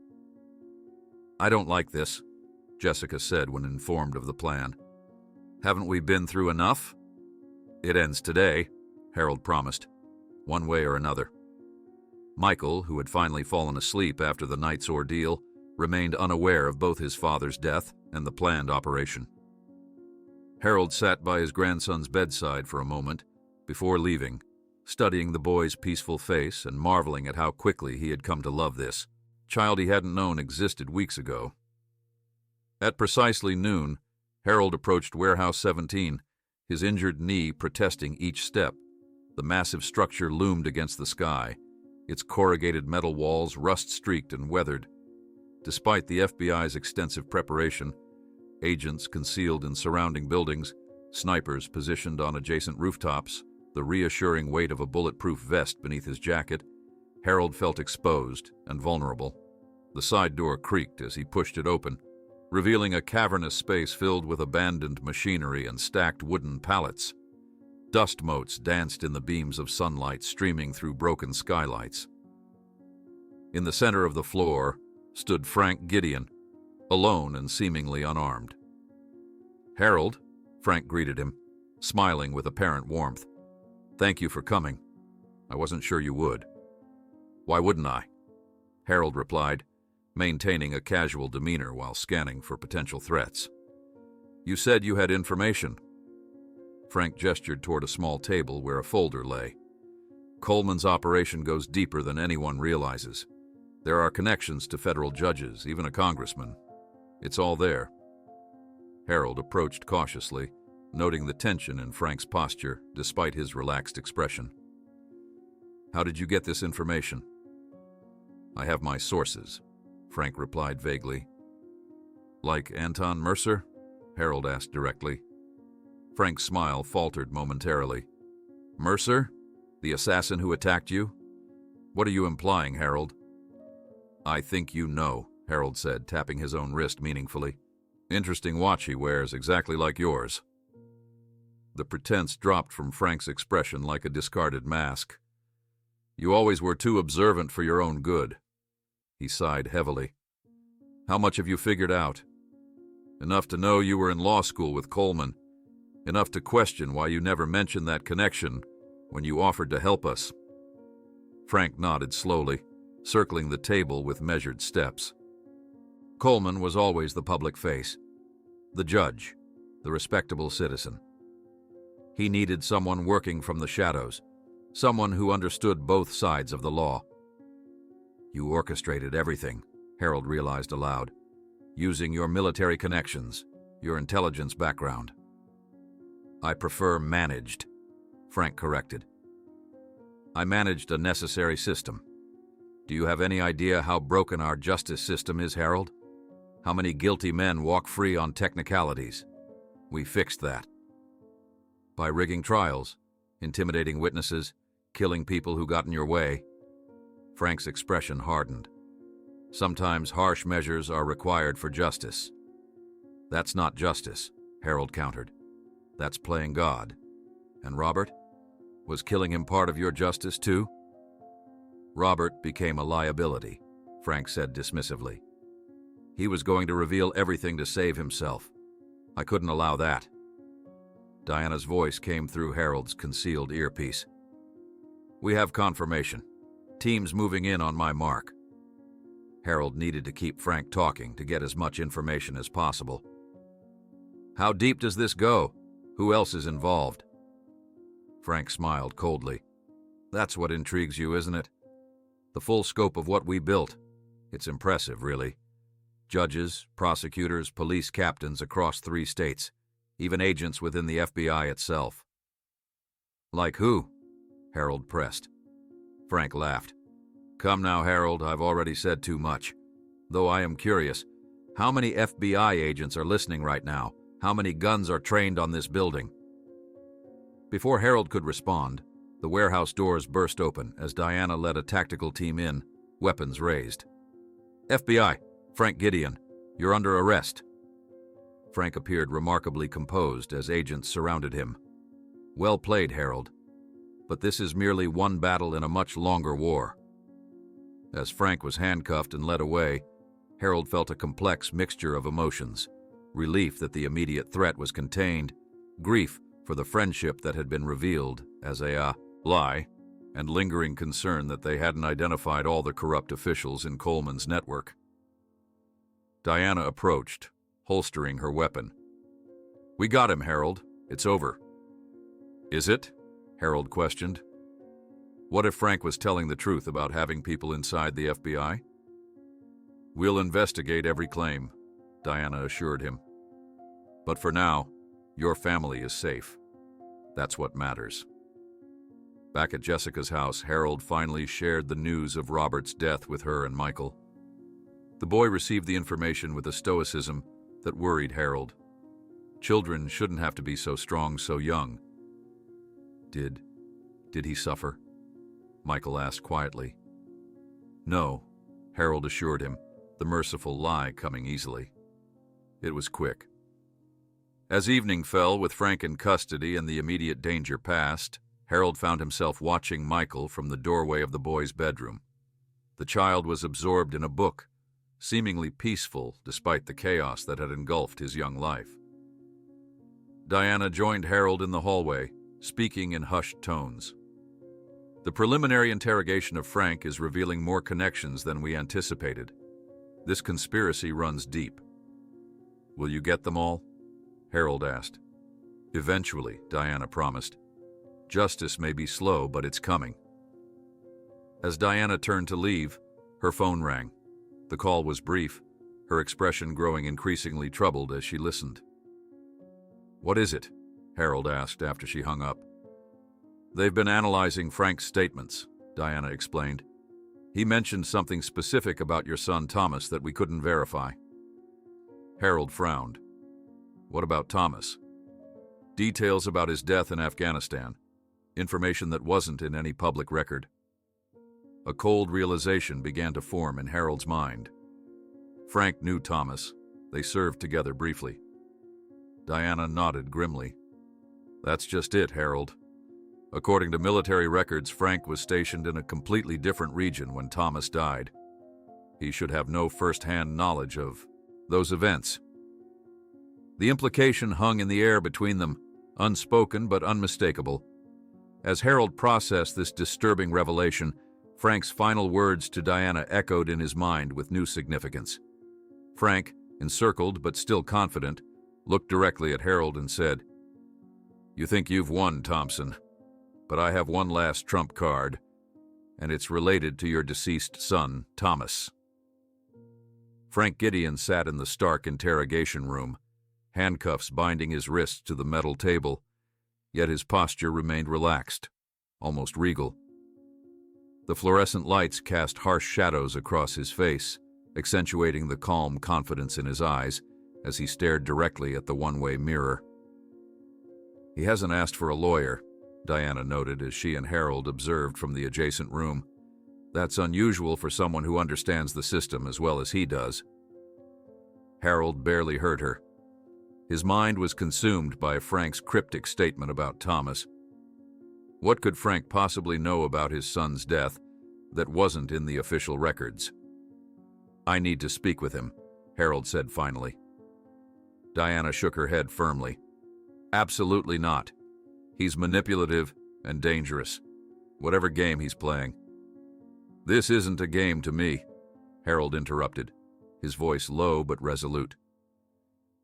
"I don't like this," Jessica said when informed of the plan. "Haven't we been through enough?" "It ends today," Harold promised, "one way or another." Michael, who had finally fallen asleep after the night's ordeal, remained unaware of both his father's death and the planned operation. Harold sat by his grandson's bedside for a moment before leaving, studying the boy's peaceful face and marveling at how quickly he had come to love this child he hadn't known existed weeks ago. At precisely noon, Harold approached Warehouse 17, his injured knee protesting each step. The massive structure loomed against the sky, its corrugated metal walls rust-streaked and weathered. Despite the FBI's extensive preparation, agents concealed in surrounding buildings, snipers positioned on adjacent rooftops, the reassuring weight of a bulletproof vest beneath his jacket, Harold felt exposed and vulnerable. The side door creaked as he pushed it open, revealing a cavernous space filled with abandoned machinery and stacked wooden pallets. Dust motes danced in the beams of sunlight streaming through broken skylights. In the center of the floor stood Frank Gideon, alone and seemingly unarmed. "Harold," Frank greeted him, smiling with apparent warmth. "Thank you for coming. I wasn't sure you would." "Why wouldn't I?" Harold replied, maintaining a casual demeanor while scanning for potential threats. "You said you had information." Frank gestured toward a small table where a folder lay. "Coleman's operation goes deeper than anyone realizes. There are connections to federal judges, even a congressman. It's all there." Harold approached cautiously, noting the tension in Frank's posture despite his relaxed expression. "How did you get this information?" "I have my sources," Frank replied vaguely. "Like Anton Mercer?" Harold asked directly. Frank's smile faltered momentarily. "Mercer? The assassin who attacked you? What are you implying, Harold?" "I think you know," Harold said, tapping his own wrist meaningfully. "Interesting watch he wears, exactly like yours." The pretense dropped from Frank's expression like a discarded mask. "You always were too observant for your own good." He sighed heavily. "How much have you figured out?" "Enough to know you were in law school with Coleman. Enough to question why you never mentioned that connection when you offered to help us." Frank nodded slowly, circling the table with measured steps. Coleman was always the public face, the judge, the respectable citizen. He needed someone working from the shadows, someone who understood both sides of the law. "You orchestrated everything," Harold realized aloud, "using your military connections, your intelligence background." "I prefer managed," Frank corrected. "I managed a necessary system. Do you have any idea how broken our justice system is, Harold? How many guilty men walk free on technicalities? We fixed that. By rigging trials, intimidating witnesses, killing people who got in your way." Frank's expression hardened. "Sometimes harsh measures are required for justice." "That's not justice," Harold countered. "That's playing God. And Robert? Was killing him part of your justice too?" "Robert became a liability," Frank said dismissively. "He was going to reveal everything to save himself. I couldn't allow that." Diana's voice came through Harold's concealed earpiece. "We have confirmation. Teams moving in on my mark." Harold needed to keep Frank talking to get as much information as possible. "How deep does this go? Who else is involved?" Frank smiled coldly. "That's what intrigues you, isn't it? The full scope of what we built. It's impressive, really. Judges, prosecutors, police captains across 3 states, even agents within the FBI itself." "Like who?" Harold pressed. Frank laughed. "Come now, Harold, I've already said too much. Though I am curious, how many FBI agents are listening right now? How many guns are trained on this building?" Before Harold could respond, the warehouse doors burst open as Diana led a tactical team in, weapons raised. "FBI, Frank Gideon, you're under arrest." Frank appeared remarkably composed as agents surrounded him. "Well played, Harold. But this is merely one battle in a much longer war." As Frank was handcuffed and led away, Harold felt a complex mixture of emotions: relief that the immediate threat was contained, grief for the friendship that had been revealed as a lie, and lingering concern that they hadn't identified all the corrupt officials in Coleman's network. Diana approached, holstering her weapon. "We got him, Harold. It's over." "Is it?" Harold questioned. What if Frank was telling the truth about having people inside the FBI? "We'll investigate every claim," Diana assured him. "But for now, your family is safe. That's what matters." Back at Jessica's house, Harold finally shared the news of Robert's death with her and Michael. The boy received the information with a stoicism that worried Harold. Children shouldn't have to be so strong so young. Did he suffer?" Michael asked quietly. "No," Harold assured him, the merciful lie coming easily. "It was quick. As evening fell, with Frank in custody and the immediate danger past, Harold found himself watching Michael from the doorway of the boy's bedroom. The child was absorbed in a book, seemingly peaceful despite the chaos that had engulfed his young life. Diana joined Harold in the hallway, speaking in hushed tones. The preliminary interrogation of Frank is revealing more connections than we anticipated. This conspiracy runs deep. Will you get them all? Harold asked. Eventually, Diana promised. Justice may be slow, but it's coming. As Diana turned to leave, her phone rang. The call was brief, her expression growing increasingly troubled as she listened. What is it? Harold asked after she hung up. They've been analyzing Frank's statements, Diana explained. He mentioned something specific about your son Thomas that we couldn't verify. Harold frowned. What about Thomas? Details about his death in Afghanistan. Information that wasn't in any public record. A cold realization began to form in Harold's mind. Frank knew Thomas. They served together briefly. Diana nodded grimly. That's just it, Harold. According to military records, Frank was stationed in a completely different region when Thomas died. He should have no first-hand knowledge of those events. The implication hung in the air between them, unspoken but unmistakable. As Harold processed this disturbing revelation, Frank's final words to Diana echoed in his mind with new significance. Frank, encircled but still confident, looked directly at Harold and said, You think you've won, Thompson, but I have one last trump card, and it's related to your deceased son, Thomas. Frank Gideon sat in the Stark interrogation room, handcuffs binding his wrists to the metal table, yet his posture remained relaxed, almost regal. The fluorescent lights cast harsh shadows across his face, accentuating the calm confidence in his eyes as he stared directly at the one-way mirror. He hasn't asked for a lawyer, Diana noted as she and Harold observed from the adjacent room. That's unusual for someone who understands the system as well as he does. Harold barely heard her. His mind was consumed by Frank's cryptic statement about Thomas. What could Frank possibly know about his son's death that wasn't in the official records? I need to speak with him, Harold said finally. Diana shook her head firmly. Absolutely not. He's manipulative and dangerous, whatever game he's playing. This isn't a game to me, Harold interrupted, his voice low but resolute.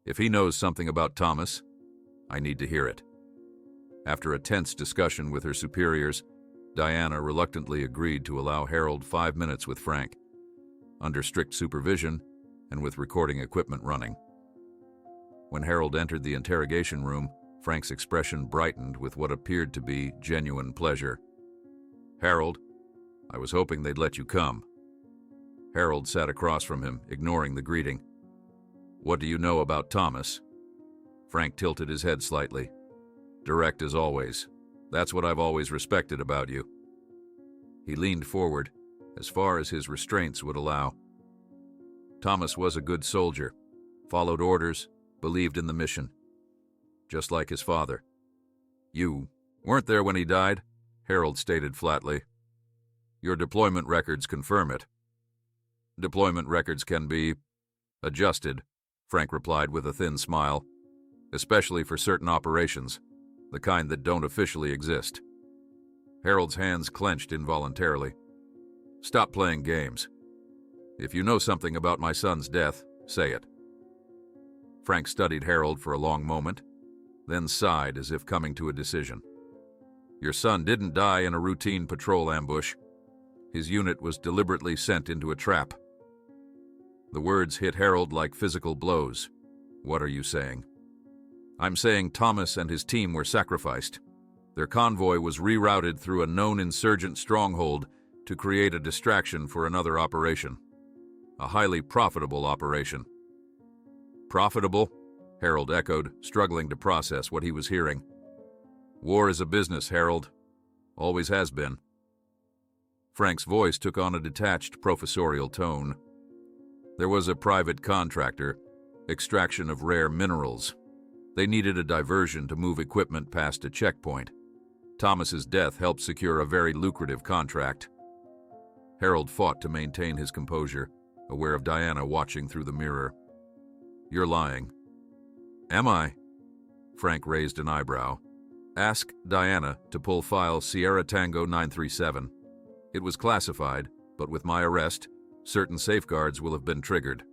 If he knows something about Thomas, I need to hear it. After a tense discussion with her superiors, Diana reluctantly agreed to allow Harold 5 minutes with Frank, under strict supervision and with recording equipment running. When Harold entered the interrogation room, Frank's expression brightened with what appeared to be genuine pleasure. Harold, I was hoping they'd let you come. Harold sat across from him, ignoring the greeting. What do you know about Thomas? Frank tilted his head slightly. Direct as always. That's what I've always respected about you. He leaned forward, as far as his restraints would allow. Thomas was a good soldier, followed orders, believed in the mission. Just like his father. You weren't there when he died, Harold stated flatly. Your deployment records confirm it. Deployment records can be adjusted, Frank replied with a thin smile, especially for certain operations, the kind that don't officially exist. Harold's hands clenched involuntarily. Stop playing games. If you know something about my son's death, say it. Frank studied Harold for a long moment, then sighed as if coming to a decision. Your son didn't die in a routine patrol ambush. His unit was deliberately sent into a trap. The words hit Harold like physical blows. What are you saying? I'm saying Thomas and his team were sacrificed. Their convoy was rerouted through a known insurgent stronghold to create a distraction for another operation. A highly profitable operation. Profitable? Harold echoed, struggling to process what he was hearing. War is a business, Harold. Always has been. Frank's voice took on a detached professorial tone. There was a private contractor, extraction of rare minerals. They needed a diversion to move equipment past a checkpoint. Thomas's death helped secure a very lucrative contract. Harold fought to maintain his composure, aware of Diana watching through the mirror. "You're lying." "Am I?" Frank raised an eyebrow. "Ask Diana to pull file Sierra Tango 937. It was classified, but with my arrest, certain safeguards will have been triggered.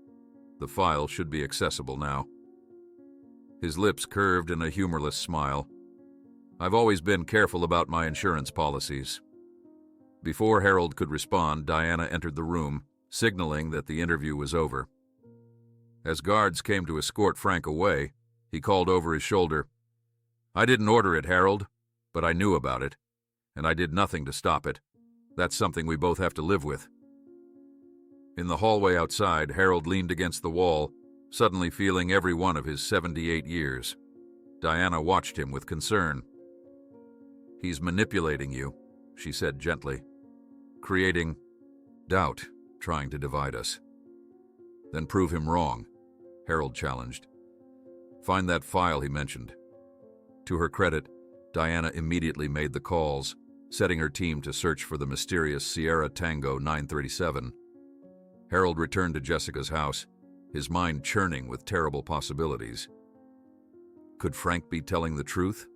The file should be accessible now." His lips curved in a humorless smile. "I've always been careful about my insurance policies." Before Harold could respond, Diana entered the room, signaling that the interview was over. As guards came to escort Frank away, he called over his shoulder, "I didn't order it, Harold, but I knew about it, and I did nothing to stop it. That's something we both have to live with." In the hallway outside, Harold leaned against the wall, suddenly feeling every one of his 78 years. Diana watched him with concern. "He's manipulating you," she said gently, "creating doubt, trying to divide us." "Then prove him wrong," Harold challenged. "Find that file he mentioned." To her credit, Diana immediately made the calls, setting her team to search for the mysterious Sierra Tango 937. Harold returned to Jessica's house, his mind churning with terrible possibilities. Could Frank be telling the truth?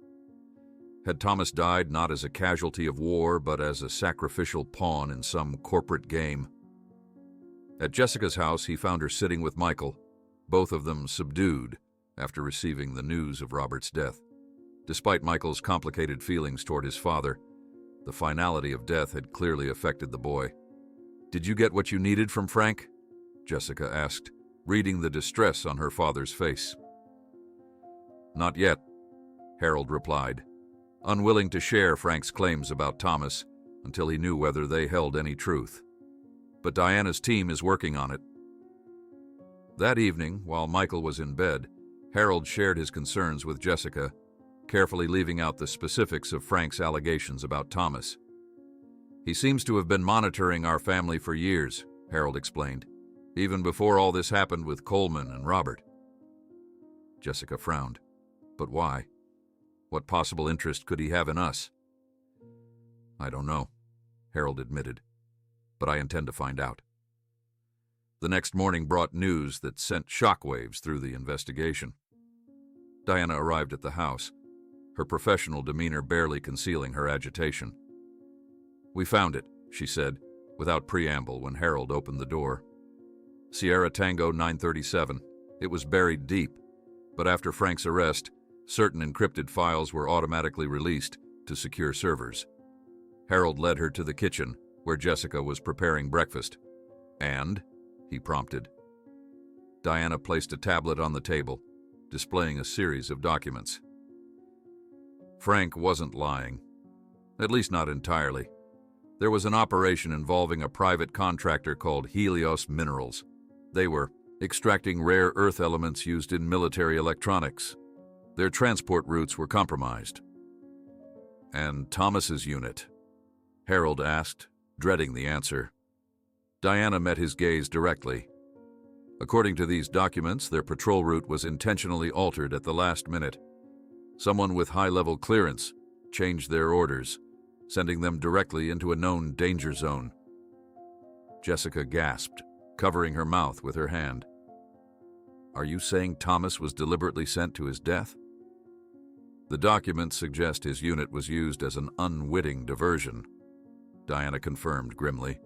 Had Thomas died not as a casualty of war, but as a sacrificial pawn in some corporate game? At Jessica's house, he found her sitting with Michael, both of them subdued after receiving the news of Robert's death. Despite Michael's complicated feelings toward his father, the finality of death had clearly affected the boy. "Did you get what you needed from Frank?" Jessica asked, reading the distress on her father's face. "Not yet," Harold replied, unwilling to share Frank's claims about Thomas until he knew whether they held any truth. "But Diana's team is working on it." That evening, while Michael was in bed, Harold shared his concerns with Jessica, carefully leaving out the specifics of Frank's allegations about Thomas. "He seems to have been monitoring our family for years," Harold explained, "even before all this happened with Coleman and Robert." Jessica frowned. "But why? What possible interest could he have in us?" "I don't know," Harold admitted, "but I intend to find out." The next morning brought news that sent shockwaves through the investigation. Diana arrived at the house, her professional demeanor barely concealing her agitation. "We found it," she said, without preamble when Harold opened the door. "Sierra Tango 937. It was buried deep, but after Frank's arrest, certain encrypted files were automatically released to secure servers." Harold led her to the kitchen, where Jessica was preparing breakfast. "And?" he prompted. Diana placed a tablet on the table, displaying a series of documents. Frank wasn't lying, at least not entirely. There was an operation involving a private contractor called Helios Minerals. They were extracting rare earth elements used in military electronics. Their transport routes were compromised. "And Thomas's unit?" Harold asked, dreading the answer. Diana met his gaze directly. According to these documents, their patrol route was intentionally altered at the last minute. Someone with high-level clearance changed their orders, sending them directly into a known danger zone. Jessica gasped, covering her mouth with her hand. "Are you saying Thomas was deliberately sent to his death?" "The documents suggest his unit was used as an unwitting diversion," Diana confirmed grimly.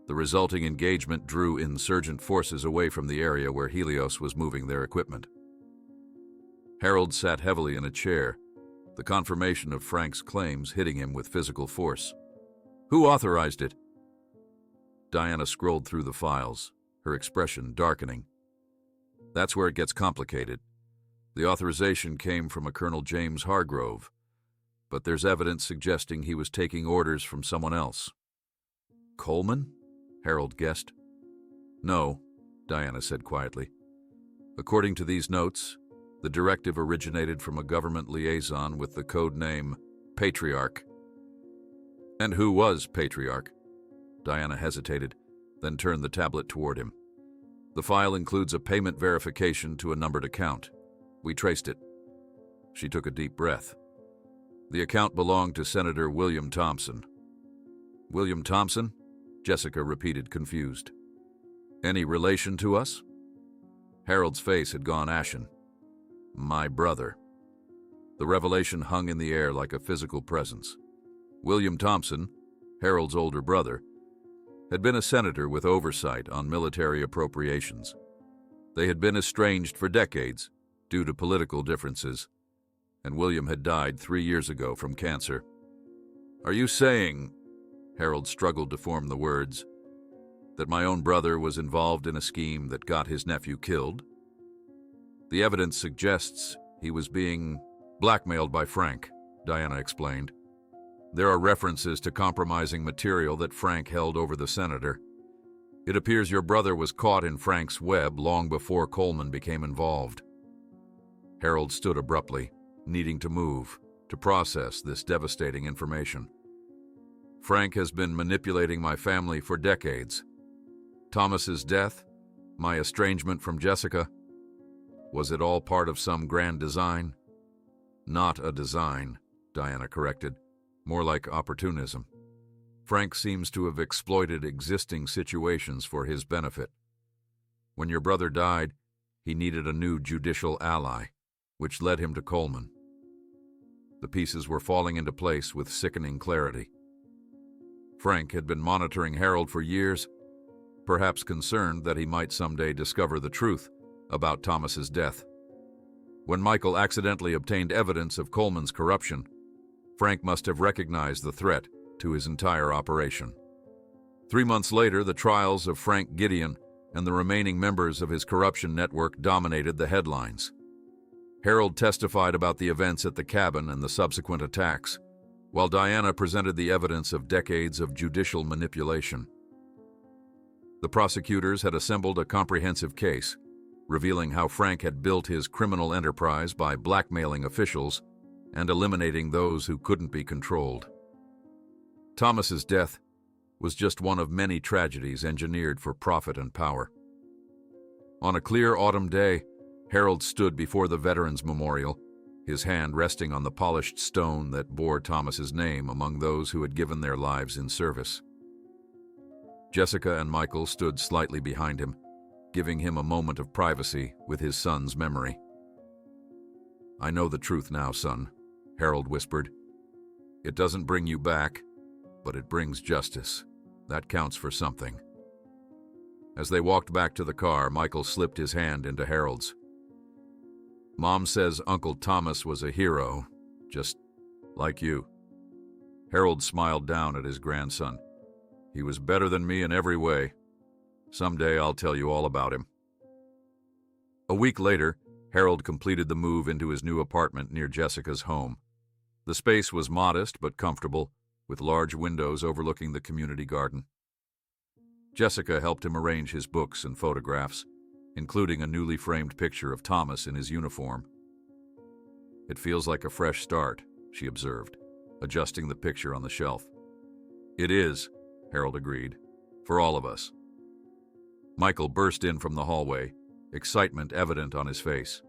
The resulting engagement drew insurgent forces away from the area where Helios was moving their equipment. Harold sat heavily in a chair, the confirmation of Frank's claims hitting him with physical force. "Who authorized it?" Diana scrolled through the files, her expression darkening. "That's where it gets complicated. The authorization came from a Colonel James Hargrove, but there's evidence suggesting he was taking orders from someone else." "Coleman?" Harold guessed. "No," Diana said quietly. "According to these notes, the directive originated from a government liaison with the code name Patriarch." "And who was Patriarch?" Diana hesitated, then turned the tablet toward him. "The file includes a payment verification to a numbered account. We traced it. She took a deep breath. The account belonged to Senator William Thompson. William Thompson? Jessica repeated, confused. Any relation to us? Harold's face had gone ashen. My brother. The revelation hung in the air like a physical presence. William Thompson, Harold's older brother, had been a senator with oversight on military appropriations. They had been estranged for decades due to political differences, and William had died 3 years ago from cancer. Are you saying, Harold struggled to form the words, that my own brother was involved in a scheme that got his nephew killed? The evidence suggests he was being blackmailed by Frank, Diana explained. There are references to compromising material that Frank held over the senator. It appears your brother was caught in Frank's web long before Coleman became involved. Harold stood abruptly, needing to move, to process this devastating information. Frank has been manipulating my family for decades. Thomas's death, my estrangement from Jessica, was it all part of some grand design? Not a design, Diana corrected. More like opportunism. Frank seems to have exploited existing situations for his benefit. When your brother died, he needed a new judicial ally, which led him to Coleman. The pieces were falling into place with sickening clarity. Frank had been monitoring Harold for years, perhaps concerned that he might someday discover the truth about Thomas's death. When Michael accidentally obtained evidence of Coleman's corruption, Frank must have recognized the threat to his entire operation. 3 months later, the trials of Frank Gideon and the remaining members of his corruption network dominated the headlines. Harold testified about the events at the cabin and the subsequent attacks, while Diana presented the evidence of decades of judicial manipulation. The prosecutors had assembled a comprehensive case, revealing how Frank had built his criminal enterprise by blackmailing officials and eliminating those who couldn't be controlled. Thomas's death was just one of many tragedies engineered for profit and power. On a clear autumn day, Harold stood before the Veterans Memorial, his hand resting on the polished stone that bore Thomas's name among those who had given their lives in service. Jessica and Michael stood slightly behind him, giving him a moment of privacy with his son's memory. I know the truth now, son, Harold whispered. It doesn't bring you back, but it brings justice. That counts for something. As they walked back to the car, Michael slipped his hand into Harold's. Mom says Uncle Thomas was a hero, just like you. Harold smiled down at his grandson. He was better than me in every way. Someday I'll tell you all about him. A week later, Harold completed the move into his new apartment near Jessica's home. The space was modest but comfortable, with large windows overlooking the community garden. Jessica helped him arrange his books and photographs, including a newly framed picture of Thomas in his uniform. It feels like a fresh start, she observed, adjusting the picture on the shelf. It is, Harold agreed, for all of us. Michael burst in from the hallway, excitement evident on his face.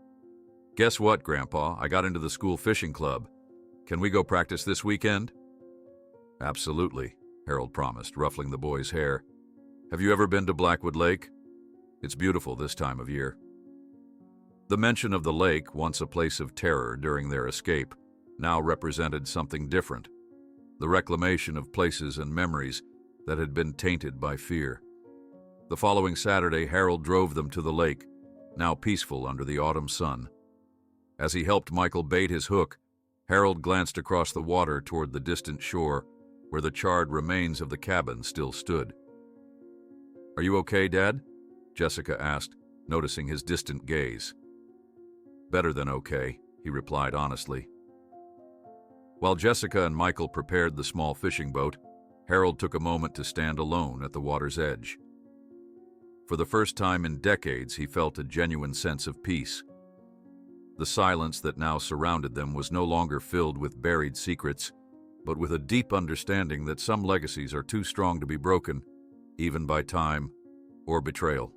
Guess what, Grandpa? I got into the school fishing club. Can we go practice this weekend? Absolutely, Harold promised, ruffling the boy's hair. Have you ever been to Blackwood Lake? It's beautiful this time of year. The mention of the lake, once a place of terror during their escape, now represented something different. The reclamation of places and memories that had been tainted by fear. The following Saturday, Harold drove them to the lake, now peaceful under the autumn sun. As he helped Michael bait his hook, Harold glanced across the water toward the distant shore, where the charred remains of the cabin still stood. Are you okay, Dad? Jessica asked, noticing his distant gaze. Better than okay, he replied honestly. While Jessica and Michael prepared the small fishing boat, Harold took a moment to stand alone at the water's edge. For the first time in decades, he felt a genuine sense of peace. The silence that now surrounded them was no longer filled with buried secrets, but with a deep understanding that some legacies are too strong to be broken, even by time or betrayal.